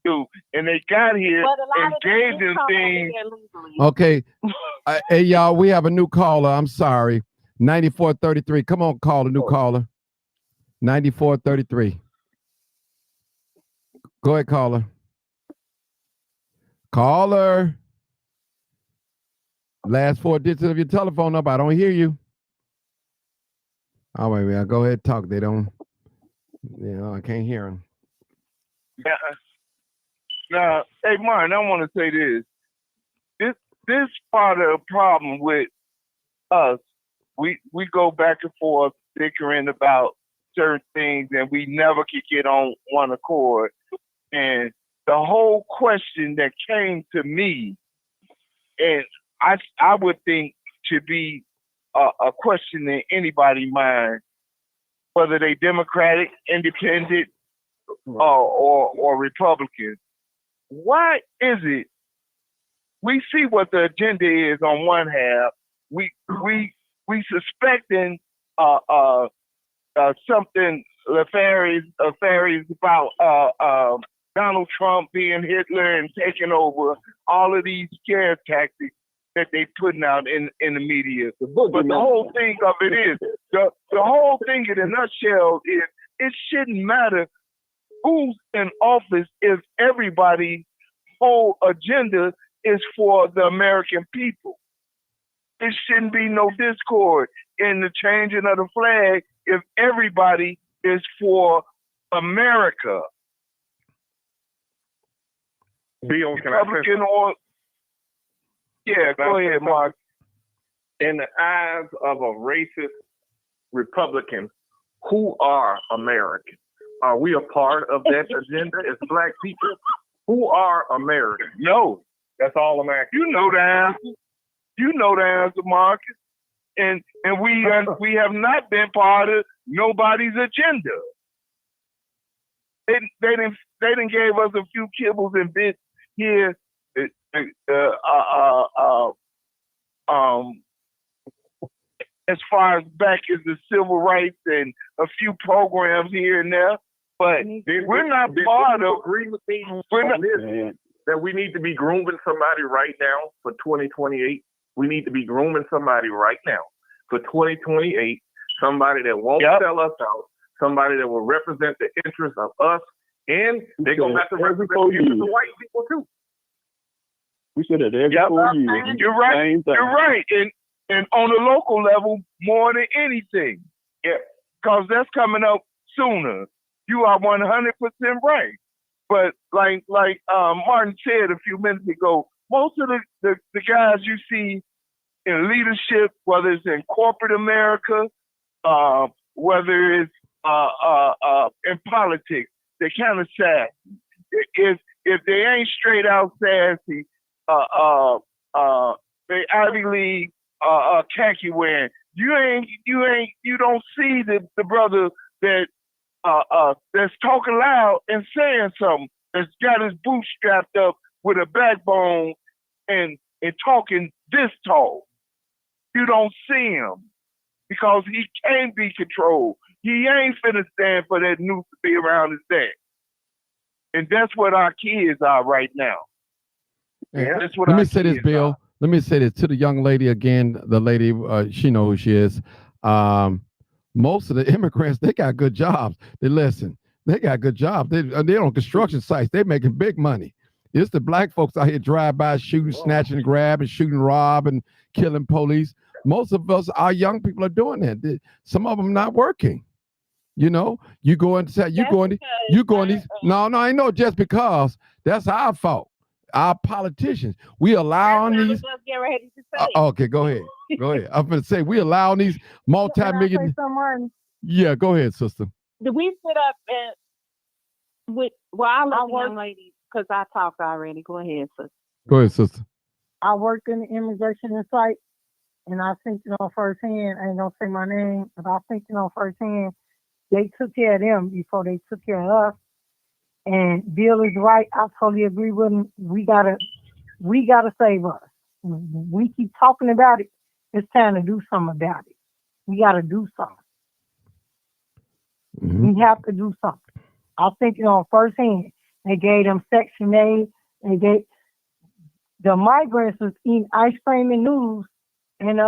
do, and they got here and gave them things. Okay. Hey, y'all, we have a new caller. I'm sorry. 9433. Come on, call a new caller. 9433. Go ahead, caller. Caller. Last 4 digits of your telephone number. I don't hear you. All right, man. Go ahead and talk. They don't. I can't hear them. Yeah. Now, hey, Martin, I want to say this. This part of the problem with us, we go back and forth bickering about certain things, and we never could get on one accord. And the whole question that came to me, and I would think should be a question in anybody's mind, whether they Democratic, Independent, or Republican. Why is it we see what the agenda is on one half? We suspecting something nefarious about Donald Trump being Hitler and taking over, all of these scare tactics that they putting out in the media. But the whole thing of it is, the whole thing in a nutshell is, it shouldn't matter who's in office if everybody's whole agenda is for the American people. There shouldn't be no discord in the changing of the flag if everybody is for America. Bill, can Republican or go ahead, Mark. In the eyes of a racist Republican, who are American? Are we a part of that agenda as Black people? Who are American? No. That's all I'm asking. You know the answer. You know the answer, Marcus. And we have not been part of nobody's agenda. They didn't gave us a few kibbles and bits here. As far as back as the civil rights and a few programs here and there, but we're not part of. Agree with me on this, that we need to be grooming somebody right now for 2028. We need to be grooming somebody right now for 2028. Somebody that won't sell us out. Somebody that will represent the interests of us, and they're gonna have to represent the interests of white people too. We said that every 4 years. You're right. Same thing. You're right. And on the local level, more than anything. Yeah. Because that's coming up sooner. You are 100% right. But like Martin said a few minutes ago, most of the guys you see in leadership, whether it's in corporate America, whether it's in politics, they're kind of sassy. If they ain't straight out sassy, they Ivy League khaki wearing. You don't see the brother that that's talking loud and saying something, that's got his boots strapped up with a backbone and talking this tall. You don't see him because he can't be controlled. He ain't finna stand for that noose to be around his neck. And that's what our kids are right now. Yeah. Let me say this, Bill. Let me say this to the young lady again. The lady, she knows who she is. Most of the immigrants, they got good jobs. They got good jobs. They're on construction sites. They're making big money. It's the black folks out here drive by shooting, snatching, grab, and shooting, rob, and killing police. Most of us, our young people are doing that. Some of them not working. You know, you go and say, no, I know just because that's our fault. Our politicians, we allow these. Okay, go ahead. I'm going to say we allow these multi-million. Yeah, go ahead, sister. Did we sit up and I love the young lady because I talked already. Go ahead, sister. Go ahead, sister. I worked in the immigration site, and I think firsthand. I ain't gonna say my name, but I think firsthand. They took care of them before they took care of us. And Bill is right. I totally agree with him. We gotta save us. We keep talking about it. It's time to do something about it. We gotta do something. Mm-hmm. We have to do something. I think firsthand. They gave them Section 8. They gave the migrants was eating ice cream and noodles and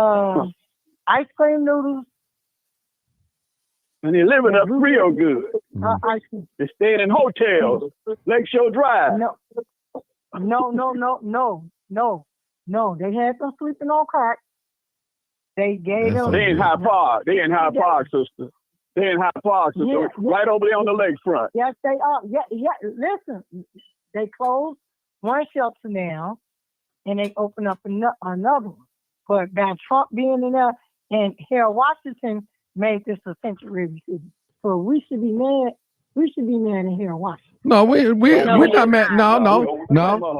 ice cream noodles. And they're living up real good. They're staying in hotels, Lakeshore Drive. No. No, they had them sleeping on crack. They gave them. They in Hyde Park. They in Hyde Park, sister. They in Hyde Park, sister. Yeah, right over there on the lakefront. Yes, they are. Yeah. Listen, they closed one shelter now, and they opened up another one. But by Trump being in there, and Harold Washington made this a sanctuary city. So we should be mad. We should be mad at Harold Washington. No, we're not mad. No.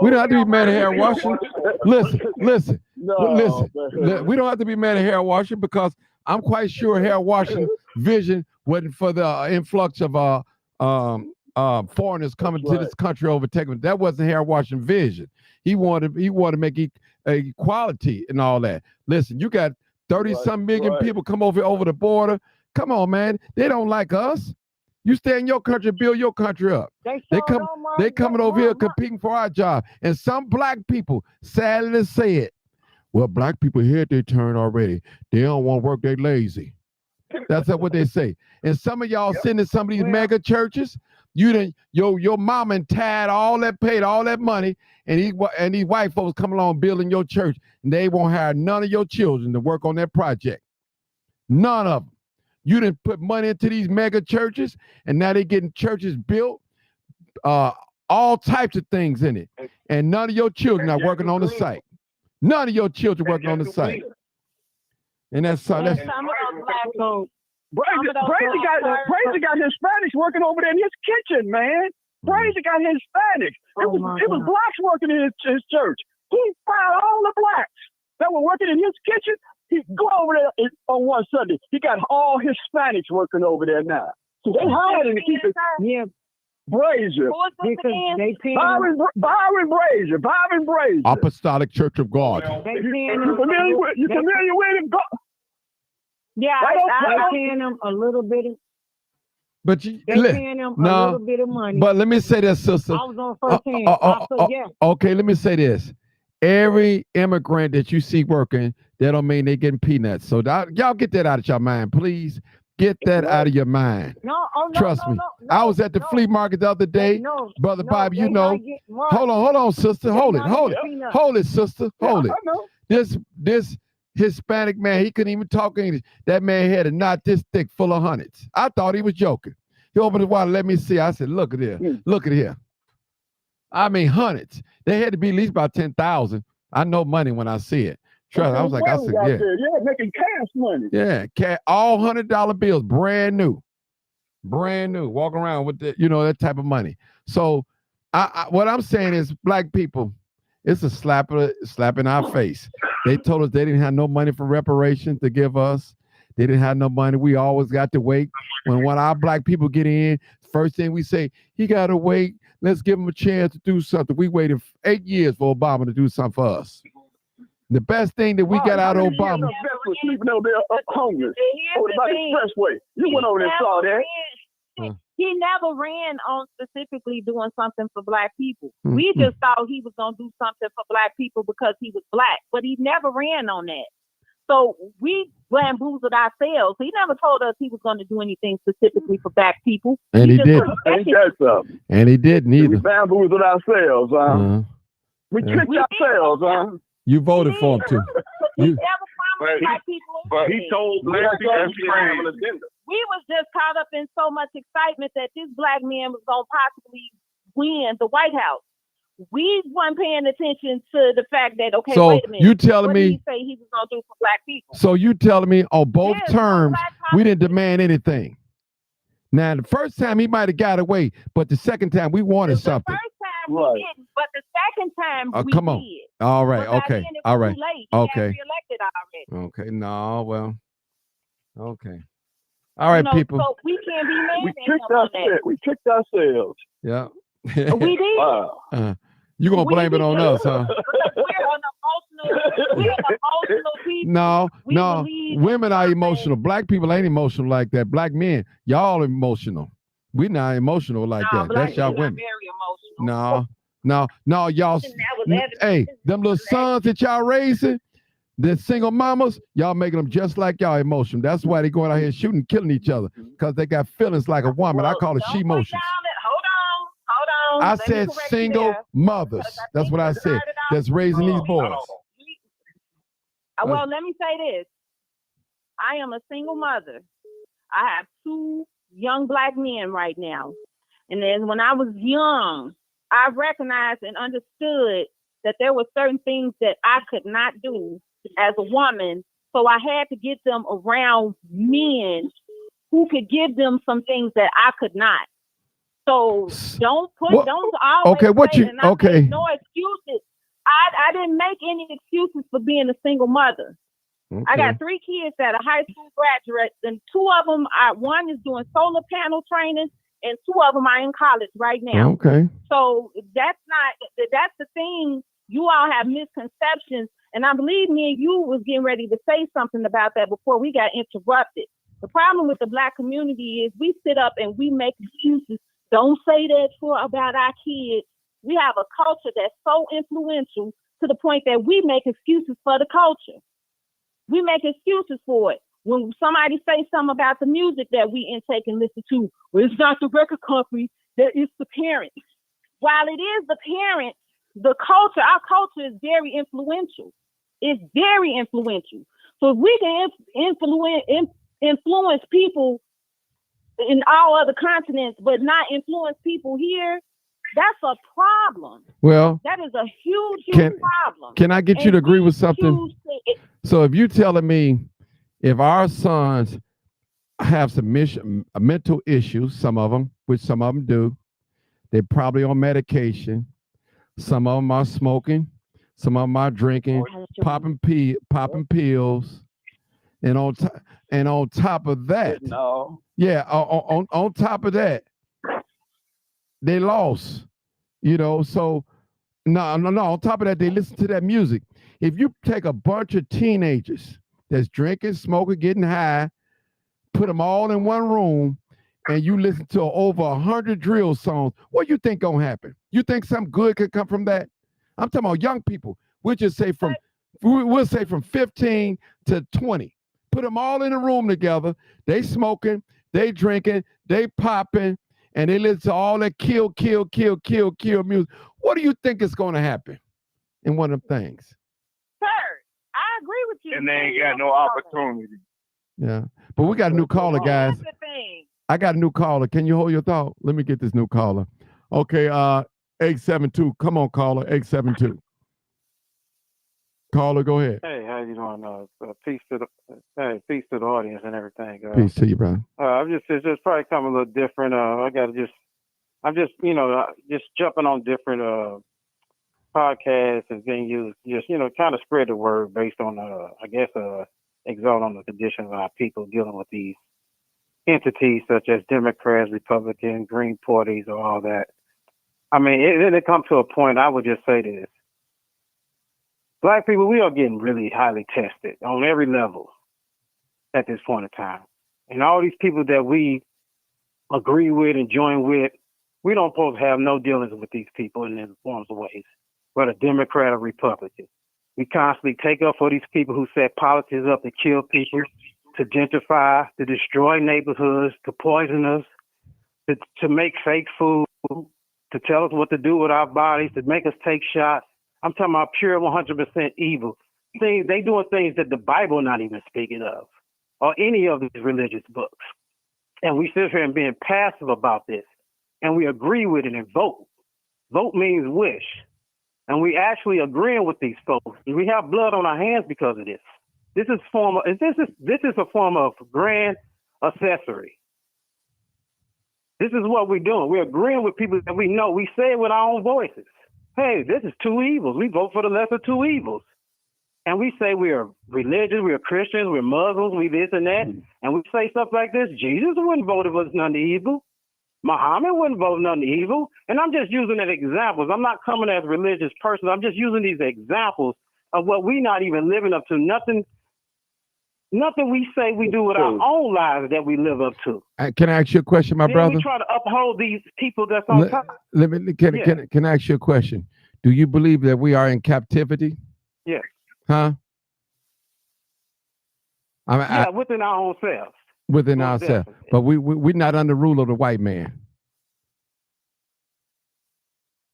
We don't have to be mad at Harold Washington. Listen. We don't have to be mad at Harold Washington because I'm quite sure Harold Washington's vision wasn't for the influx of foreigners coming to this country overtaking. That wasn't Harold Washington's vision. He wanted to make equality and all that. Listen, you got 30-some million people come over the border. Come on, man. They don't like us. You stay in your country, build your country up. They coming over here competing for our job. And some black people, sadly to say it, well, black people here at their turn already. They don't want to work, they lazy. That's what they say. And some of y'all sitting in some of these mega churches, your mama and dad paid all that money, and these white folks come along building your church, and they won't hire none of your children to work on that project. None of them. You didn't put money into these mega churches, and now they're getting churches built, all types of things in it. And none of your children are working on the site. None of your children working on the site. And that's Brazy got Hispanics working over there in his kitchen, man. Brazy got Hispanics. It was blacks working in his church. He fired all the blacks that were working in his kitchen. He go over there on one Sunday. He got all Hispanics working over there now. So they hired him to keep it. Yeah. Brazier. Byron Brazier. Apostolic Church of God. You familiar with him? Yeah, I paying them a little bit of. But paying them a little bit of money. But let me say this, sister. I was on first hand. Okay, let me say this. Every immigrant that you see working, that don't mean they getting peanuts. So y'all get that out of your mind, please. Get that out of your mind. Trust me. I was at the flea market the other day, Brother Bobby. Hold on, sister. Hold it, sister. Hold it. This Hispanic man, he couldn't even talk English. That man had a knot this thick full of hundreds. I thought he was joking. He opened his wallet, let me see. I said, look at here. Look at here. I mean, hundreds. They had to be at least about 10,000. I know money when I see it. Trust me. I said, yeah. Yeah, making cash money. Yeah, all $100 bills, brand new. Walking around with that type of money. So what I'm saying is, black people, it's a slap in our face. They told us they didn't have no money for reparations to give us. They didn't have no money. We always got to wait. When one of our black people get in, first thing we say, he got to wait. Let's give him a chance to do something. We waited 8 years for Obama to do something for us. The best thing that we got out of Obama. Sleeping over there homeless. Over by the expressway. You went over there and saw that. He never ran on specifically doing something for black people. We just thought he was going to do something for black people because he was black, but he never ran on that. So we bamboozled ourselves. He never told us he was going to do anything specifically for black people. And he didn't. And he didn't either. We bamboozled ourselves. We tricked ourselves. You voted for him too. He never promised black people. But he told black people he have an agenda. We was just caught up in so much excitement that this black man was going to possibly win the White House. We weren't paying attention to the fact that, okay, so wait a minute. You telling what me did he say he was going to do for black people? So you telling me on both terms, we didn't demand anything. Now, the first time he might have got away, but the second time we wanted something. The first time we didn't, but the second time we come on. did. All right, okay. All right. Too late. He Okay. got reelected already. Okay, no, well, okay. All right, people. So we can't be mad We at tricked him on that. ourselves. We tricked ourselves. Yeah. We did. You gonna blame it on us, huh? We're an emotional people. No, We no. believe Women are emotional. Black people ain't emotional like that. Black men, y'all emotional. We not emotional like that. black That's y'all people are women. very emotional. No, y'all. Hey, them little sons that y'all raising, the single mamas, y'all making them just like y'all emotional. That's why they going out here shooting, killing each other, because they got feelings like a woman. I call it she emotions. Hold on. I Let me said correct you single there. mothers. That's what I said. That's raising these boys. Well, let me say this. I am a single mother. I have 2 young black men right now. And then when I was young, I recognized and understood that there were certain things that I could not do as a woman. So I had to get them around men who could give them some things that I could not. So don't always make no excuses. I didn't make any excuses for being a single mother. Okay. I got 3 kids that are high school graduates, and 2 of them one is doing solar panel training, and 2 of them are in college right now. Okay. So that's the thing. You all have misconceptions, and I believe me and you was getting ready to say something about that before we got interrupted. The problem with the black community is we sit up and we make excuses. Don't say that about our kids. We have a culture that's so influential to the point that we make excuses for the culture. We make excuses for it. When somebody say something about the music that we intake and listen to, well, it's not the record company, that it's the parents. While it is the parents, our culture is very influential. It's very influential. So if we can influence people in all other continents, but not influence people here, that's a problem. Well, that is a huge problem. Can I get you to agree with something? So if you're telling me if our sons have some mental issues, some of them, which some of them do, they're probably on medication. Some of them are smoking. Some of them are drinking, popping pills, and on top of that, on top of that, they lost. So no. On top of that, they listen to that music. If you take a bunch of teenagers that's drinking, smoking, getting high, put them all in one room, and you listen to over 100 drill songs, what do you think gonna happen? You think something good could come from that? I'm talking about young people. We'll say from 15 to 20. Put them all in a room together. They smoking, they drinking, they popping, and they listen to all that kill music. What do you think is going to happen in one of them things? Sir, I agree with you. And they ain't got no opportunity. Yeah, but we got a new caller, guys. That's the thing. I got a new caller. Can you hold your thought? Let me get this new caller. Okay, 872. Come on, caller, 872. Caller, go ahead. Hey, how you doing? Peace to the audience and everything. Peace to you, brother. It's just probably come a little different. I'm just jumping on different podcasts and venues, kind of spread the word based on, exalt on the conditions of our people dealing with these entities such as Democrats, Republicans, Green parties, or all that. I mean, it comes to a point. I would just say this. Black people, we are getting really highly tested on every level at this point in time. And all these people that we agree with and join with, we don't supposed to have no dealings with these people in any forms of ways, whether Democrat or Republican. We constantly take up for these people who set politics up to kill people, to gentrify, to destroy neighborhoods, to poison us, to make fake food, to tell us what to do with our bodies, to make us take shots. I'm talking about pure 100% evil. They doing things that the Bible not even speaking of, or any of these religious books. And we sit here and being passive about this, and we agree with it and vote. Vote means wish. And we actually agreeing with these folks. And we have blood on our hands because of this. This is a form of grand accessory. This is what we're doing. We're agreeing with people that we know. We say it with our own voices. Hey, this is 2 evils. We vote for the lesser 2 evils. And we say we are religious, we are Christians, we're Muslims, we this and that. And we say stuff like this. Jesus wouldn't vote for us none evil. Muhammad wouldn't vote none evil. And I'm just using that examples. I'm not coming as a religious person. I'm just using these examples of what we not even living up to. Nothing we say we do with our own lives that we live up to. Can I ask you a question, my brother? We try to uphold these people that's on top. Can I ask you a question? Do you believe that we are in captivity? Yes. Huh? Within our own selves. Within ourselves. But we're not under rule of the white man.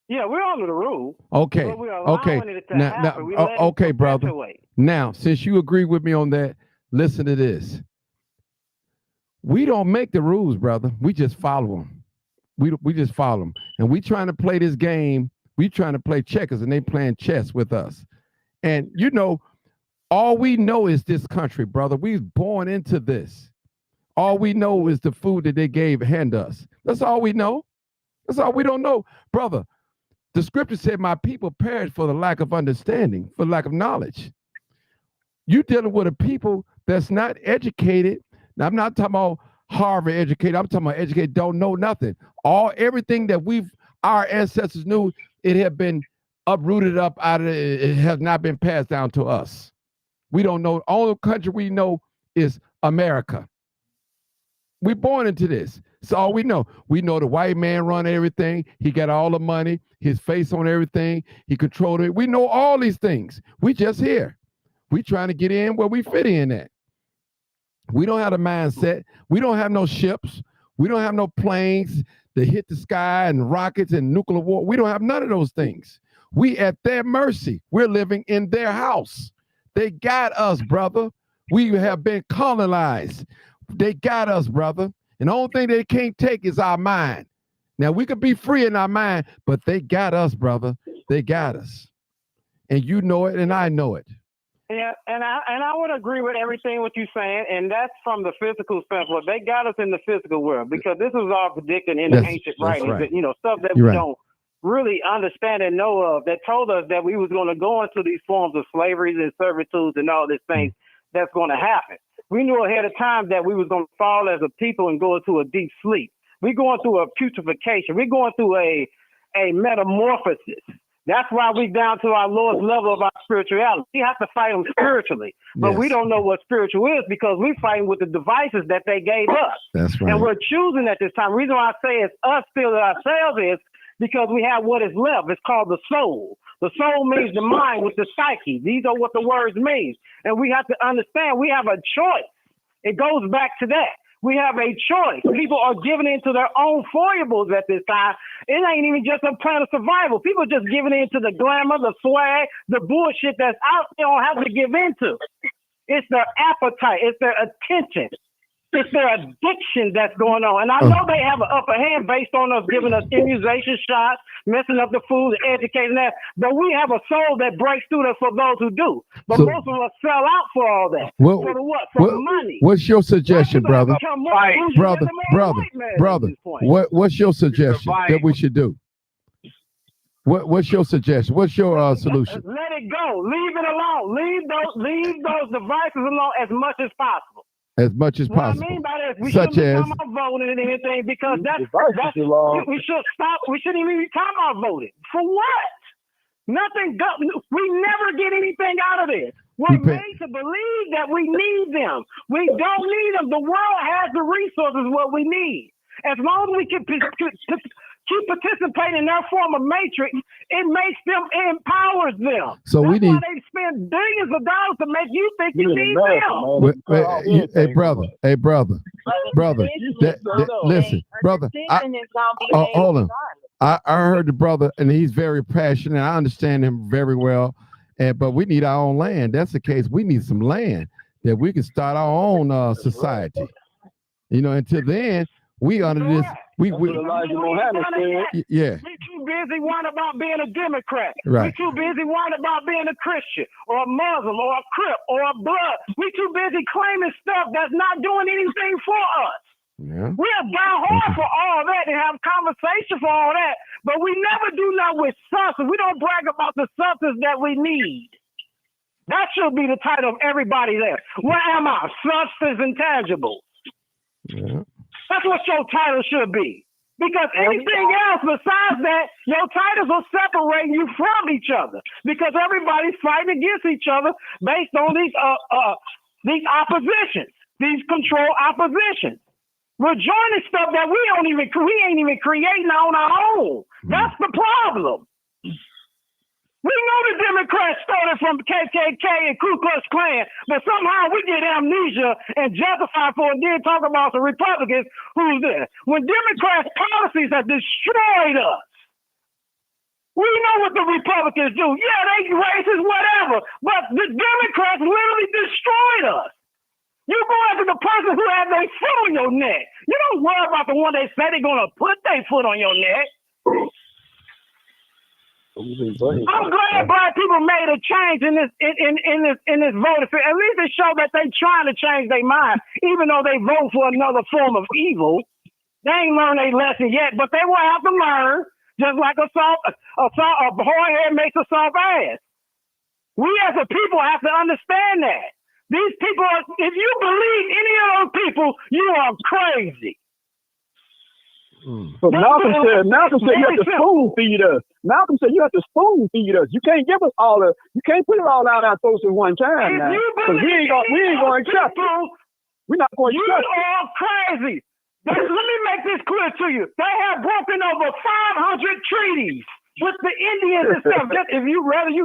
Yeah, we're under the rule. Okay. But we're Okay. allowing it to happen. We let it Okay, brother. perpetuate. Now, since you agree with me on that, listen to this. We don't make the rules, brother. We just follow them. We just follow them. And we trying to play this game. We trying to play checkers, and they playing chess with us. And you know, all we know is this country, brother. We was born into this. All we know is the food that they hand us. That's all we know. That's all we don't know, brother. The scripture said, "My people perish for the lack of understanding, for lack of knowledge." You dealing with a people that's not educated. Now, I'm not talking about Harvard educated. I'm talking about educated, don't know nothing. Everything that our ancestors knew, it had been uprooted up out of it. It has not been passed down to us. We don't know. All the country we know is America. We're born into this. It's all we know. We know the white man run everything. He got all the money, his face on everything. He controlled it. We know all these things. We just here. We trying to get in where we fit in at. We don't have a mindset. We don't have no ships. We don't have no planes that hit the sky and rockets and nuclear war. We don't have none of those things. We at their mercy. We're living in their house. They got us, brother. We have been colonized. They got us, brother. And the only thing they can't take is our mind. Now, we could be free in our mind, but they got us, brother. They got us. And you know it, and I know it. Yeah, and I would agree with everything what you're saying, and that's from the physical standpoint. They got us in the physical world because this was all predicted in the ancient writings, right. Stuff that You're we right. don't really understand and know of, that told us that we was going to go into these forms of slavery and servitude and all these things that's going to happen. We knew ahead of time that we was going to fall as a people and go into a deep sleep. We're going through a putrefaction. We're going through a metamorphosis. That's why we down to our lowest level of our spirituality. We have to fight them spiritually, but we don't know what spiritual is because we're fighting with the devices that they gave us. That's right. And we're choosing at this time. The reason why I say it's us still ourselves is because we have what is left. It's called the soul. The soul means the mind with the psyche. These are what the words mean. And we have to understand we have a choice. It goes back to that. We have a choice. People are giving into their own foibles at this time. It ain't even just a plan of survival. People are just giving into the glamour, the swag, the bullshit that's out there don't have to give into. It's their appetite. It's their attention. It's their addiction that's going on. And I know they have an upper hand based on us giving us immunization shots, messing up the food, educating that. But we have a soul that breaks through that for those who do. But most of us sell out for all that. For the what? For the money. What's your suggestion, brother? Brother, what's your suggestion that we should do? What's your suggestion? What's your solution? Let it go. Leave it alone. Leave those devices alone as much as possible. As much as possible. What I mean by that is we Such shouldn't as be talking about voting and anything because we should stop. We shouldn't even be talking about voting. For what? Nothing. We never get anything out of this. We're made to believe that we need them. We don't need them. The world has the resources what we need. As long as we can keep participating in their form of matrix, it makes them, it empowers them. So that's we need. Why they spend billions of dollars to make you think you need them. Hey, brother. Listen, brother. Hold on. I heard the brother, and he's very passionate. I understand him very well. But we need our own land. That's the case. We need some land that we can start our own society. Until then, we under this. We too busy worrying about being a Democrat. Right. We too busy worrying about being a Christian or a Muslim or a Crip or a Blood. We too busy claiming stuff that's not doing anything for us. Yeah. We are down hard for all that and have conversation for all that, but we never do nothing with substance. We don't brag about the substance that we need. That should be the title of everybody there. Where am I? Substance intangible. Yeah. That's what your title should be. Because anything else besides that, your titles will separate you from each other. Because everybody's fighting against each other based on these oppositions, these control oppositions. We're joining stuff that we ain't even creating on our own. That's the problem. We know the Democrats started from KKK and Ku Klux Klan, but somehow we get amnesia and justify for it, then talk about the Republicans who's there. When Democrats' policies have destroyed us. We know what the Republicans do. Yeah, they racist, whatever. But the Democrats literally destroyed us. You go after the person who has their foot on your neck. You don't worry about the one they say they're gonna put their foot on your neck. I'm glad black people made a change in this voting. At least it showed that they trying to change their mind, even though they vote for another form of evil. They ain't learned their lesson yet, but they will have to learn. Just like a hard head makes a soft ass. We as a people have to understand that. These people, if you believe any of those people, you are crazy. But Malcolm said you have to spoon feed us. Malcolm said you have to spoon feed us. You can't give us you can't put it all out our throats at one time now. Because we ain't going to accept it. We're not going to accept it. You are crazy. Let me make this clear to you. They have broken over 500 treaties with the Indians and stuff. Just if you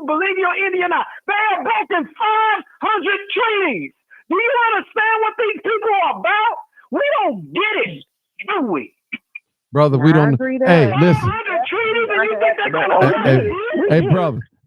believe you're Indian or not, they have broken 500 treaties. Do you understand what these people are about? We don't get it, do we? Brother, we don't. Hey, listen. Hey,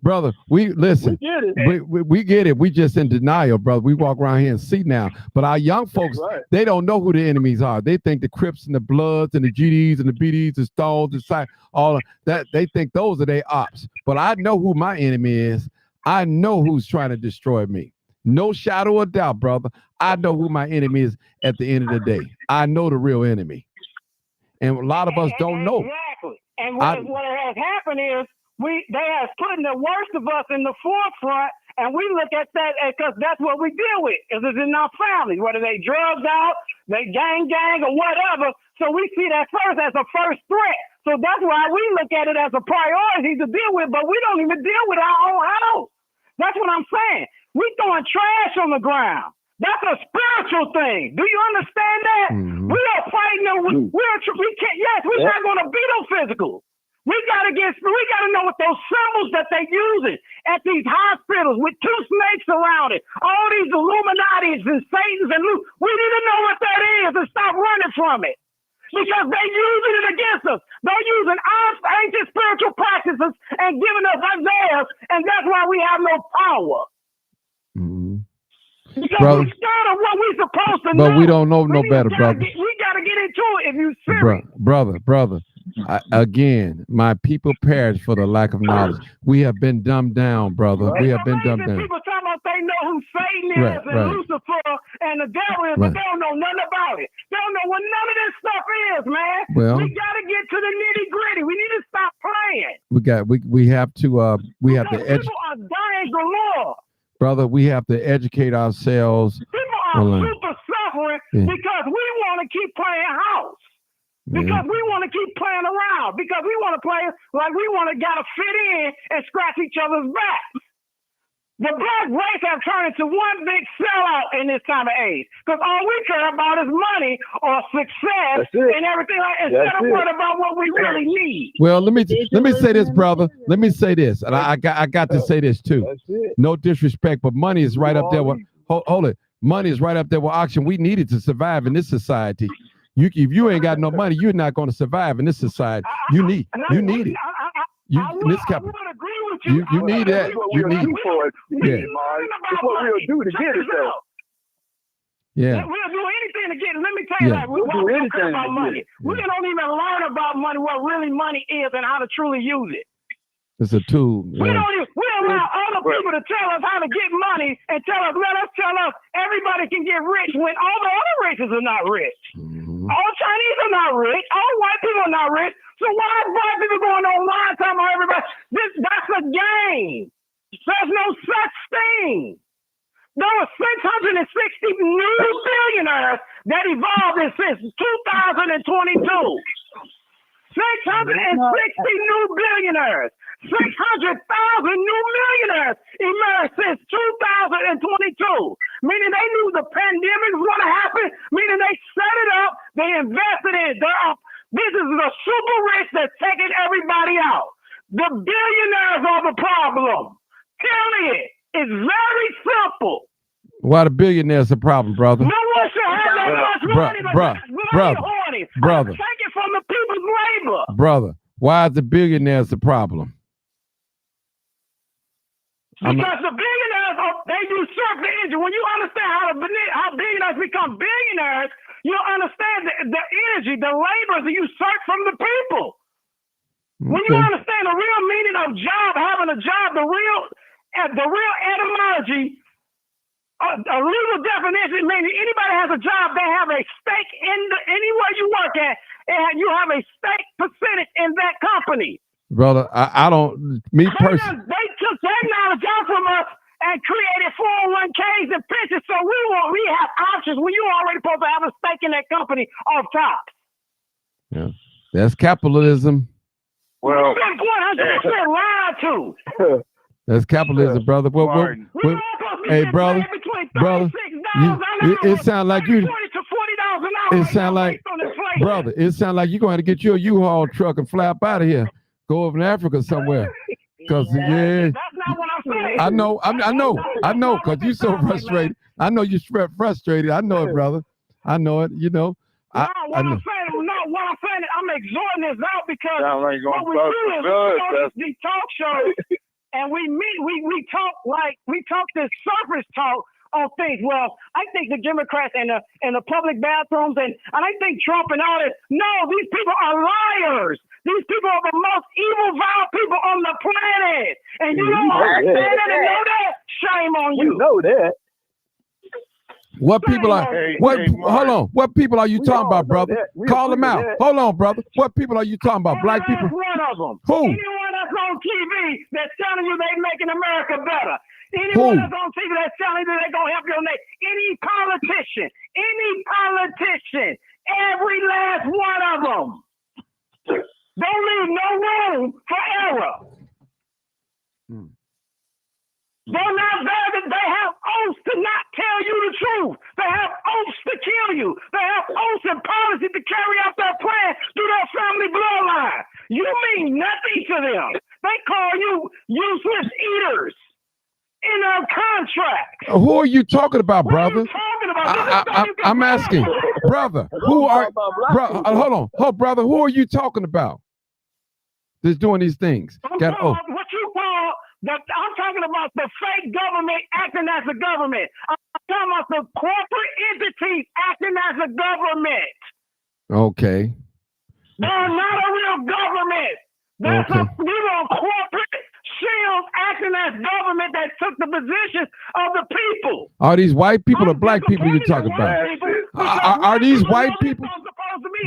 brother, we listen. We get it. We just in denial, brother. We walk around here and see now. But our young folks, they don't know who the enemies are. They think the Crips and the Bloods and the GDs and the BDs and Stones and all of that. They think those are their ops. But I know who my enemy is. I know who's trying to destroy me. No shadow of doubt, brother. I know who my enemy is at the end of the day. I know the real enemy. And a lot of us don't know. Exactly. And what has happened is they have put the worst of us in the forefront, and we look at that because that's what we deal with. Because it's in our families, whether they drugs out, they gang, or whatever. So we see that first as a first threat. So that's why we look at it as a priority to deal with, but we don't even deal with our own house. That's what I'm saying. We throwing trash on the ground. That's a spiritual thing. Do you understand that? Mm-hmm. We are fighting. We're not going to beat them physical. We gotta know what those symbols that they using at these hospitals with two snakes around it. All these Illuminatis and Satans and we need to know what that is and stop running from it. Because they're using it against us. They're using our ancient spiritual practices and giving us theirs, and that's why we have no power. Mm-hmm. Because we started what we're supposed to know. But we don't know no better, brother. We gotta get into it if you serious. Brother. Again, my people perish for the lack of knowledge. We have been dumbed down, brother. We have been dumbed down. People talking about they know who Satan is and Lucifer and the devil is, but they don't know nothing about it. They don't know what none of this stuff is, man. Well, we gotta get to the nitty gritty. We need to stop playing. We have to educate. People are dying galore. Brother, we have to educate ourselves. People are super suffering because we want to keep playing house. Because we want to keep playing around. Because we want to play like we want to gotta fit in and scratch each other's backs. The black race have turned into one big sellout in this time of age. Because all we care about is money or success and everything instead of worrying about what we really need. Well, let me say this, brother. Let me say this. And I got to say this too. No disrespect, but money is right up there with hold it. Money is right up there with oxygen. We need it to survive in this society. If you ain't got no money, you're not going to survive in this society. You need it. You need that. Yeah. We'll do anything to get it. Let me tell you that. We'll do anything about money. We don't even learn about money, what really money is, and how to truly use it. It's a tool. We allow other people to tell us how to get money and let us tell us everybody can get rich when all the other races are not rich. Mm-hmm. All Chinese are not rich. All white people are not rich. So why is black people going online talking about everybody? That's a game. There's no such thing. There were 660 new billionaires that evolved since 2022. 660 new billionaires. 600,000 new millionaires emerged since 2022. Meaning they knew the pandemic was going to happen. Meaning they set it up. They invested in it. This is the super rich that's taking everybody out. The billionaires are the problem. Period. It's very simple. Why the billionaires a problem, brother? No one should have that much money. Brother. Take it from the people's labor. Brother, why is the billionaires the problem? Because the billionaires, they usurp the engine. When you understand how billionaires become billionaires, you understand the energy, the labor is usurped from the people. When you understand the real meaning of job, having a job, the real etymology, a legal definition means anybody has a job, they have a stake in anywhere you work at, and you have a stake percentage in that company. Brother, I don't, me personally. They took technology out from us and created 401ks and pensions, so we have options when you already supposed to have a stake in that company off top. Yeah, that's capitalism. Well, 100% lied to. That's capitalism, brother. Hey, brother, it sounds like you. It sounds like, brother, it sounds like you're going to get your U-Haul truck and fly up out of here, go over in Africa somewhere. Cause that's not what I'm saying. I know, cause you're so frustrated. I know you're frustrated. I know it, brother. I know it. You know. What I'm saying, I'm exhorting this out because what we do is we go to these talk shows and we talk this surface talk on things. Well, I think the Democrats and the public bathrooms and I think Trump and all this. No, these people are liars. These people are the most evil, vile people on the planet. And you don't understand it and know that? Shame on you. We know that. What people are? Hold on. What people are you talking about, brother? Call them out. Hold on, brother. What people are you talking about? Black people? One of them. Who? Anyone that's on TV that's telling you they making America better. Anyone that's on TV that's telling you they're gonna help your nation. Any politician. Every last one of them. Don't leave no room for error. They're not there. They have oaths to not tell you the truth. They have oaths to kill you. They have oaths and policy to carry out their plan through their family bloodline. You mean nothing to them. They call you useless eaters in their contracts. Who are you talking about, brother? I'm asking, brother. Who are? Hold on, brother. Who are you talking about? That's doing these things. What you call? I'm talking about the fake government acting as a government. I'm talking about the corporate entities acting as a government. Okay. They're not a real government. There's a corporate shield acting as government that took the positions of the people. Are these white people or black people you're talking about? Are these white people?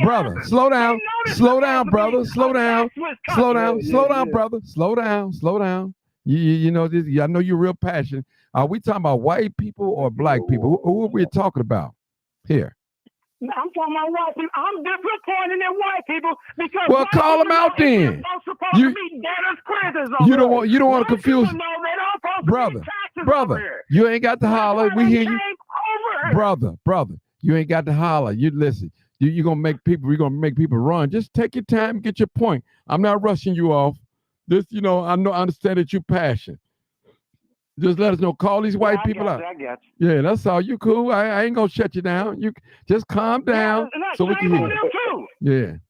Brother, slow down. Slow down, brother. Slow down. Slow down. Slow down, brother. Slow down. Slow down. You know this. I know you're real passionate. Are we talking about white people or black people? Who are we talking about here? I'm talking about white people. I'm disappointed in white people because. Well, call them out then. You don't want to confuse. Brother, you ain't got to holler. We hear you, brother. You ain't got to holler. You listen. You're gonna make people. We're gonna make people run. Just take your time. Get your point. I'm not rushing you off. This, I understand that you're passionate. Just let us know. Call these white people out. I got you. Yeah, that's all. You cool. I ain't gonna shut you down. You just calm down so we can hear. Yeah.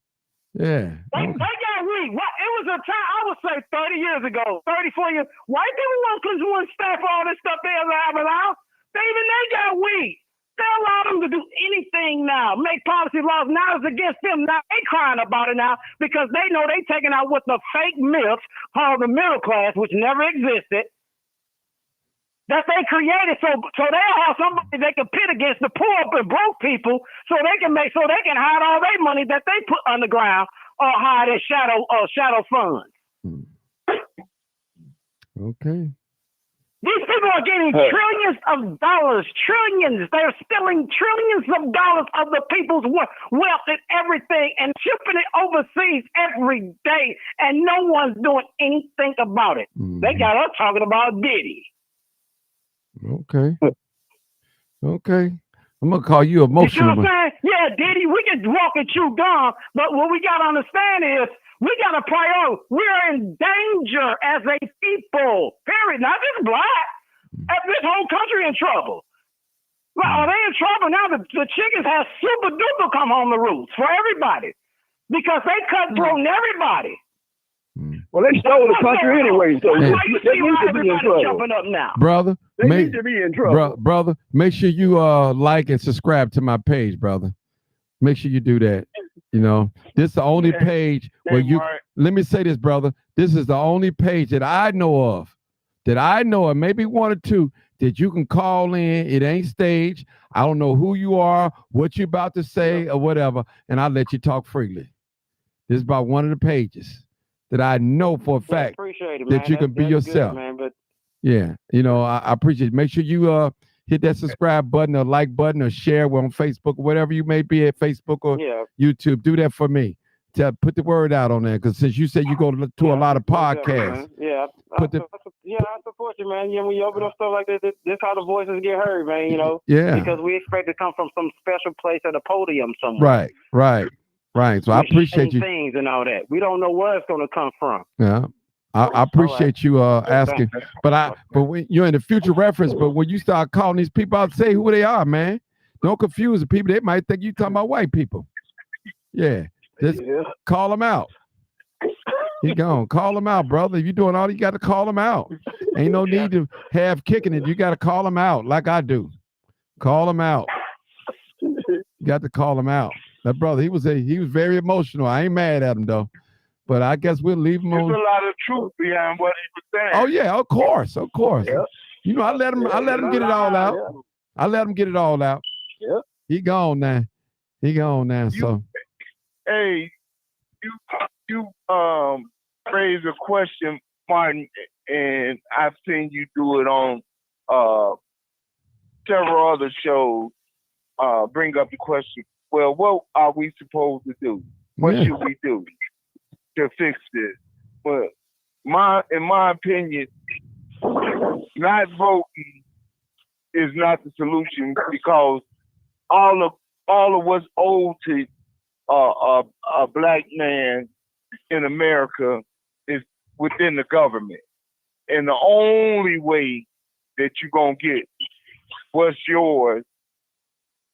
They got weak. It was a time, I would say 30 years ago, 34 years. White people wouldn't stand for all this stuff they ever allowed. They got weak. They allow them to do anything now, make policy laws. Now it's against them. Now they crying about it now because they know they taking out what the fake myths called the middle class, which never existed, that they created. So they have somebody they can pit against the poor and broke people, so they can hide all their money that they put underground or hide as shadow funds. Okay. These people are getting trillions of dollars, trillions. They're stealing trillions of dollars of the people's wealth and everything and shipping it overseas every day, and no one's doing anything about it. They got us talking about Diddy. Okay. I'm going to call you emotional. You know what I'm saying? Yeah, Diddy, we can walk and chew gum, but what we got to understand is we got a priority. We're in danger as a people, period. Not just black. This whole country in trouble. Well, are they in trouble now? The chickens have super duper come home the roost for everybody because they cut through everybody. Well, they stole the country anyway, so Hey. they need to be in trouble. Jumping up now. Brother, They need to be in trouble. brother, make sure you like and subscribe to my page, brother. Make sure you do that. You know, this is the only page where you. Let me say this, brother. This is the only page that I know of, maybe one or two that you can call in. It ain't staged. I don't know who you are, what you about to say, or whatever, and I'll let you talk freely. This is about one of the pages that I know for a fact Appreciate it, that man. you can be That's yourself. good, man, but Yeah, you know, I appreciate it. Make sure you hit that subscribe button or like button or share. We're on Facebook, whatever you may be at Facebook or YouTube. Do that for me. Put the word out on there, because since you said you go to a lot of podcasts. yeah, I support you, man. Yeah, when you open up stuff like this how the voices get heard, man. You know. Yeah. Because we expect to come from some special place at a podium somewhere. Right. So I appreciate you. Things and all that. We don't know where it's going to come from. Yeah. I appreciate you asking, but when you're in the future reference, but when you start calling these people out, say who they are, man. Don't confuse the people. They might think you talking about white people. Yeah, just call them out. He gone. Call them out, brother. If you're doing all, you got to call them out. Ain't no need to have kicking it. You got to call them out like I do. Call them out. You got to call them out. That brother, he was very emotional. I ain't mad at him though. But I guess we'll leave him on. There's a lot of truth behind what he was saying. Oh yeah, of course. Yep. You know, I let him get it all out. Yeah. I let him get it all out. Yep. He gone now. So Hey, you raised a question, Martin, and I've seen you do it on several other shows. Bring up the question. Well, what are we supposed to do? What should we do to fix this? But in my opinion, not voting is not the solution, because all of what's owed to a black man in America is within the government, and the only way that you're gonna get what's yours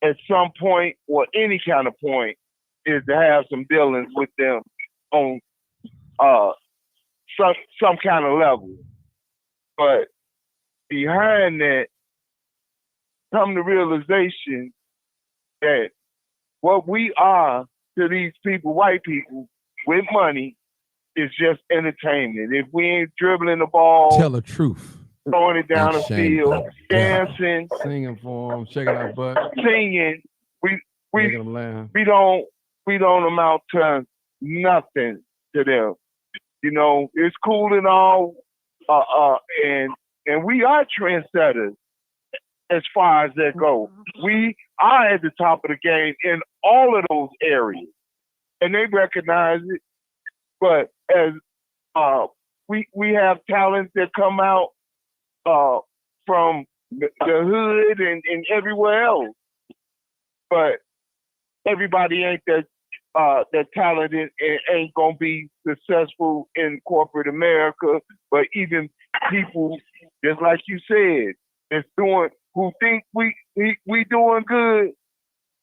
at some point, or any kind of point, is to have some dealings with them on some kind of level. But behind that, come the realization that what we are to these people, white people with money, is just entertainment. If we ain't dribbling the ball, tell the truth, throwing it down the field, dancing, singing for them, shaking our butt, singing, making them laugh. we don't amount to nothing to them. You know, it's cool and all, and we are trendsetters as far as that goes. We are at the top of the game in all of those areas, and they recognize it. But as we have talents that come out from the hood and everywhere else, but everybody ain't that talented and ain't gonna be successful in corporate America. But even people, just like you said, who think we doing good,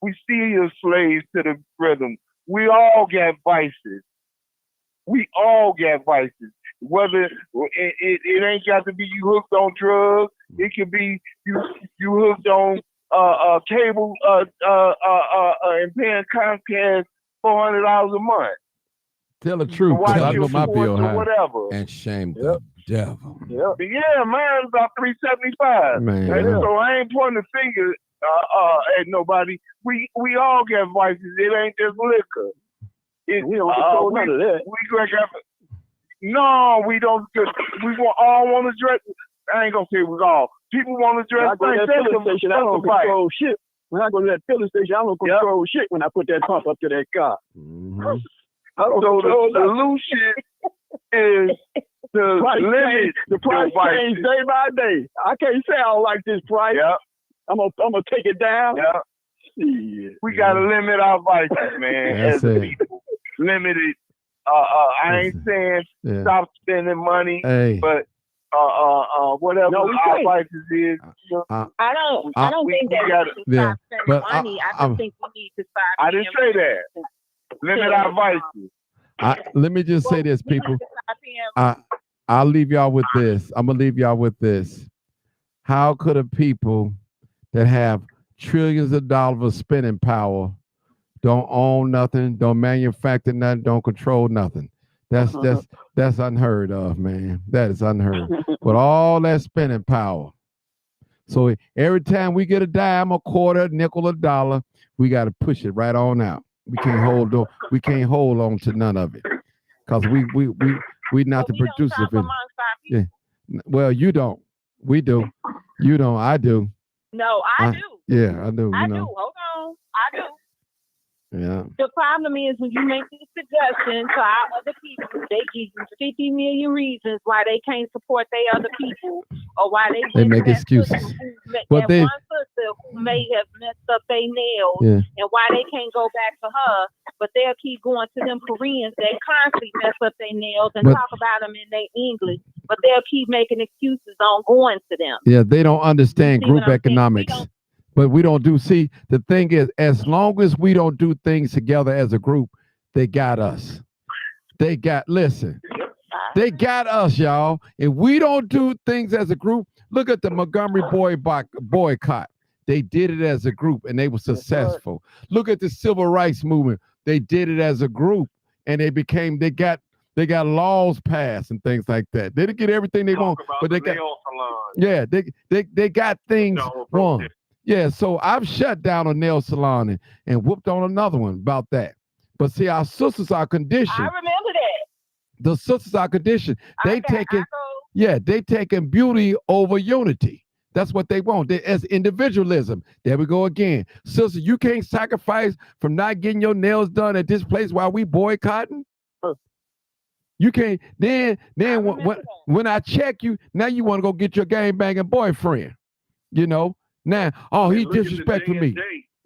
we still slaves to the rhythm. We all got vices. Whether it ain't got to be you hooked on drugs, it could be you hooked on cable and paying Comcast $400 a month. Tell the truth. Watch I your know my sports bill or high. whatever. And shame the devil. But yeah, mine's about $375. Man, And yeah. so I ain't pointing the finger at nobody. We all get vices. It ain't just liquor. We don't control none of that. No, we don't. We all want to dress. I ain't gonna say we all. People want to dress. When I go to that filling station, I don't control shit. When I go to that filling station, I don't control shit when I put that pump up to that car. I don't So control the solution is to limit the price your vices. change day by day. I can't say I don't like this price. I'm gonna take it down. We gotta limit our vices, man. That's as it. people. Limit it. I ain't saying stop spending money, but whatever our vices is. I don't think that we should stop spending money. I just think we need to stop. I didn't say that. Limit our vices. Let me just say this, people. I'll leave y'all with this. I'm gonna leave y'all with this. How could a people that have trillions of dollars of spending power don't own nothing, don't manufacture nothing, don't control nothing? That's unheard of, man. That is unheard. With all that spending power. So every time we get a dime, a quarter, a nickel, a dollar, we got to push it right on out. We can't hold on to none of it. Because we not the producers of it. Yeah. Well, you don't. We do. You don't. I do. No, I do. Yeah, I do. I do. Hold on. I do. Yeah. The problem is when you make these suggestions to our other people, they give you 50 million reasons why they can't support their other people, or why they make excuses. But one sister who may have messed up their nails, and why they can't go back to her, but they'll keep going to them Koreans that constantly mess up their nails and talk about them in their English, but they'll keep making excuses on going to them. Yeah, they don't understand group economics. But we don't do, see, the thing is, as long as we don't do things together as a group, they got us. They got us, y'all. If we don't do things as a group, look at the Montgomery boycott. They did it as a group and they were successful. Look at the civil rights movement. They did it as a group and they got laws passed and things like that. They didn't get everything they want, but they got, they got things wrong. Yeah, so I've shut down a nail salon and whooped on another one about that. But see, our sisters are conditioned. I remember that. The sisters are conditioned. They taking beauty over unity. That's what they want. As individualism. There we go again. Sister, you can't sacrifice from not getting your nails done at this place while we boycotting. You can't. Then when I check you, now you want to go get your gang banging boyfriend. You know. Now, he disrespected me.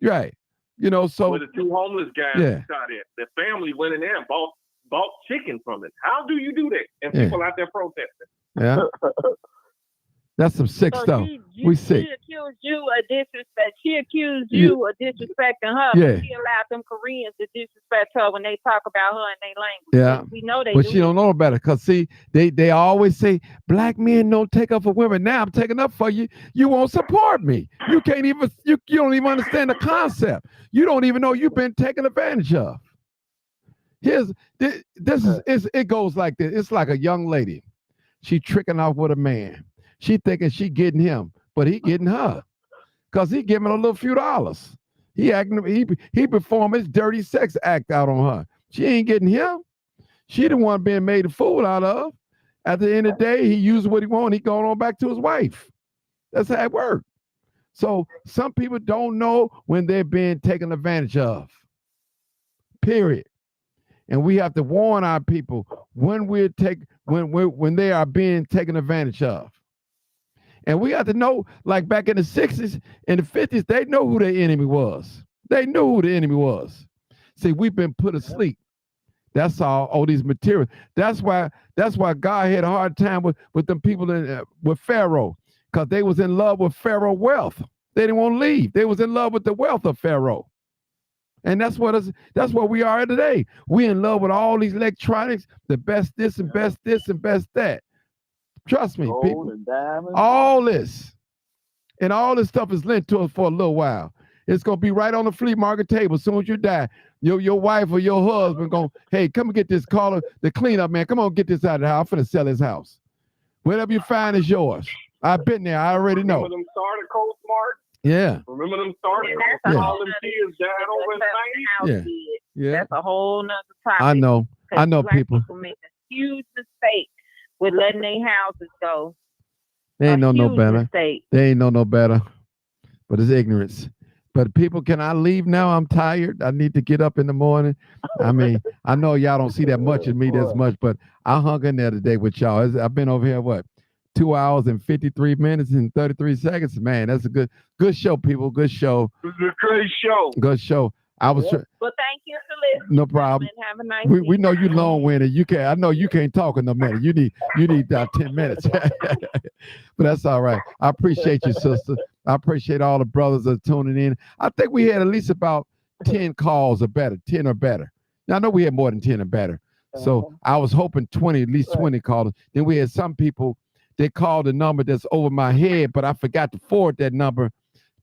Right. You know, so with the two homeless guys shot at, the family went in there and bought chicken from it. How do you do that? And people out there protesting. Yeah. That's some sick stuff. We sick. She accused you of disrespect. She accused you of disrespecting her. Yeah. But she allowed them Koreans to disrespect her when they talk about her in their language. Yeah. We know they but do. She don't know better. Because see, they always say, black men don't take up for women. Now I'm taking up for you. You won't support me. You can't even, you don't even understand the concept. You don't even know you've been taken advantage of. It goes like this. It's like a young lady. She tricking off with a man. She thinking she getting him, but he getting her, cause he giving her a little few dollars. He perform his dirty sex act out on her. She ain't getting him. She the one being made a fool out of. At the end of the day, he used what he want. He going on back to his wife. That's how it works. So some people don't know when they're being taken advantage of. Period. And we have to warn our people when when they are being taken advantage of. And we have to know, like back in the 60s and the 50s, they know who their enemy was. They knew who the enemy was. See, we've been put asleep. That's all these materials. That's why God had a hard time with them people with Pharaoh, because they was in love with Pharaoh wealth. They didn't want to leave. They was in love with the wealth of Pharaoh. And that's what we are today. We in love with all these electronics, the best this and best this and best that. Trust me, people. All this. And all this stuff is lent to us for a little while. It's going to be right on the flea market table as soon as you die. Your wife or your husband going, hey, come and get this, call the cleanup man. Come on, get this out of the house. I'm finna sell his house. Whatever you find is yours. I've been there. I already know. Remember them starter codes, Mark? Yeah. Remember them starter codes? All them kids died over in the 90s? Yeah. That's a whole nother topic. I know Black people. Make a huge mistake with letting their houses go. They ain't know no better. Mistake. They ain't know no better. But it's ignorance. But people, can I leave now? I'm tired. I need to get up in the morning. I mean, I know y'all don't see that much in me this much, but I hung in there today with y'all. I've been over here, 2 hours and 53 minutes and 33 seconds. Man, that's a good show, people. Good show. It was a great show. Good show. Well, thank you for listening. No problem. Have a nice we know you long-winded. I know you can't talk in a minute. You need 10 minutes. But that's all right. I appreciate you, sister. I appreciate all the brothers that are tuning in. I think we had at least about 10 calls or better, 10 or better. Now, I know we had more than 10 or better. So I was hoping 20, at least 20 callers. Then we had some people, they called a number that's over my head, but I forgot to forward that number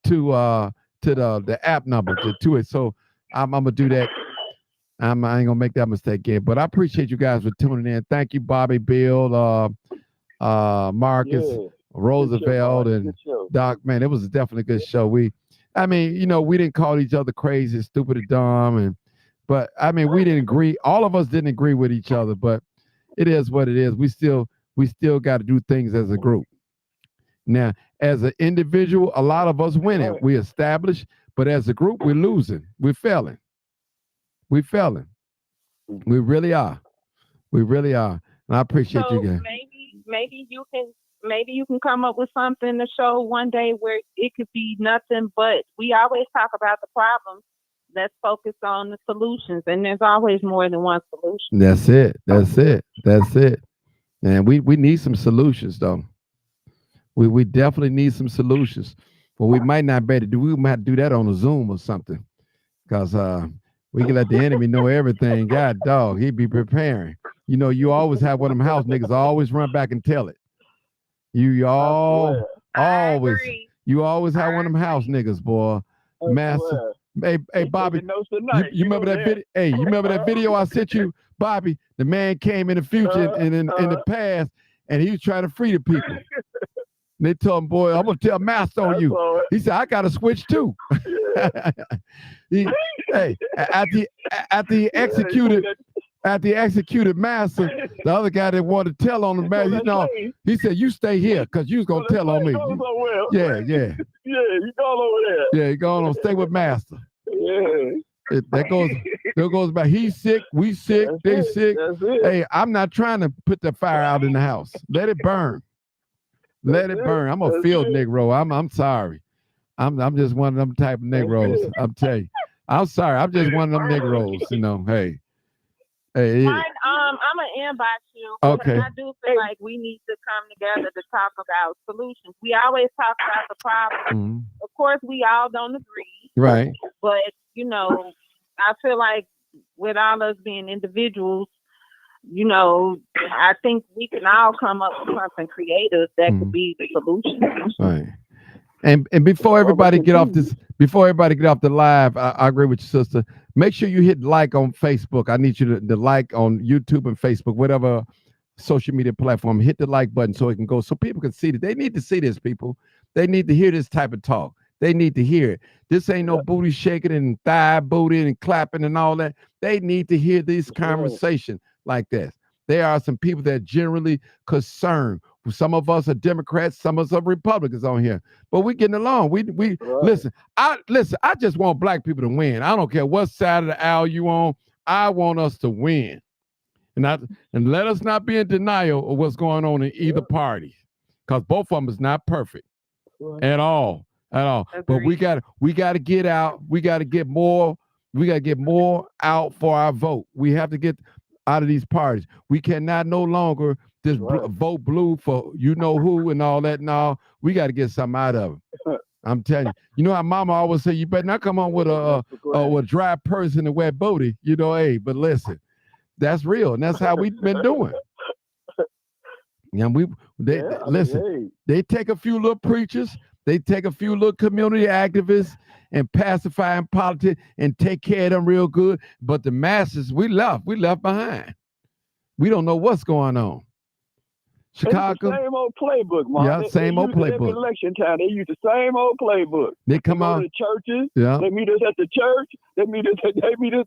to the app number to it. So I'm gonna do that. I ain't gonna make that mistake again. But I appreciate you guys for tuning in. Thank you, Bobby, Bill, Marcus, Roosevelt, and Doc. Man, it was definitely a good show. We didn't call each other crazy, stupid, or dumb, but I mean, we didn't agree. All of us didn't agree with each other, but it is what it is. We still got to do things as a group. Now, as an individual, a lot of us winning. We established, but as a group, we're losing. We're failing. We really are. We really are. And I appreciate you guys. Maybe you can come up with something to show one day where it could be nothing but we always talk about the problems. Let's focus on the solutions, and there's always more than one solution. That's it. And we need some solutions, though. We definitely need some solutions. But we might not be able to do. We might have to do that on a Zoom or something, because we can let the enemy know everything. God, dog, he be preparing. You always have one of them house niggas always run back and tell it. You always have one of them house niggas, boy. Master. Hey, Bobby, you remember that video? Hey, you remember that video I sent you, Bobby? The man came in the future and in the past, and he was trying to free the people. And they told him, boy, I'm gonna tell Master on you. He said, I got to switch too. After he executed Master, the other guy that wanted to tell on the man, he said, you stay here because you was gonna tell on me. Yeah, you going over there. Yeah, you going on. Stay with Master. Yeah. There goes back. He's sick. We sick. They sick. Hey, I'm not trying to put the fire out in the house. Let it burn. Let it burn. I'm a field Negro. I'm sorry. I'm just one of them type of Negroes. I'm telling you. I'm sorry. I'm just one of them Negroes. Hey. I'm gonna inbox you. Okay. I do feel like we need to come together to talk about solutions. We always talk about the problem. Of course, we all don't agree. Right. But I feel like with all us being individuals, I think we can all come up with something creative that could be the solution. Right. And before everybody get off the live, I agree with your sister. Make sure you hit like on Facebook. I need you to like on YouTube and Facebook, whatever social media platform. Hit the like button so it can go, so people can see it. They need to see this, people. They need to hear this type of talk. They need to hear it. This ain't no booty shaking and thigh booty and clapping and all that. They need to hear this conversation like this. There are some people that are generally concerned. Some of us are Democrats, some of us are Republicans on here, but we're getting along. We listen. I just want black people to win. I don't care what side of the aisle you on. I want us to win, and let us not be in denial of what's going on in either party, because both of them is not perfect at all. But we got to get out. We got to get more. We got to get more out for our vote. We have to get out of these parties. We cannot no longer just vote blue for who and all that. No, we got to get something out of it. I'm telling you. You know how Mama always say, you better not come on with a dry person and wet booty. Hey, but listen, that's real, and that's how we've been doing. And listen. They take a few little preachers, they take a few little community activists and pacifying politics and take care of them real good. But the masses, we left behind. We don't know what's going on. Chicago. It's the same old playbook, man. Yeah, same old playbook. Election time, they use the same old playbook. They come out to the churches. Yeah. They meet us at the church. They meet us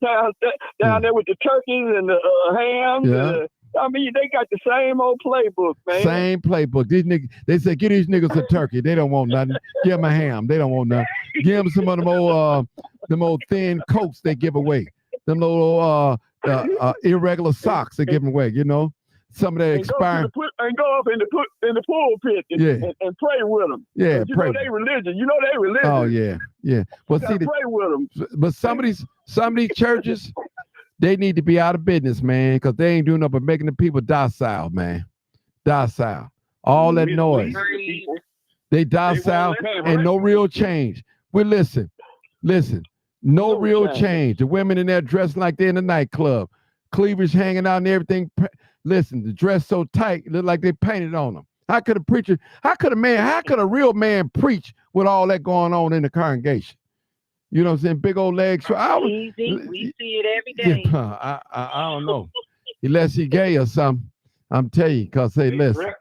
down there with the turkeys and the hams. Yeah. They got the same old playbook, man. Same playbook. These niggas, they say, give these niggas a turkey. They don't want nothing. Give them a ham. They don't want nothing. Give them some of them old thin coats they give away. Them little irregular socks they give away. Some of that expiring. And go up in the pulpit and pray with them. Yeah, pray. They religion. They religion. Oh yeah. Well, see, pray with them. But some of these churches, they need to be out of business, man, because they ain't doing nothing but making the people docile, man. Docile. All that noise. They docile and no real change. Well, listen. No real change. The women in there dressing like they're in a nightclub. cleavage hanging out and everything. Listen, the dress so tight, it looked like they painted on them. How could a real man preach with all that going on in the congregation? You know what I'm saying? Big old legs. So Easy. We see it every day. Yeah, I don't know. Unless he gay or something. I'm telling you, because they listen.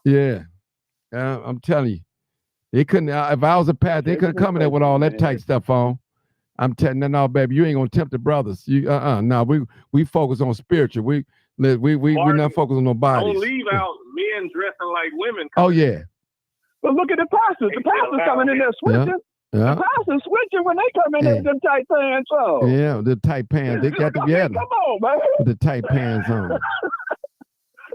Yeah. I'm telling you. They couldn't, if I was a pastor, they couldn't come in there with all that tight stuff on. I'm telling you, no, baby, you ain't gonna tempt the brothers. No, we focus on spiritual. We not focus on no bodies. Don't leave out men dressing like women. Oh yeah. But look at the pastors. The pastors coming in there switching. Yeah. The pastors switching when they come in there with them tight pants on. Yeah, the tight pants. They got to be at them. Come on, man. With the tight pants on.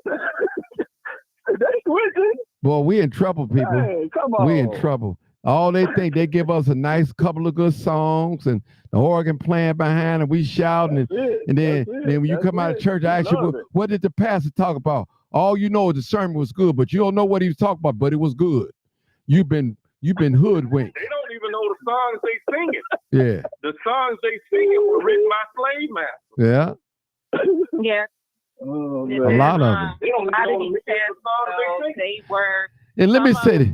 They switching. Boy, we in trouble, people. Hey, come on. We in trouble. All they think, they give us a nice couple of good songs and the organ playing behind and we shouting. And then when you come out of church, I ask you, what did the pastor talk about? All you know is the sermon was good, but you don't know what he was talking about, but it was good. You've been hoodwinked. They don't even know the songs they singing. Yeah. The songs they singing were written by slave masters. Yeah. Yeah. Oh, a lot of them. They don't even know the songs they were. And let me say this. In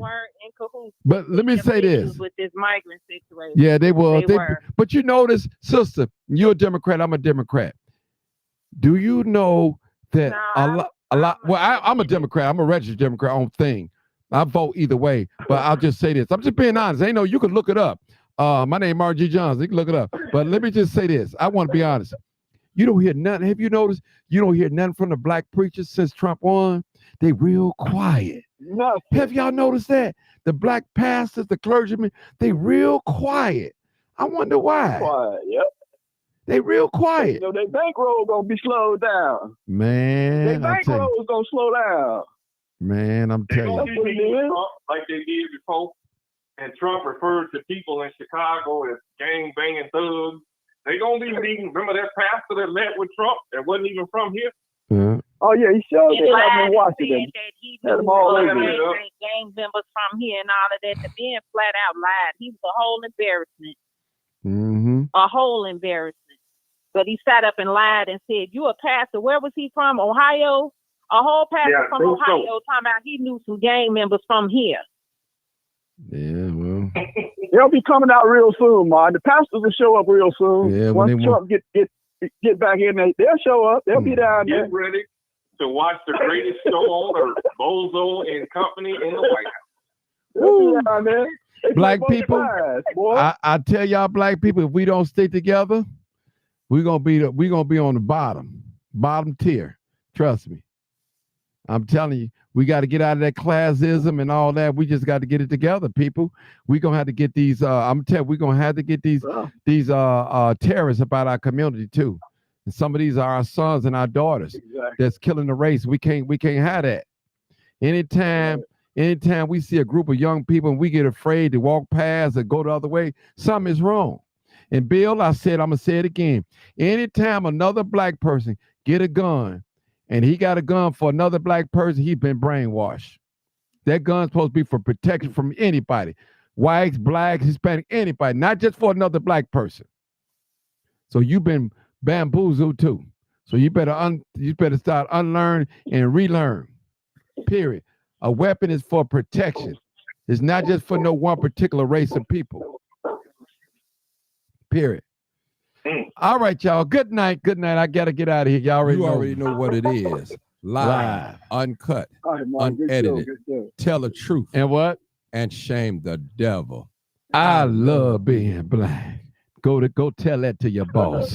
cahoots But let me say this. With this migrant situation. Yeah, they were. They were. But you notice, sister, you're a Democrat, I'm a Democrat. Do you know that a lot? Well, I'm a Democrat. I'm a registered Democrat on thing. I vote either way, but I'll just say this. I'm just being honest. Ain't no, you can look it up. My name is Mark G. Johnson. You can look it up. But let me just say this. I want to be honest. You don't hear nothing. Have you noticed? You don't hear nothing from the black preachers since Trump won. They real quiet. Nothing. Have y'all noticed that? The black pastors, the clergymen, they real quiet. I wonder why. Quiet, yep. They real quiet. You know, their bankroll gonna be slowed down. Man, Their bankroll is gonna slow down. Man, I'm telling you. Trump like they did before, and Trump referred to people in Chicago as gang banging thugs. They gonna be meeting. Remember that pastor that met with Trump that wasn't even from here? Yeah. Oh yeah, he showed it. I'm in Washington. That he had them all over. gang members from here and all of that. The man flat out lied. He was a whole embarrassment. Mm-hmm. A whole embarrassment. But he sat up and lied and said, "You a pastor? Where was he from? Ohio? A whole pastor from Ohio talking about he knew some gang members from here." Yeah, well, they'll be coming out real soon, man. The pastors will show up real soon. Yeah, once Trump get back in, they'll show up. They'll be down there. Get ready to watch the greatest show on earth, Bozo and Company in the White House. They'll be down there. Black people, I tell y'all, black people, if we don't stick together, we're gonna be on the bottom tier. Trust me. I'm telling you, we got to get out of that classism and all that. We just got to get it together, people. We're gonna have to get these. I'm telling you, we're gonna have to get these terrorists about our community too. And some of these are our sons and our daughters that's killing the race. We can't have that. Anytime we see a group of young people and we get afraid to walk past or go the other way, something is wrong. And Bill, I'm gonna say it again. Anytime another black person get a gun and he got a gun for another black person, he's been brainwashed. That gun's supposed to be for protection from anybody. Whites, blacks, Hispanic, anybody, not just for another black person. So you've been bamboozled too. So you better start unlearn and relearn. Period. A weapon is for protection. It's not just for no one particular race of people. Period. All right, y'all. Good night. Good night. I gotta get out of here. Y'all already know what it is. Live, uncut, unedited. Tell the truth. And what? And shame the devil. I love being black. Go tell that to your boss.